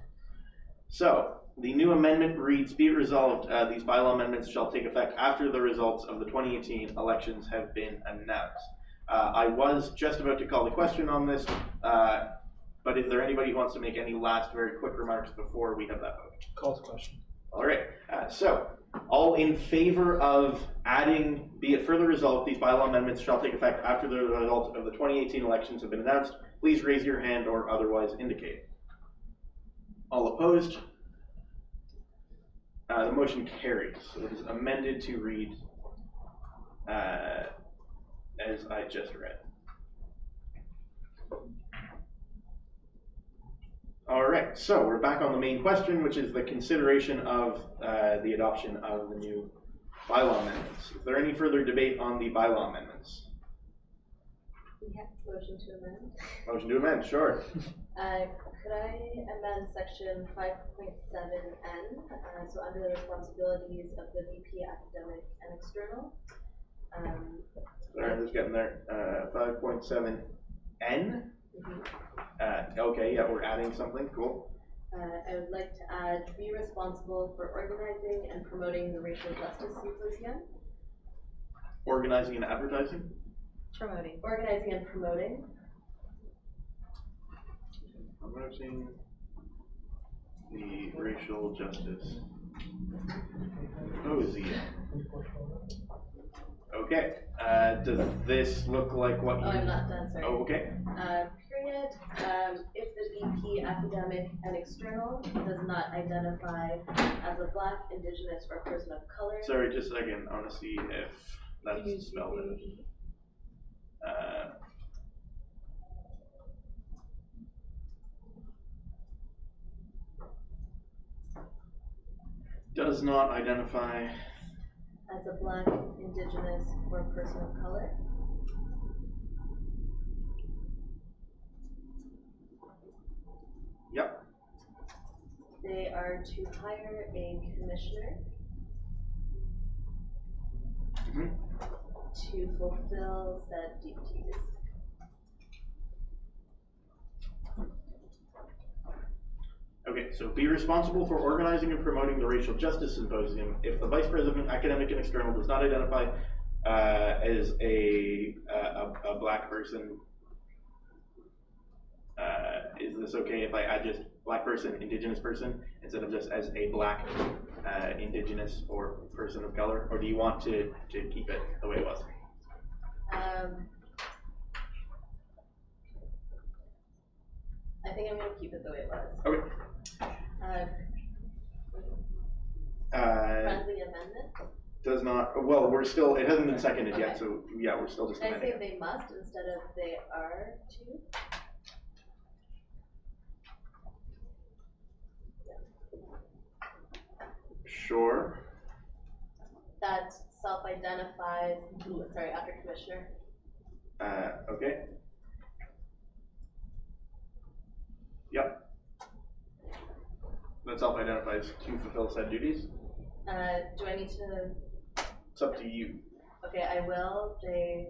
So the new amendment reads, be it resolved, these bylaw amendments shall take effect after the results of the 2018 elections have been announced. I was just about to call the question on this, but is there anybody who wants to make any last very quick remarks before we have that vote? Call to question. All right, so all in favor of adding, be it further resolved, these bylaw amendments shall take effect after the results of the 2018 elections have been announced, please raise your hand or otherwise indicate. All opposed? The motion carries. So it is amended to read as I just read. All right, so we're back on the main question, which is the consideration of the adoption of the new bylaw amendments. Is there any further debate on the bylaw amendments? We have motion to amend. Motion to amend, sure. Could I amend section 5.7N, so under the responsibilities of the VP academic and external? Sorry, I'm just getting there. 5.7N? Okay, yeah, we're adding something, cool. I would like to add, be responsible for organizing and promoting the Racial Justice Symposium. Organizing and advertising? Promoting. Organizing and promoting. Promoting the Racial Justice Symposium. Okay, does this look like what you... Oh, I'm not done, sorry. Oh, okay. Period. If the VP academic and external does not identify as a Black, Indigenous, or person of color. Sorry, just a second. I want to see if that's spelled in. Does not identify as a Black, Indigenous, or person of color. Yep. They are to hire a commissioner to fulfill said duties. Okay, so be responsible for organizing and promoting the Racial Justice Symposium. If the Vice President, Academic and External, does not identify as a Black person, is this okay if I add just Black person, Indigenous person, instead of just as a Black, Indigenous, or person of color? Or do you want to keep it the way it was? I think I'm going to keep it the way it was. Okay. Friendly amendment? Does not, well, we're still, it hasn't been seconded yet, so yeah, we're still just Can I amending say it. they must instead of they are to? Sure. that self-identifies, sorry, after commissioner. Okay. Yep. That self-identifies to fulfill said duties. Do I need to, It's up to you. okay, I will say,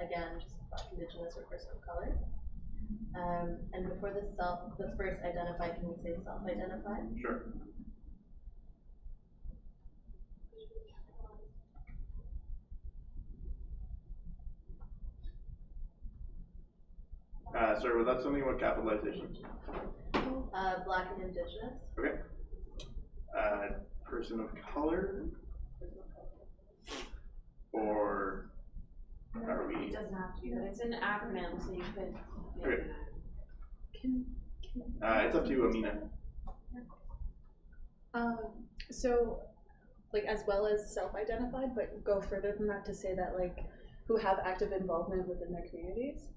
again, just Black, Indigenous, or person of color. And before the first identify, can we say self-identify? Sure. Sorry, was that something about capitalization? Black and Indigenous. Okay. Person of color? Or are we? It doesn't have to be, but it's an acronym, so you could. Okay. It's up to you, Amina. So, like, as well as self-identified, but go further than that to say that, like, who have active involvement within their communities?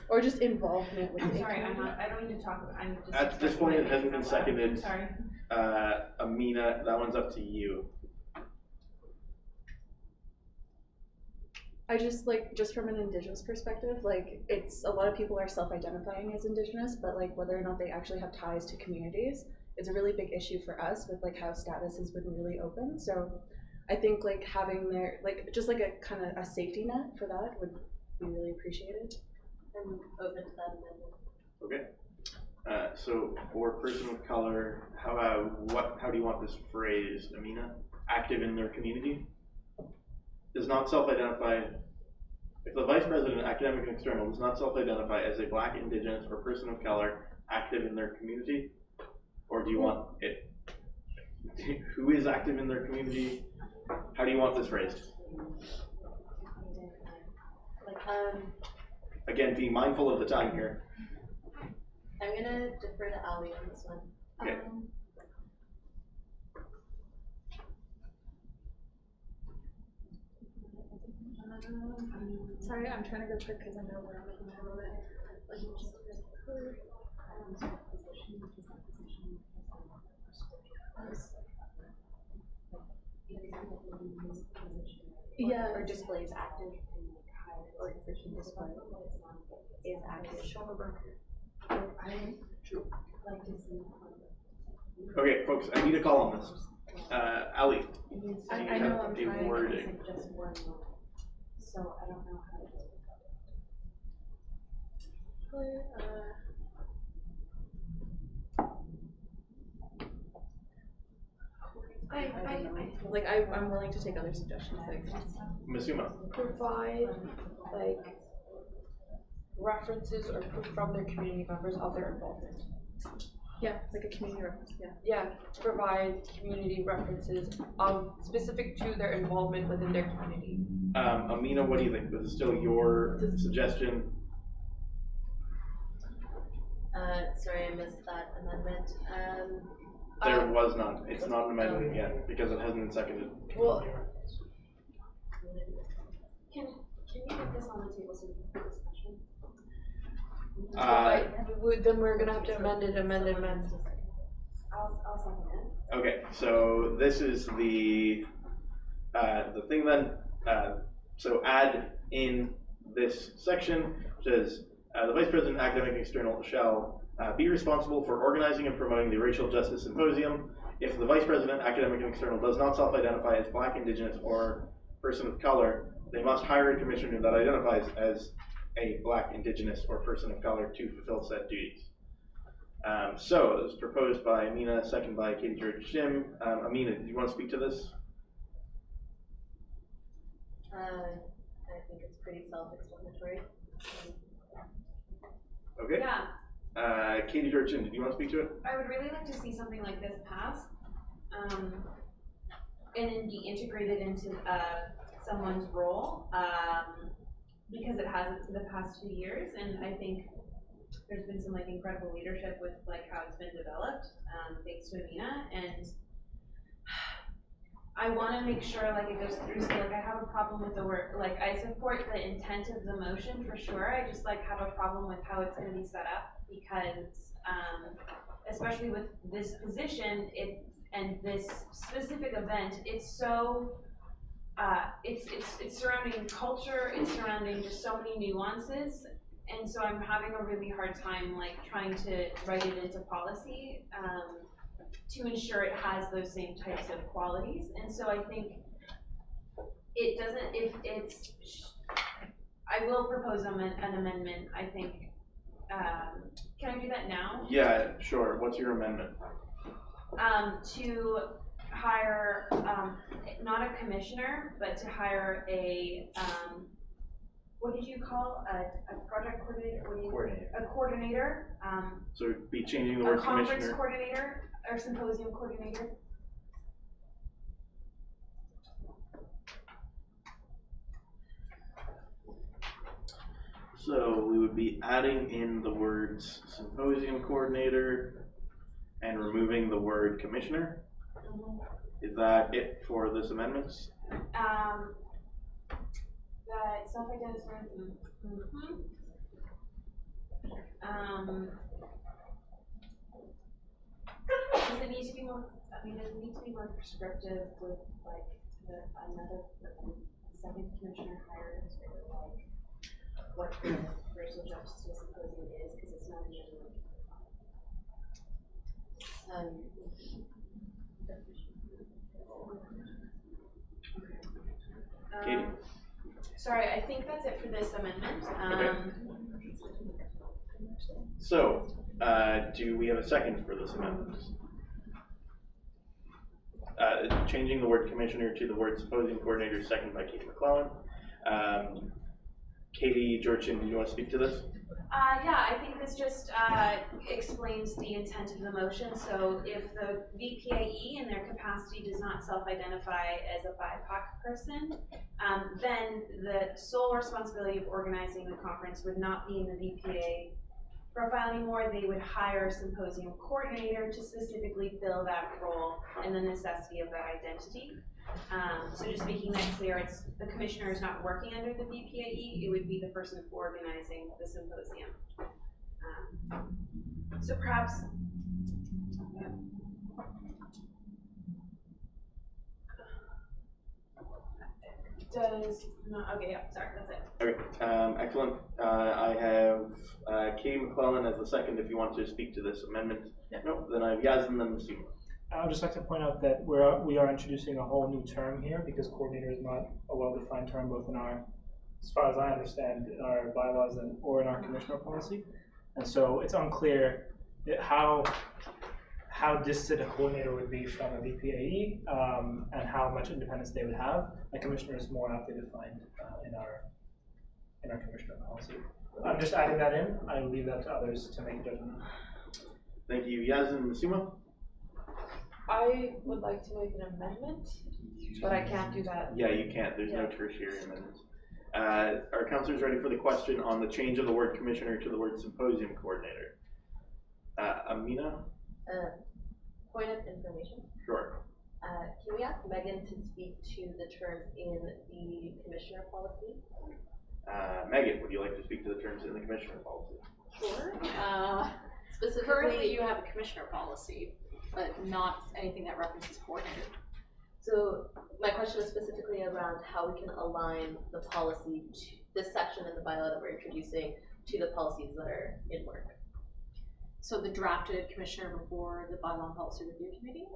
Or just involvement with I'm the sorry, community? I don't mean to talk about, I'm just. At this point, it hasn't been seconded. Sorry. Amina, that one's up to you. I just, like, just from an Indigenous perspective, like, it's, a lot of people are self-identifying as Indigenous, but, like, whether or not they actually have ties to communities is a really big issue for us with, like, how status has been really open. So I think, like, having their, like, just like a kind of a safety net for that would be really appreciated. I'm open to that amendment. Okay. So for person of color, how do you want this phrased, Amina? Active in their community? Does not self-identify. If the vice president, academic and external, does not self-identify as a Black, Indigenous, or person of color active in their community, or do you want it? Who is active in their community? How do you want this phrased? Again, being mindful of the time here. I'm gonna defer to Ali on this one. Okay. Sorry, I'm trying to go quick because I know we're making a little bit. Yeah. Or displays active, or position display is active. Okay, folks, I need a call on this. Ali, I know I'm a trying, wording. it's like just one more. So I don't know how to do I'm willing to take other suggestions. Like, Masuma. Provide, like, references or proof from their community members of their involvement. yeah, like a community reference. Yeah. Yeah, provide community references specific to their involvement within their community. Amina, what do you think? Was it still your suggestion? Sorry, I missed that amendment. There was none. It's not an amendment yet because it hasn't been seconded. Well, Can you put this on the table so we can have discussion? then we're gonna have to amend. I'll second it. Okay, so this is the thing then. So add in this section says the vice president, academic and external, shall be responsible for organizing and promoting the Racial Justice Symposium. If the vice president, academic and external, does not self-identify as Black, Indigenous, or person of color, they must hire a commissioner that identifies as a Black, Indigenous, or person of color to fulfill said duties. So it was proposed by Amina, second by Katie George Jim. Amina, do you want to speak to this? I think it's pretty self-explanatory. Okay. Yeah. Katie George Jim, did you want to speak to it? I would really like to see something like this pass, and then be integrated into someone's role, because it hasn't for the past 2 years, and I think there's been some like incredible leadership with like how it's been developed, thanks to Amina, and I want to make sure like it goes through. So like I have a problem with the work. Like I support the intent of the motion for sure. I just like have a problem with how it's going to be set up. because, especially with this position, and this specific event, it's so, it's surrounding culture, it's surrounding just so many nuances, and so I'm having a really hard time like trying to write it into policy to ensure it has those same types of qualities. And so I think it doesn't, I will propose an amendment, I think. Can I do that now? Yeah, sure. What's your amendment? To hire, not a commissioner, but to hire a, what did you call, a project coordinator? What do you? Coordinator. A coordinator, So it'd be changing the a word conference commissioner. coordinator, or symposium coordinator. So we would be adding in the words symposium coordinator and removing the word commissioner. Is that it for this amendment? That self-identified. Does it need to be more? I mean, does it need to be more prescriptive with like another second commissioner hired, or like what the racial justice symposium is, because it's not in Katie? Sorry, I think that's it for this amendment. So, do we have a second for this amendment? Changing the word commissioner to the word symposium coordinator, second by Katie McClellan. Katie Georgian, do you want to speak to this? Yeah, I think this just explains the intent of the motion. So if the VPAE in their capacity does not self-identify as a BIPOC person, then the sole responsibility of organizing the conference would not be in the VPA profile anymore. They would hire a symposium coordinator to specifically fill that role and the necessity of that identity. So just making that clear, it's the commissioner is not working under the VPAE, it would be the person organizing the symposium. So perhaps, okay, yeah, sorry, that's it. Okay, excellent. I have Katie McClellan as the second if you want to speak to this amendment. No, then I have Yazin and Masima. I would just like to point out that we are introducing a whole new term here because coordinator is not a well-defined term both in our, as far as I understand, in our bylaws or in our commissioner policy. And so it's unclear how distant a coordinator would be from a VPAE and how much independence they would have. A commissioner is more aptly defined in our commissioner policy. I'm just adding that in. I leave that to others to make a judgment. Thank you. Yazin and Masima? I would like to make an amendment, but I can't do that. Yeah, you can't. There's no tertiary amendments. Are councilors ready for the question on the change of the word commissioner to the word symposium coordinator? Amina? Point of information. Sure. Can we ask Megan to speak to the terms in the commissioner policy? Megan, would you like to speak to the terms in the commissioner policy? Sure. Specifically, Currently, you have a commissioner policy, but not anything that references coordinator. So my question is specifically around how we can align the policy to this section in the bylaw that we're introducing to the policies that are in work. So the drafted commissioner before the bylaw and policy review committee.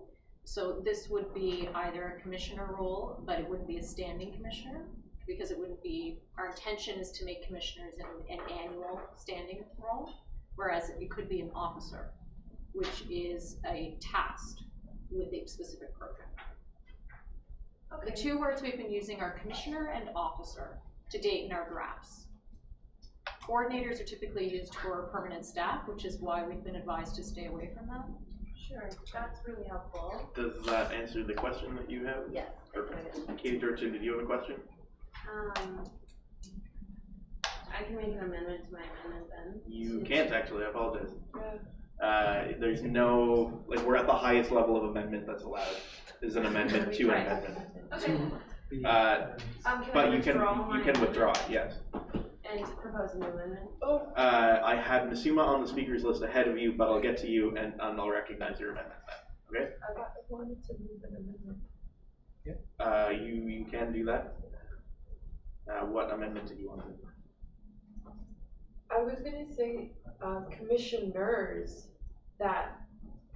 So this would be either a commissioner role, but it wouldn't be a standing commissioner because it wouldn't be, our intention is to make commissioners an annual standing role, whereas it could be an officer, which is a tasked with a specific program. Okay. The two words we've been using are commissioner and officer to date in our drafts. Coordinators are typically used for permanent staff, which is why we've been advised to stay away from that. Sure, that's really helpful. Does that answer the question that you have? Yes. Perfect. Katie Georgian, did you have a question? I can make an amendment to my amendment then. You can't actually, I apologize. There's no, like, we're at the highest level of amendment that's allowed, is an amendment to an amendment. Okay. But you can withdraw it, yes. And propose a new amendment. I had Masuma on the speakers list ahead of you, but I'll get to you and I'll recognize your amendment then. Okay? I wanted to move an amendment. You can do that. What amendment did you want to do? I was gonna say, commissioners, that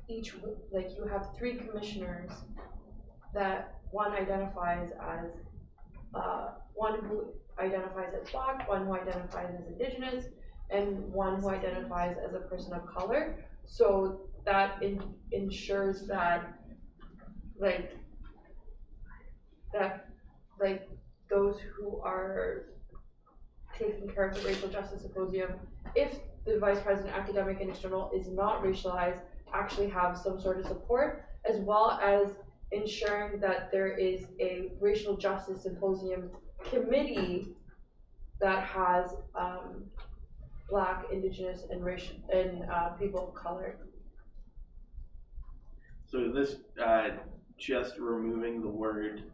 each, like, you have 3 commissioners that one identifies as, one who identifies as Black, one who identifies as Indigenous, and one who identifies as a person of color. So that ensures that, like, those who are taking care of the racial justice symposium, if the vice president, academic and external, is not racialized, actually have some sort of support, as well as ensuring that there is a racial justice symposium committee that has Black, Indigenous, and racial and people of color. So this just removing the word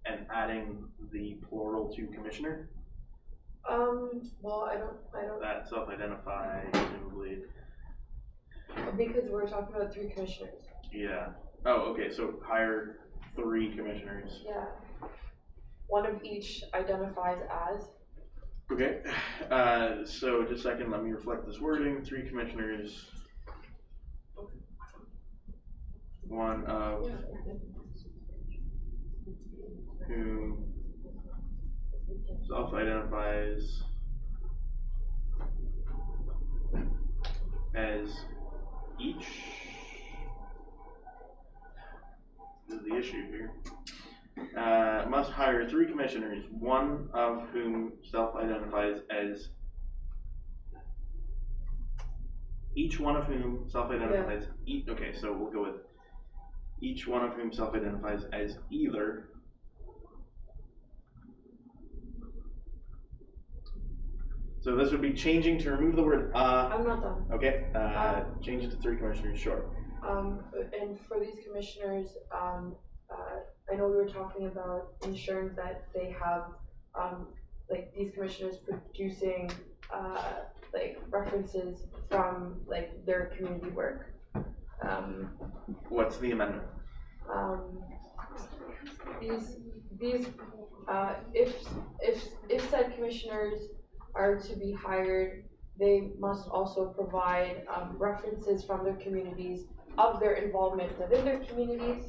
and adding the plural to commissioner? Well, I don't. That self-identify, presumably. Because we're talking about 3 commissioners. Yeah. Oh, okay. So hire 3 commissioners. Yeah. One of each identifies as. Okay. So just a second. Let me reflect this wording. 3 commissioners. One of whom self-identifies as each. This is the issue here. Must hire 3 commissioners, one of whom self-identifies as each one of whom self-identifies. Okay, so we'll go with each one of whom self-identifies as either So this would be changing to remove the word I'm not done. Okay, change it to 3 commissioners, sure. And for these commissioners, I know we were talking about ensuring that they have, like, these commissioners producing, like, references from, like, their community work. What's the amendment? If said commissioners are to be hired, they must also provide references from their communities of their involvement within their communities.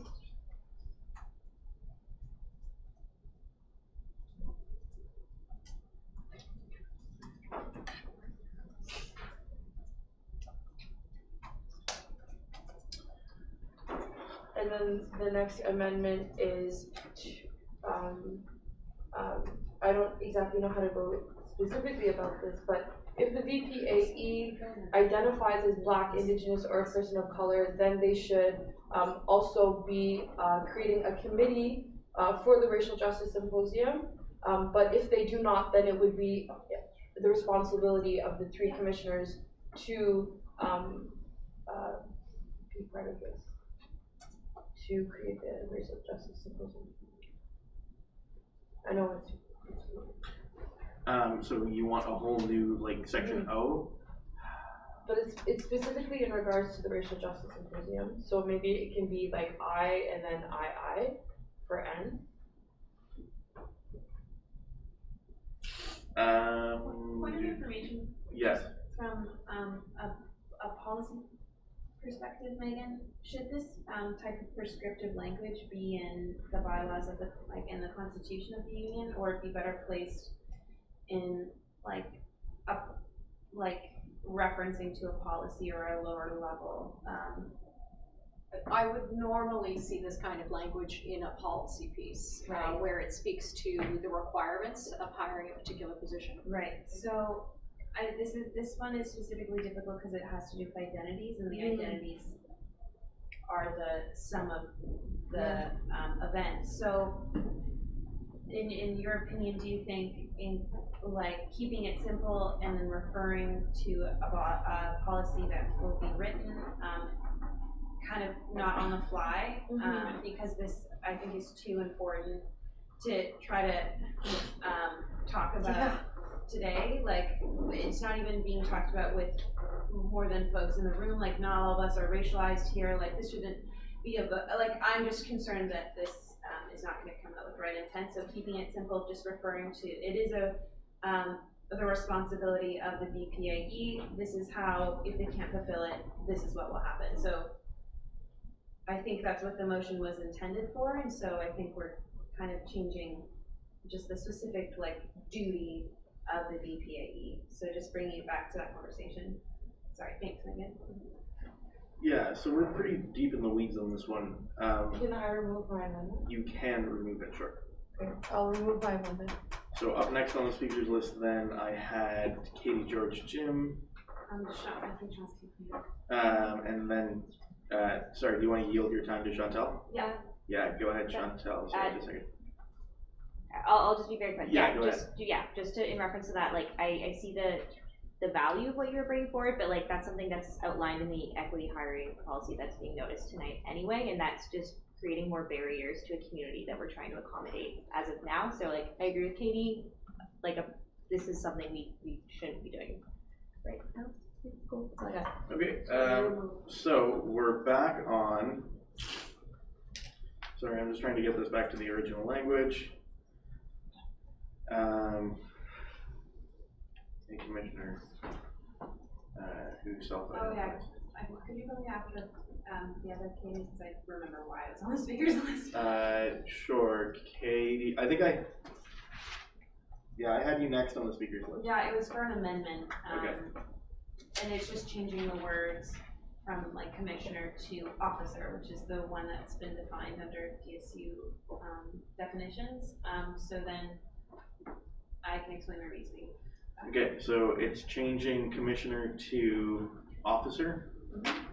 And then the next amendment is, I don't exactly know how to go specifically about this, but if the VPAE identifies as Black, Indigenous, or a person of color, then they should also be creating a committee for the Racial Justice Symposium. But if they do not, then it would be the responsibility of the 3 commissioners to be part of this, to create the Racial Justice Symposium. I know it's so you want a whole new, like, section O? But it's specifically in regards to the Racial Justice Symposium, so maybe it can be like I and then I for N. Point of information. Yes. From a policy perspective, Megan, should this type of prescriptive language be in the bylaws of the, like, in the Constitution of the Union, or be better placed in, like, referencing to a policy or a lower level? I would normally see this kind of language in a policy piece, right, where it speaks to the requirements of hiring a particular position. Right. So this one is specifically difficult because it has to do with identities, and the identities are the sum of the events. So, in your opinion, do you think in, like, keeping it simple and then referring to a policy that will be written, kind of not on the fly, because this, I think, is too important to try to talk about today. Like, it's not even being talked about with more than folks in the room. Like, not all of us are racialized here. Like, this shouldn't be I'm just concerned that this is not going to come out with the right intent. So keeping it simple, just referring to it is the responsibility of the BPAE. This is how, if they can't fulfill it, this is what will happen. So I think that's what the motion was intended for, and so I think we're kind of changing just the specific duty of the BPAE. So just bringing it back to that conversation. Sorry, thanks, Megan. Yeah, so we're pretty deep in the weeds on this one. Can I remove my amendment? You can remove it, sure. Okay, I'll remove my amendment. So up next on the speakers list then I had Katie, George, Jim. And then, sorry, do you want to yield your time to Chantel? Yeah. Yeah, go ahead, Chantel. Sorry, just a second. I'll just be very quick. Yeah, go just to, in reference to that, I see the value of what you're bringing forward, but that's something that's outlined in the equity hiring policy that's being noticed tonight anyway, and that's just creating more barriers to a community that we're trying to accommodate as of now. So I agree with Katie, this is something we shouldn't be doing right now. Cool, that's all I got. Okay, so we're back on, sorry, I'm just trying to get this back to the original language. A commissioner who self-identifies. Could you go after the other Katie, because I remember why I was on the speakers list. Sure, Katie. I had you next on the speakers list. Yeah, it was for an amendment. Okay. And it's just changing the words from commissioner to officer, which is the one that's been defined under DSU definitions. So then I can explain my reasoning. Okay, so it's changing commissioner to officer. Mm-hmm.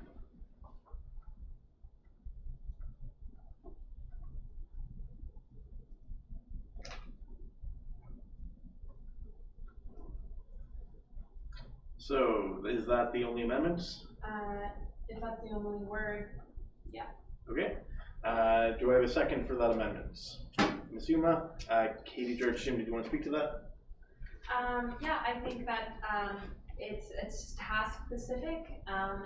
So is that the only amendments? If that's the only word, yeah. Okay. Do I have a second for that amendment? Ms. Yuma, Katie, George, Jim, did you want to speak to that? Yeah, I think that it's task specific.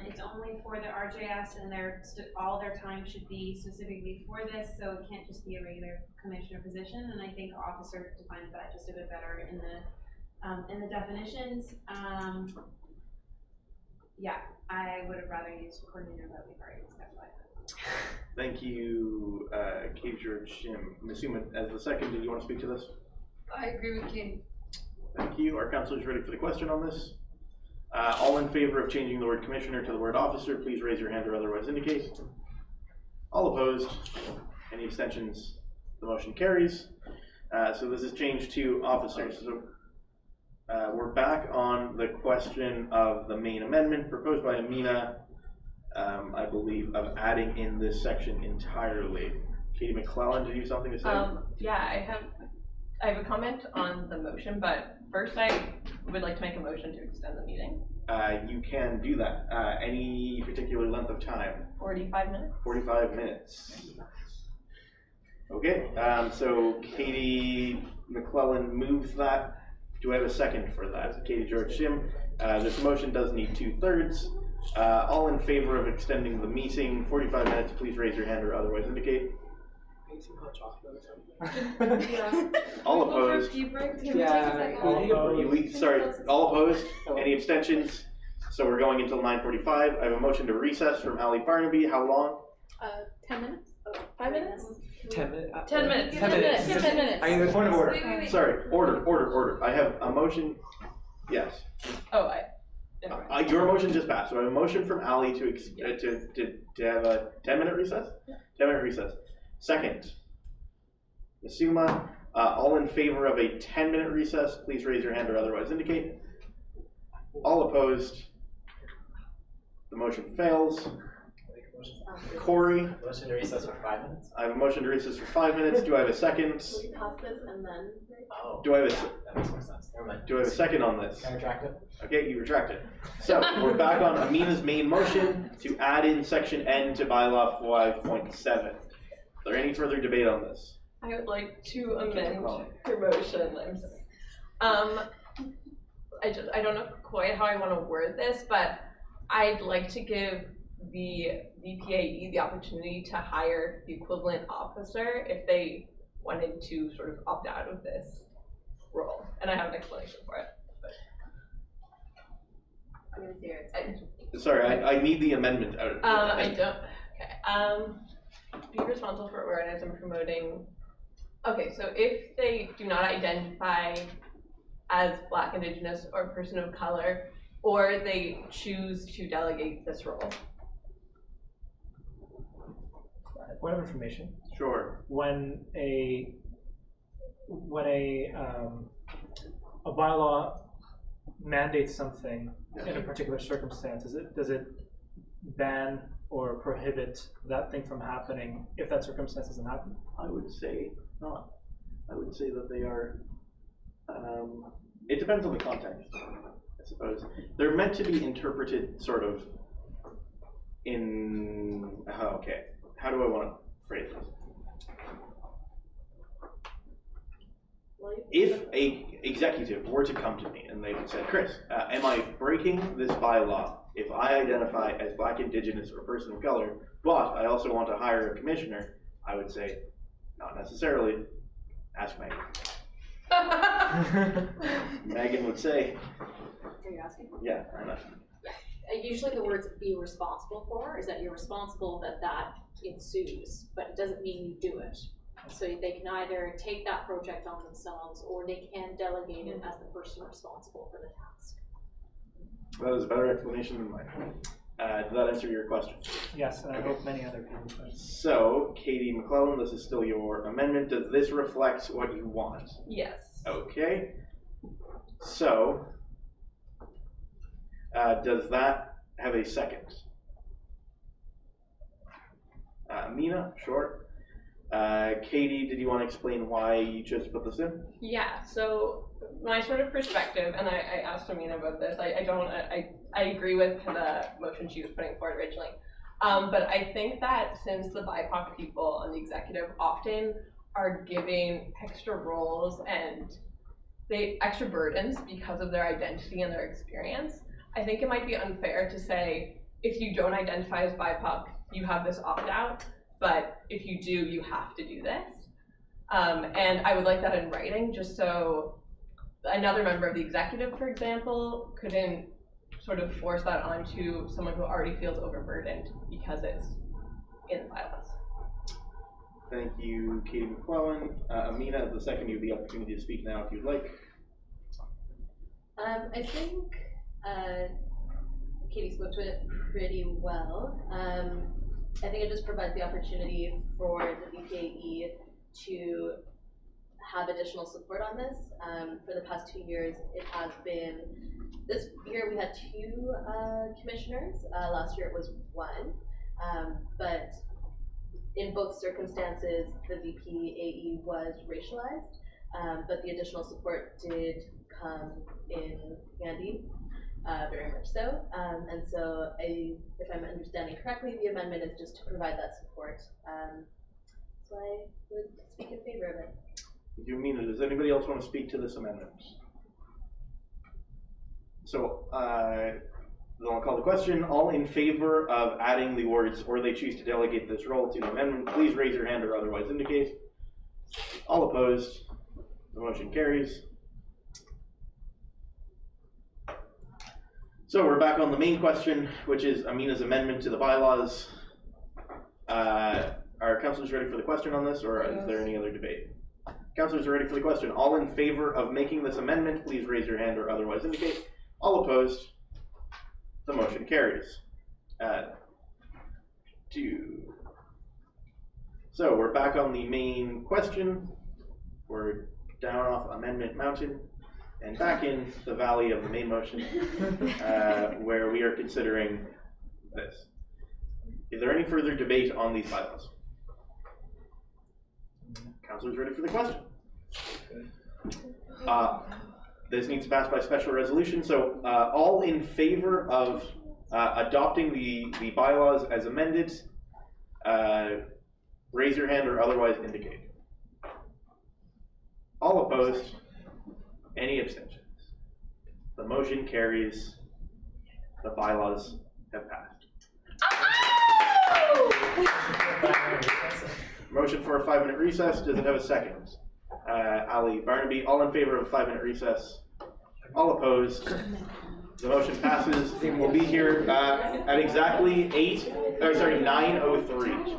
It's only for the RJS, and all their time should be specifically for this, so it can't just be a regular commissioner position. And I think officer defines that just a bit better in the definitions. Yeah, I would have rather used coordinator, but we've already discussed why. Thank you, Katie, George, Jim. Ms. Yuma, as the second, did you want to speak to this? I agree with Katie. Thank you. Our councilors ready for the question on this? All in favor of changing the word commissioner to the word officer, please raise your hand or otherwise indicate. All opposed? Any abstentions? The motion carries. So this is changed to officers. So we're back on the question of the main amendment proposed by Amina, I believe, of adding in this section entirely. Katie McClellan, did you have something to say? Yeah, I have a comment on the motion, but first I would like to make a motion to extend the meeting. You can do that. Any particular length of time? 45 minutes. 45 minutes. Okay, so Katie McClellan moves that. Do I have a second for that? Katie, George, Jim. This motion does need 2/3. All in favor of extending the meeting 45 minutes, please raise your hand or otherwise indicate. All opposed? Sorry, all opposed? Any abstentions? So we're going until 9:45. I have a motion to recess from Ali Barnaby. How long? 10 minutes? 5 minutes? 10 minutes. 10 minutes. 10 minutes. 10 minutes. I need a point of order. Wait. Sorry, order. I have a motion. Yes. Oh, Your motion just passed. So I have a motion from Ali to have a 10-minute recess. 10-minute recess. Second. Ms. Yuma, all in favor of a 10-minute recess, please raise your hand or otherwise indicate. All opposed? The motion fails. Corey? Motion to recess for 5 minutes? I have a motion to recess for 5 minutes. Do I have a second? We pass this and then. Oh. Do I have that makes more sense. Never mind. Do I have a second on this? Can I retract it? Okay, you retract it. So we're back on Amina's main motion to add in section N to bylaw 5.7. Is there any further debate on this? I would like to amend your motion. I don't know quite how I want to word this, but I'd like to give the VPAE the opportunity to hire the equivalent officer if they wanted to sort of opt out of this role. And I have an explanation for it. Sorry, I need the amendment out. I don't. Okay. Be responsible for awareness and promoting. Okay, so if they do not identify as Black, Indigenous, or person of color, or they choose to delegate this role. Point of information. Sure. When a bylaw mandates something in a particular circumstance, does it ban or prohibit that thing from happening if that circumstance doesn't happen? I would say not. I would say that they are. It depends on the context, I suppose. They're meant to be interpreted sort of in. Okay. How do I want to phrase this? If a executive were to come to me and they said, Chris, am I breaking this bylaw if I identify as Black, Indigenous, or person of color, but I also want to hire a commissioner? I would say, not necessarily. Ask Megan. Megan would say. Are you asking? Yeah, I know. Usually the words be responsible for is that you're responsible that ensues, but it doesn't mean you do it. So they can either take that project on themselves or they can delegate it as the person responsible for the task. That is a better explanation than mine. Did that answer your question? Yes, and I hope many other people do. So, Katie McClellan, this is still your amendment. Does this reflect what you want? Yes. Okay. So, does that have a second? Mina, sure. Katie, did you want to explain why you chose to put this in? Yeah, so my sort of perspective, and I asked Amina about this, I agree with the motion she was putting forward originally. But I think that since the BIPOC people on the executive often are giving extra roles and extra burdens because of their identity and their experience, I think it might be unfair to say, if you don't identify as BIPOC, you have this opt-out, but if you do, you have to do this. And I would like that in writing, just so another member of the executive, for example, couldn't sort of force that onto someone who already feels overburdened because it's in the bylaws. Thank you, Katie McClellan. Amina, as the second, you have the opportunity to speak now if you'd like. I think Katie spoke to it pretty well. I think it just provides the opportunity for the VPAE to have additional support on this. For the past 2 years, it has been, this year we had 2 commissioners. Last year it was 1. But in both circumstances, the VPAE was racialized, but the additional support did come in handy. Very much so. And so if I'm understanding correctly, the amendment is just to provide that support. So I would speak in favor of it. Thank you, Amina. Does anybody else want to speak to this amendment? So then I'll call the question. All in favor of adding the words, or they choose to delegate this role to the amendment, please raise your hand or otherwise indicate. All opposed? The motion carries. So we're back on the main question, which is Amina's amendment to the bylaws. Are councillors ready for the question on this, or is there any other debate? Councillors are ready for the question. All in favor of making this amendment, please raise your hand or otherwise indicate. All opposed? The motion carries. 2. So we're back on the main question. We're down off Amendment Mountain and back in the valley of the main motion, where we are considering this. Is there any further debate on these bylaws? Councillors ready for the question? This needs to pass by special resolution. So all in favor of adopting the bylaws as amended, raise your hand or otherwise indicate. opposed? Any abstentions? The motion carries. The bylaws have passed. Motion for a 5-minute recess. Does it have a second? Ali Barnaby, all in favor of a 5-minute recess? All opposed? The motion passes. We'll be here at exactly 9:03.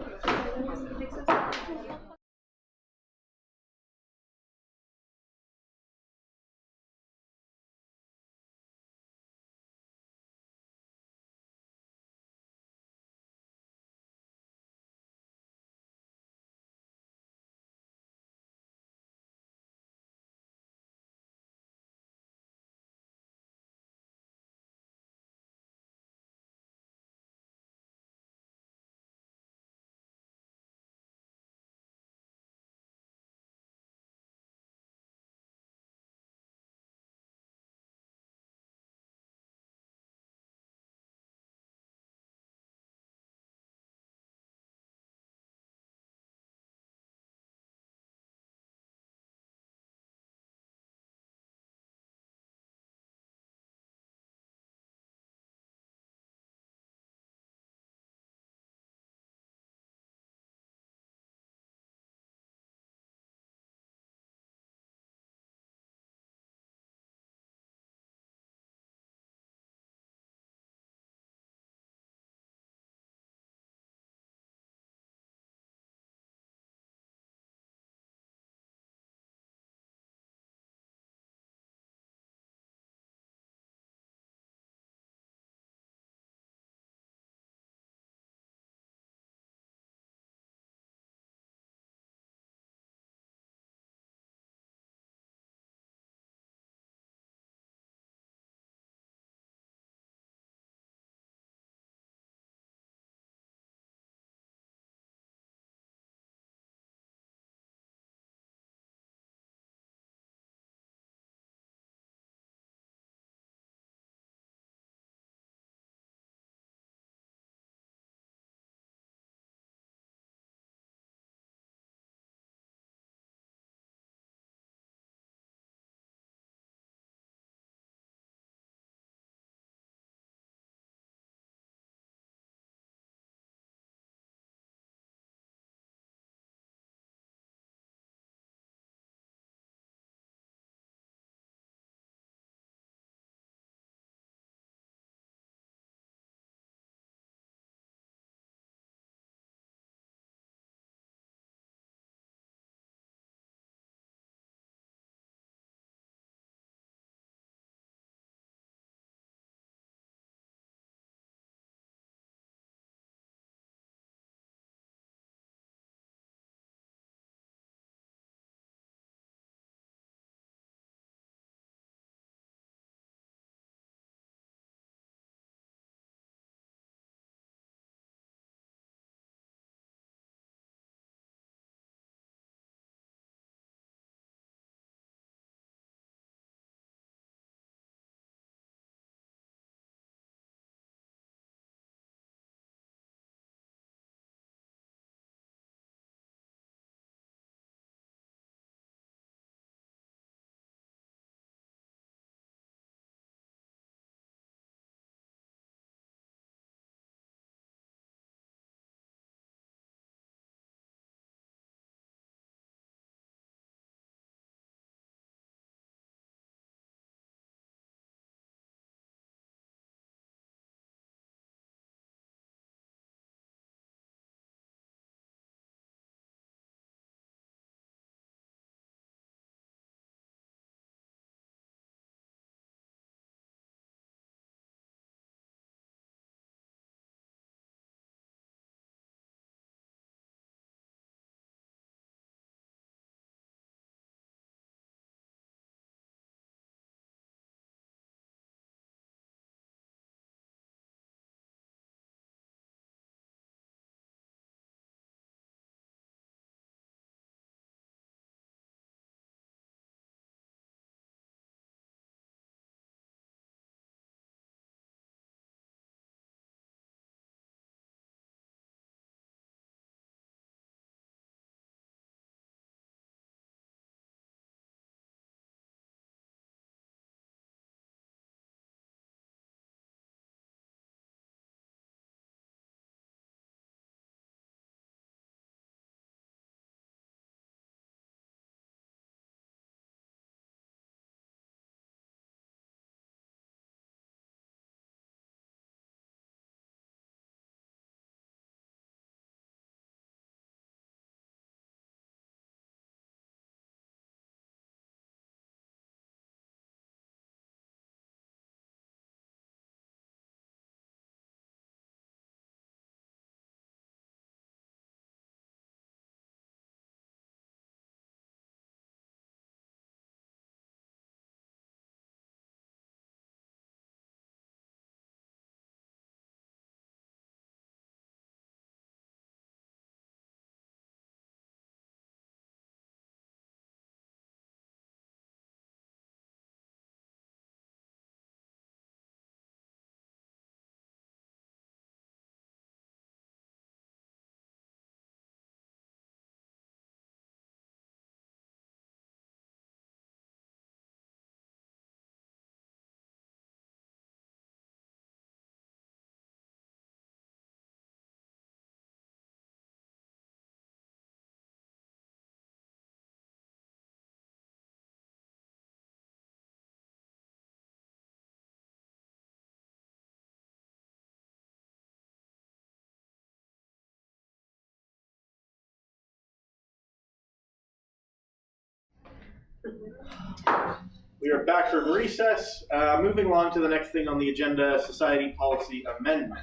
We are back from recess. Moving along to the next thing on the agenda, society policy amendments.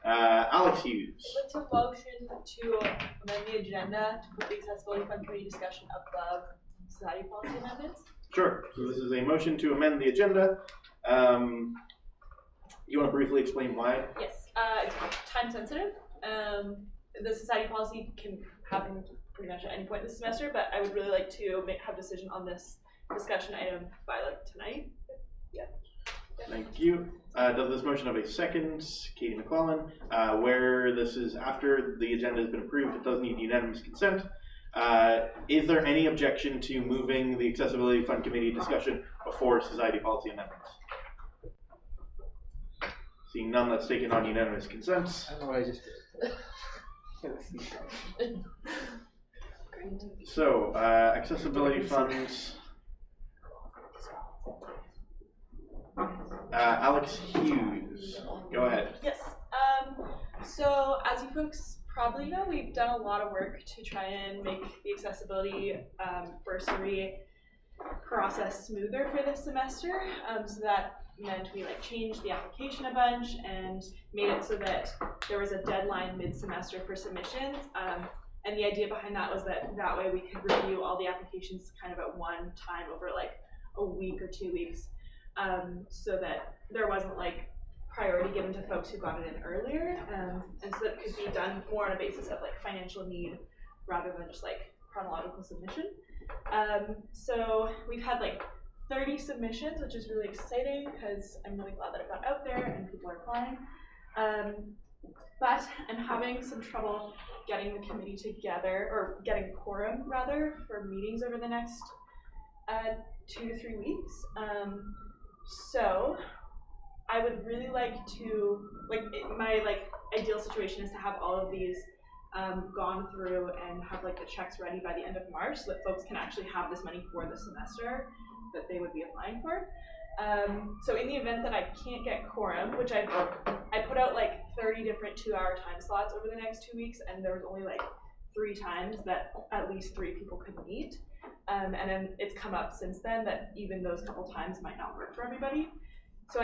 Alex Hughes. I'd like to motion to amend the agenda to put the accessibility fund committee discussion above society policy amendments. Sure. So this is a motion to amend the agenda. You want to briefly explain why? Yes, it's time sensitive. The society policy can happen pretty much at any point this semester, but I would really like to have a decision on this discussion item by tonight. Yeah. Thank you. Does this motion have a second? Katie McClellan. Where this is after the agenda has been approved, it does need unanimous consent. Is there any objection to moving the Accessibility Fund Committee discussion before society policy amendments? Seeing none, that's taken on unanimous consent. I don't know what I just did. So, accessibility funds. Alex Hughes, go ahead. Yes. So as you folks probably know, we've done a lot of work to try and make the accessibility bursary process smoother for this semester. So that meant we changed the application a bunch and made it so that there was a deadline mid-semester for submissions. And the idea behind that was that way we could review all the applications kind of at one time over a week or 2 weeks, so that there wasn't priority given to folks who got it in earlier, and so that it could be done more on a basis of financial need rather than just chronological submission. So we've had 30 submissions, which is really exciting because I'm really glad that it got out there and people are applying. But I'm having some trouble getting the committee together, or getting quorum rather, for meetings over the next 2 to 3 weeks. So I would really like to, my ideal situation is to have all of these gone through and have the checks ready by the end of March so that folks can actually have this money for the semester that they would be applying for. So in the event that I can't get quorum, which I put out 30 different 2-hour time slots over the next 2 weeks, and there was only 3 times that at least 3 people could meet. And then it's come up since then that even those couple times might not work for everybody. So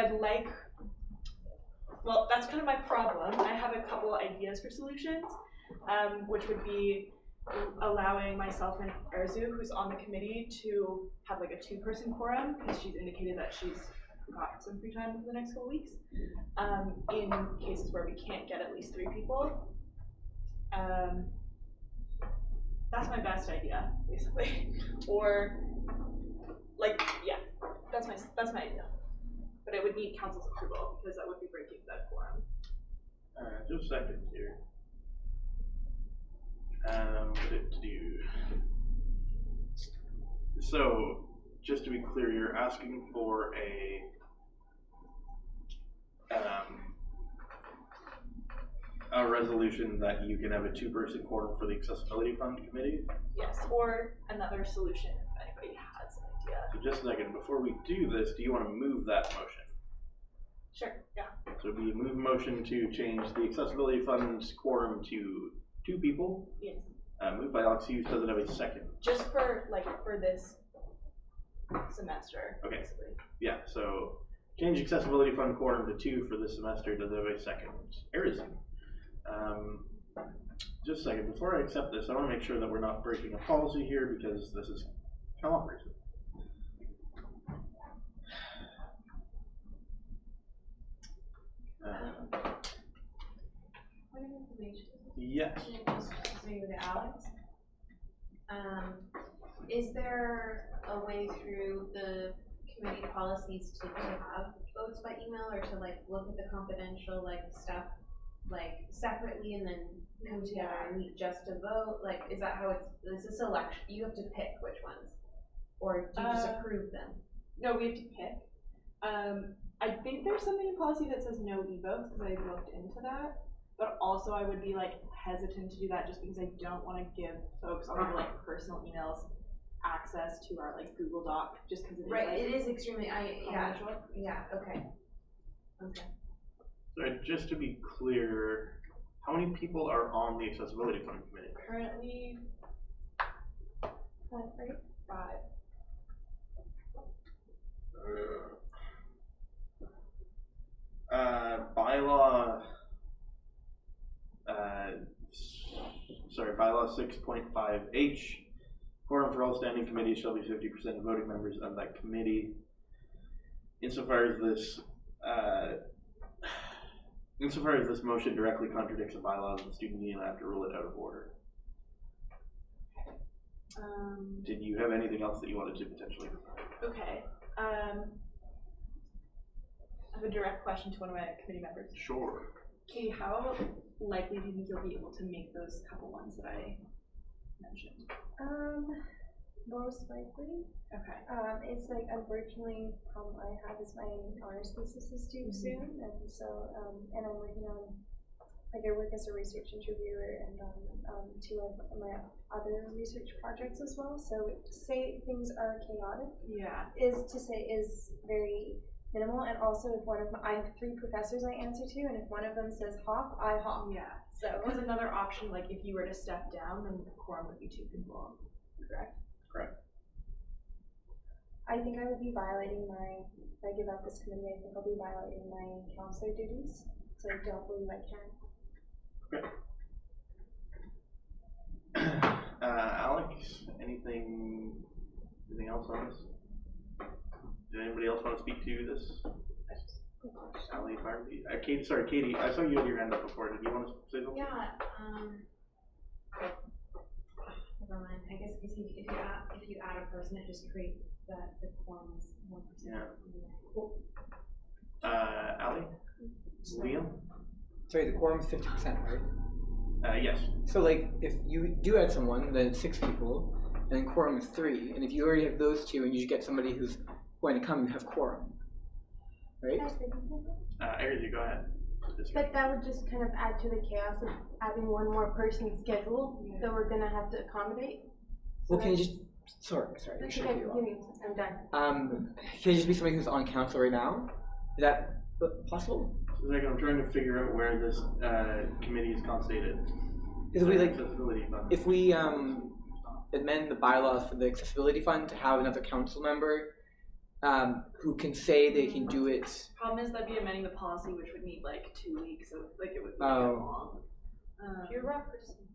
well, that's kind of my problem. I have a couple ideas for solutions, which would be allowing myself and Arzu, who's on the committee, to have a 2-person quorum, because she's indicated that she's got some free time for the next couple weeks, in cases where we can't get at least 3 people. That's my best idea, basically. Or, yeah, that's my idea. But it would need council's approval, because that would be breaking that quorum. Just a second here. So, just to be clear, you're asking for a resolution that you can have a 2-person quorum for the Accessibility Fund Committee? Yes, or another solution if anybody has an idea. So just a second, before we do this, do you want to move that motion? Sure, yeah. So we move a motion to change the Accessibility Fund's quorum to 2 people? Yes. Moved by Alex Hughes, does it have a second? Just for this semester, okay. Basically. Yeah, so change Accessibility Fund quorum to 2 for this semester, does it have a second? Harrison. Just a second, before I accept this, I want to make sure that we're not breaking a policy here, because this is come up recently. Yes. Maybe to Alex. Is there a way through the committee policies to have votes by email, or to look at the confidential stuff separately and then come together and meet just to vote? Is that how it's a selection? You have to pick which ones, or do you just approve them? No, we have to pick. I think there's something in policy that says no e-votes, because I looked into that. But also I would be hesitant to do that just because I don't want to give folks on their personal emails access to our Google Doc, just because it is right. It is extremely confidential. Yeah. Okay. Okay. So just to be clear, how many people are on the Accessibility Fund Committee? Currently, 5. bylaw, bylaw 6.5H, quorum for all standing committees shall be 50% of voting members of that committee. Insofar as this motion directly contradicts the bylaws of the student union, I have to rule it out of order. Did you have anything else that you wanted to potentially? Okay. I have a direct question to one of my committee members. Sure. Katie, how likely do you think you'll be able to make those couple ones that I mentioned? Most likely. Okay. It's like, unfortunately, the problem I have is my honors thesis is due soon, and so, and I'm working on, like, I work as a research interviewer and on 2 of my other research projects as well. So to say things are chaotic, is very minimal. And also, if I have 3 professors I answer to, and if one of them says hop, I hop. Yeah. So. Because another option, like if you were to step down, then the quorum would be 2 people. Correct. Correct. I think I would be violating if I give up this committee, I think I'll be violating my counselor duties. So I don't believe I can. Okay. Alex, anything else on this? Did anybody else want to speak to this? Sally, Barbie, Katie, I saw you had your hand up before. Did you want to say something? Yeah. Never mind. I guess if you add a person, it just creates that the quorum is 1%. Yeah. Ali? Liam? Sorry, the quorum is 50%, right? Yes. So like, if you do add someone, then it's 6 people, and then quorum is 3, and if you already have those 2, and you just get somebody who's going to come, you have quorum, right? Aries, you go ahead. But that would just kind of add to the chaos of adding one more person's schedule that we're gonna have to accommodate. Well, can you just, sorry, I Okay, shouldn't cut you off. I'm done. Can you just be somebody who's on council right now? Is that possible? Like, I'm trying to figure out where this committee is constituted. If we amend the bylaws for the accessibility fund to have another council member who can say they can do it. Problem is that'd be amending the policy, which would need like 2 weeks of it would be long. You're a rough person.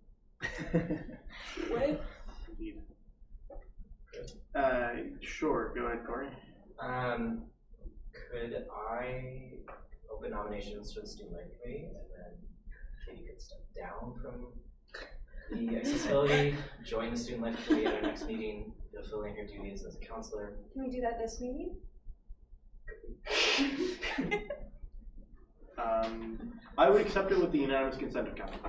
What if? Sure. Go ahead, Corey. Could I open nominations for the student life committee, and then Katie could step down from the accessibility, join the student life committee at our next meeting, fulfilling her duties as a counselor? Can we do that this meeting? I would accept it with the unanimous consent of council.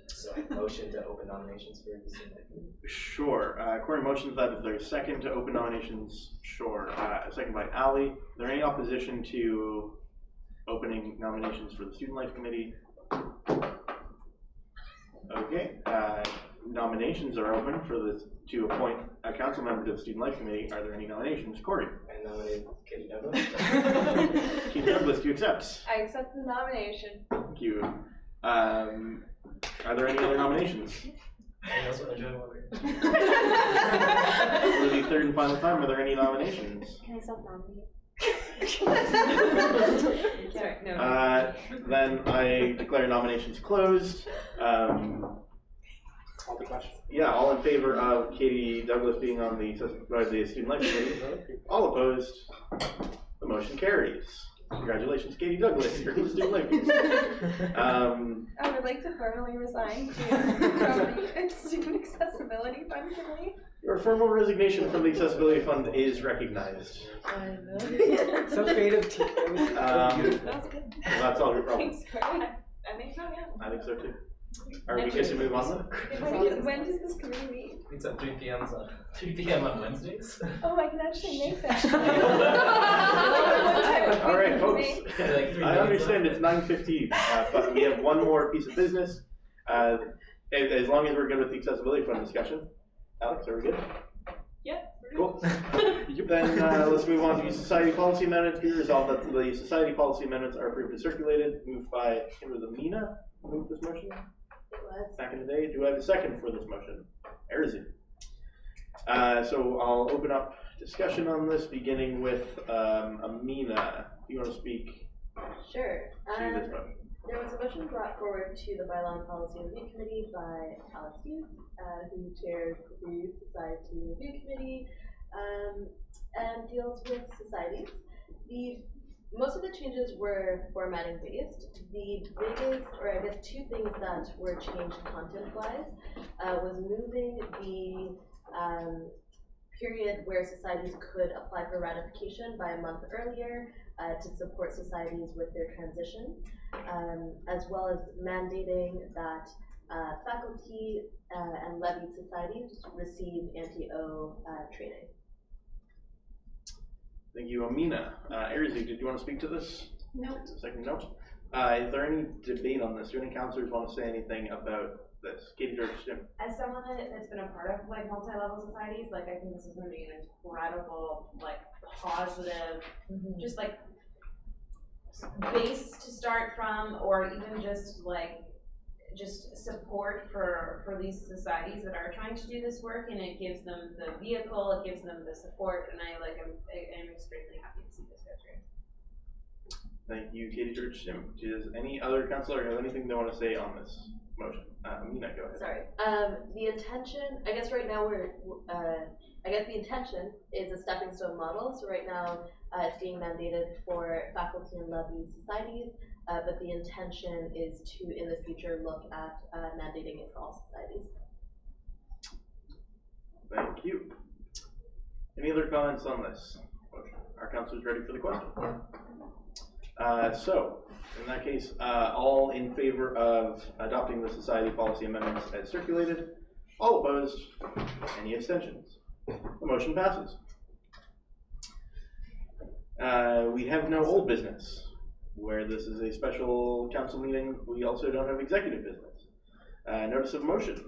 So motion to open nominations for the student life committee? Sure. Corey motions that. Is there a second to open nominations? Sure. A second by Ali. Is there any opposition to opening nominations for the student life committee? Okay. Nominations are open to appoint a council member to the student life committee. Are there any nominations? Corey. I nominate Katie Douglas. Katie Douglas, do you accept? I accept the nomination. Thank you. Are there any other nominations? I also want to join one. For the third and final time, are there any nominations? Can I self-nominate? Sorry, no. Then I declare nominations closed. Call the question. Yeah, all in favor of Katie Douglas being on the student life committee? All opposed? The motion carries. Congratulations, Katie Douglas. You're in the student life committee. I would like to formally resign from the Student Accessibility Fund Committee. Your formal resignation from the Accessibility Fund is recognized. So creative team. That's good. That's all your problem. Thanks, Corey. I think so, yeah. I think so too. Are we good to move on then? When does this committee meet? It's at 3 p.m. on Wednesdays. Oh, I can actually make that. All right, folks. I understand it's 9:15, but we have one more piece of business. As long as we're good with the accessibility fund discussion. Alex, are we good? Yeah. Cool. Then let's move on to society policy amendments. Be resolved that the society policy amendments are approved and circulated. Moved by Kimberly Mina. Move this motion. Back in the day. Do I have a second for this motion? Erzi. So I'll open up discussion on this, beginning with Amina. Do you want to speak Sure. to this motion? There was a motion brought forward to the Bylaw and Policy Review Committee by Alex Hughes, who chairs the Society Review Committee and deals with societies. Most of the changes were formatting based. The biggest, or I guess two things that were changed content-wise, was moving the period where societies could apply for ratification by a month earlier to support societies with their transition, as well as mandating that faculty and levied societies receive anti-O training. Thank you, Amina. Arizy, did you want to speak to this? No. Second, no. Is there any debate on this? Do any counselors want to say anything about this? Katie, George, Jim? As someone that's been a part of like multi-level societies, like I think this is going to be an incredible, like positive, just like base to start from, or even just like support for these societies that are trying to do this work, and it gives them the vehicle, it gives them the support, and I'm extremely happy to see this go through. Thank you, Katie, George, Jim. Does any other counselor have anything they want to say on this motion? Amina, go ahead. Sorry. The intention, I guess right now the intention is a stepping stone model. So right now it's being mandated for faculty and levied societies, but the intention is to, in the future, look at mandating it for all societies. Thank you. Any other comments on this motion? Are counselors ready for the question? So, in that case, all in favor of adopting the society policy amendments as circulated? All opposed? Any abstentions? The motion passes. We have no old business. Where this is a special council meeting, we also don't have executive business. Notice of motion.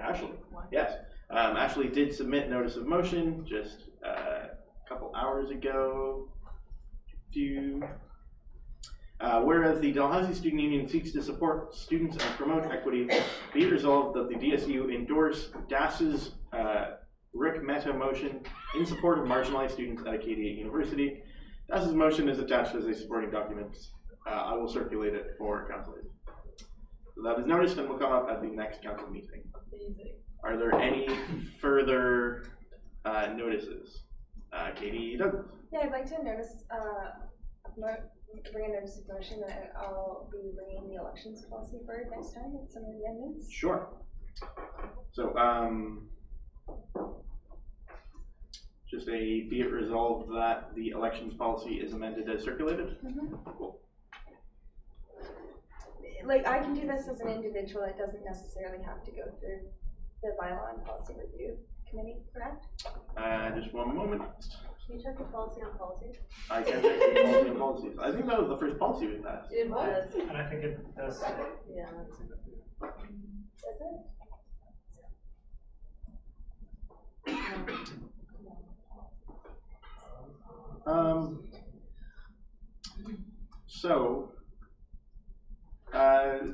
Ashley. Yes. Ashley did submit notice of motion just a couple hours ago. Whereas the Dalhousie Student Union seeks to support students and promote equity, be it resolved that the DSU endorse DAS's Rick Mehta motion in support of marginalized students at Acadia University. DAS's motion is attached as a supporting document. I will circulate it for councilors. So that is noticed and will come up at the next council meeting. Amazing. Are there any further notices? Katie Douglas. Yeah, I'd like to bring a notice of motion that I'll be bringing the elections policy forward next time with some amendments. Sure. So, just a be it resolved that the elections policy is amended as circulated. Cool. Like, I can do this as an individual. It doesn't necessarily have to go through the Bylaw and Policy Review Committee, correct? Just one moment. Can you check the policy on policies? I can check the policy on policies. I think that was the first policy we passed. It was. And I think it does. Yeah. Does it? So,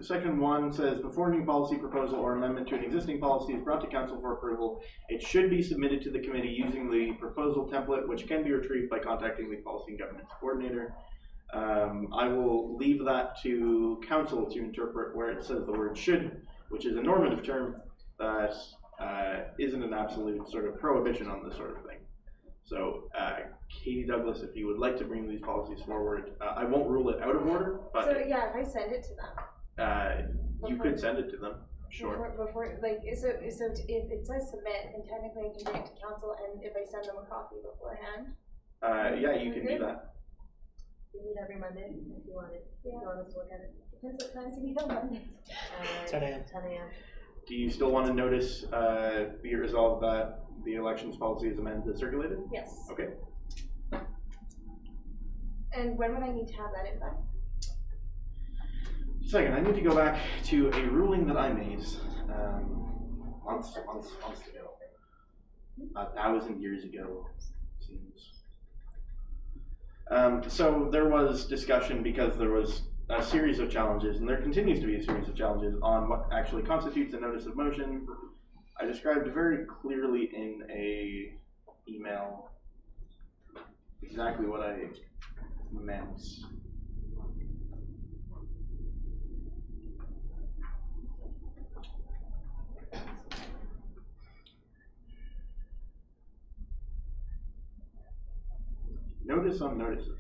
section 1 says, before a new policy proposal or amendment to an existing policy is brought to council for approval, it should be submitted to the committee using the proposal template, which can be retrieved by contacting the policy and governance coordinator. I will leave that to council to interpret where it says the word should, which is a normative term that isn't an absolute sort of prohibition on this sort of thing. So, Katie Douglas, if you would like to bring these policies forward, I won't rule it out of order, but So yeah, if I send it to them. you could send it to them, sure. Before like, so if it says submit, and technically I can bring it to council, and if I send them a copy beforehand. Yeah, you can do that. We meet every Monday if you want it. If you want us to look at it. Depends what times you meet on Mondays. 10 a.m. 10 a.m. Do you still want to notice, be it resolved that the elections policy is amended and circulated? Yes. Okay. And when would I need to have that in by? Second, I need to go back to a ruling that I made months ago. 1,000 years ago, it seems. So there was discussion because there was a series of challenges, and there continues to be a series of challenges on what actually constitutes a notice of motion. I described very clearly in a email exactly what I adjournment. Notice on notices.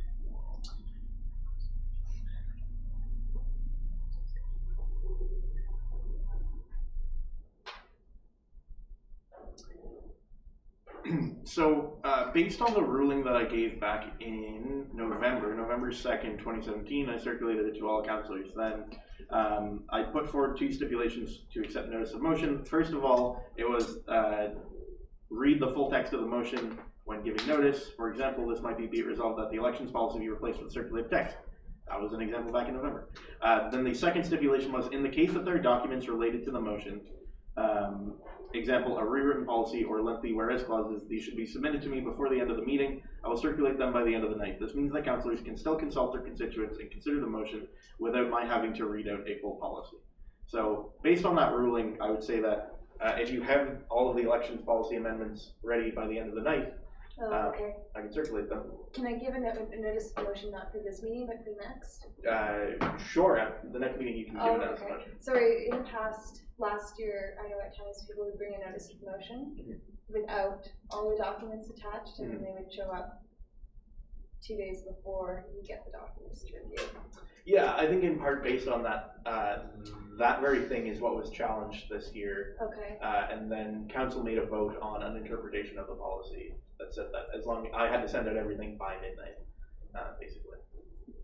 So, based on the ruling that I gave back in November 2nd, 2017, I circulated it to all councillors then. I put forward 2 stipulations to accept notice of motion. First of all, it was read the full text of the motion when giving notice. For example, this might be it resolved that the elections policy be replaced with circulated text. That was an example back in November. Then the second stipulation was, in the case that there are documents related to the motion, example, a rewritten policy or lengthy whereas clauses, these should be submitted to me before the end of the meeting. I will circulate them by the end of the night. This means that councillors can still consult their constituents and consider the motion without my having to read out a full policy. So based on that ruling, I would say that if you have all of the elections policy amendments ready by the end of the night, okay. I can circulate them. Can I give a notice of motion not for this meeting but for the next? Sure, at the next meeting you can give a notice of motion. Sorry, in the past, last year, I know at times people would bring a notice of motion without all the documents attached, and then they would show up 2 days before you get the documents to review. Yeah, I think in part based on that, that very thing is what was challenged this year. Okay. And then council made a vote on an interpretation of the policy that said that as long I had to send out everything by midnight, basically.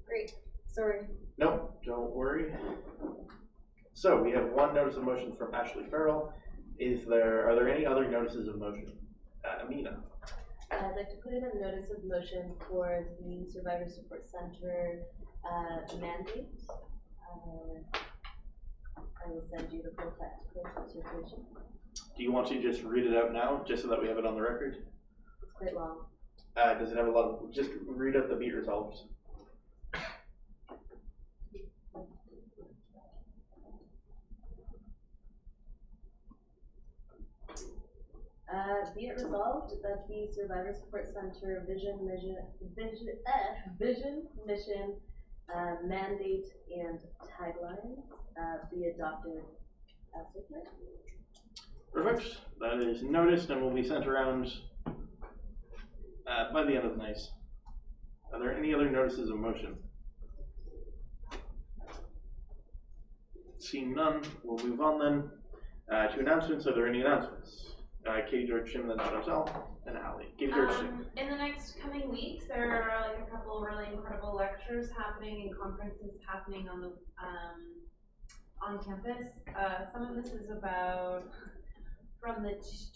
Great. Sorry. No, don't worry. So we have one notice of motion from Ashley Farrell. Are there any other notices of motion? Amina. I'd like to put in a notice of motion for the Survivor Support Center mandate. I will send you the full text for circulation. Do you want to just read it out now, just so that we have it on the record? It's quite long. Does it have a lot of, just read out the be it resolved. Be it resolved that the Survivor Support Center vision, mission, mandate, and taglines be adopted as written. Perfect. That is noticed and will be sent around by the end of the night. Are there any other notices of motion? Seeing none, we'll move on then to announcements. Are there any announcements? Katie, George, Jim, then Chantal, and Allie. Katie, George, Jim. In the next coming weeks, there are like a couple really incredible lectures happening and conferences happening on the on campus. Some of this is about from the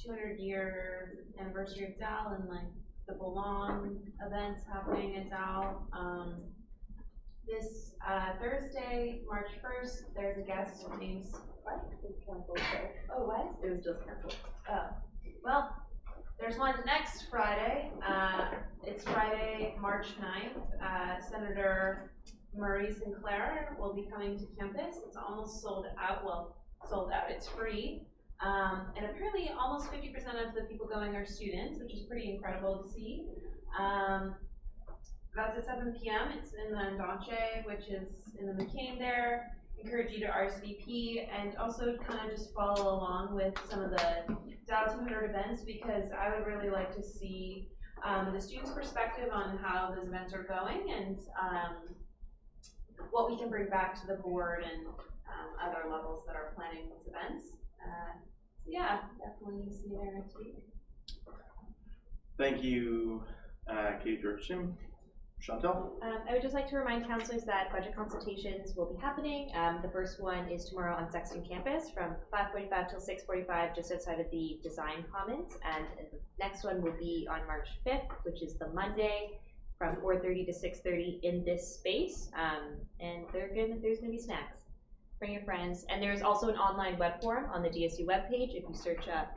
200-year anniversary of Dal and like the Belong events happening at Dal. This Thursday, March 1st, there's a guest named what? It was canceled. Oh, what? It was just canceled. Oh, well, there's one next Friday. It's Friday, March 9th. Senator Murray Sinclair will be coming to campus. It's almost sold out. Well, sold out. It's free. And apparently almost 50% of the people going are students, which is pretty incredible to see. That's at 7 p.m. It's in the Andonche, which is in the McCain there. Encourage you to RSVP and also kind of just follow along with some of the DAO 200 events, because I would really like to see the students' perspective on how those events are going and what we can bring back to the board and other levels that are planning these events. So yeah, definitely see you there next week. Thank you, Katie, George, Jim. Chantal? I would just like to remind councillors that budget consultations will be happening. The first one is tomorrow on Sexton campus from 5:45 till 6:45, just outside of the design commons. And the next one will be on March 5th, which is the Monday, from 4:30 to 6:30 in this space. And there's gonna be snacks. Bring your friends. And there's also an online web forum on the DSU webpage. If you search up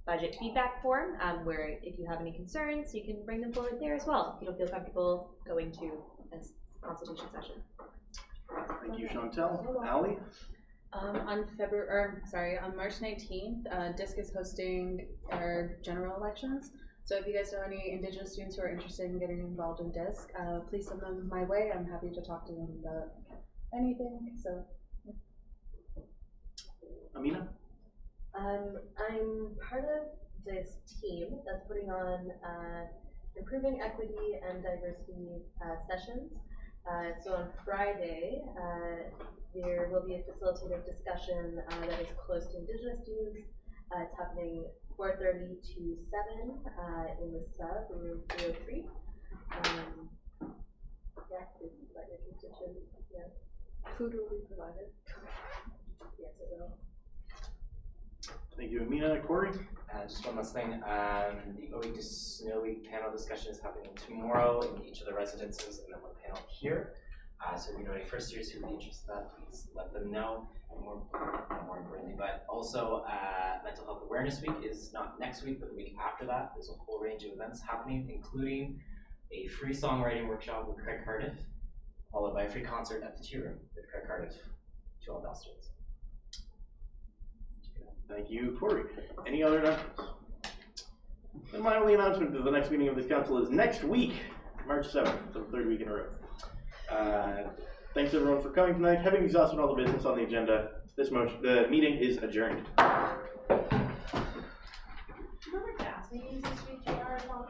budget feedback form, where if you have any concerns, you can bring them forward there as well if you don't feel comfortable going to a consultation session. Thank you, Chantal. Allie? On March 19th, DISC is hosting our general elections. So if you guys know any Indigenous students who are interested in getting involved in DISC, please send them my way. I'm happy to talk to them about anything. So, Amina? I'm part of this team that's putting on improving equity and diversity sessions. So on Friday, there will be a facilitative discussion that is close to Indigenous students. It's happening 4:30 to 7 in the sub, room 303. Yeah, please let your constituents, yeah. Food will be provided. Yes, it will. Thank you, Amina. Corey? Just one last thing, the O Week to Snow Week panel discussion is happening tomorrow in each of the residences and then one panel here. So if you know any first years who would be interested in that, please let them know. And more importantly, but also Mental Health Awareness Week is not next week, but the week after that. There's a whole range of events happening, including a free songwriting workshop with Craig Cardiff, followed by a free concert at the Tea Room with Craig Cardiff to all Bell students. Thank you, Corey. Any other announcements? And my only announcement is the next meeting of this council is next week, March 7th, so the third week in a row. Thanks everyone for coming tonight. Having exhausted all the business on the agenda, the meeting is adjourned. Do you remember gas meetings this week, JR, as well?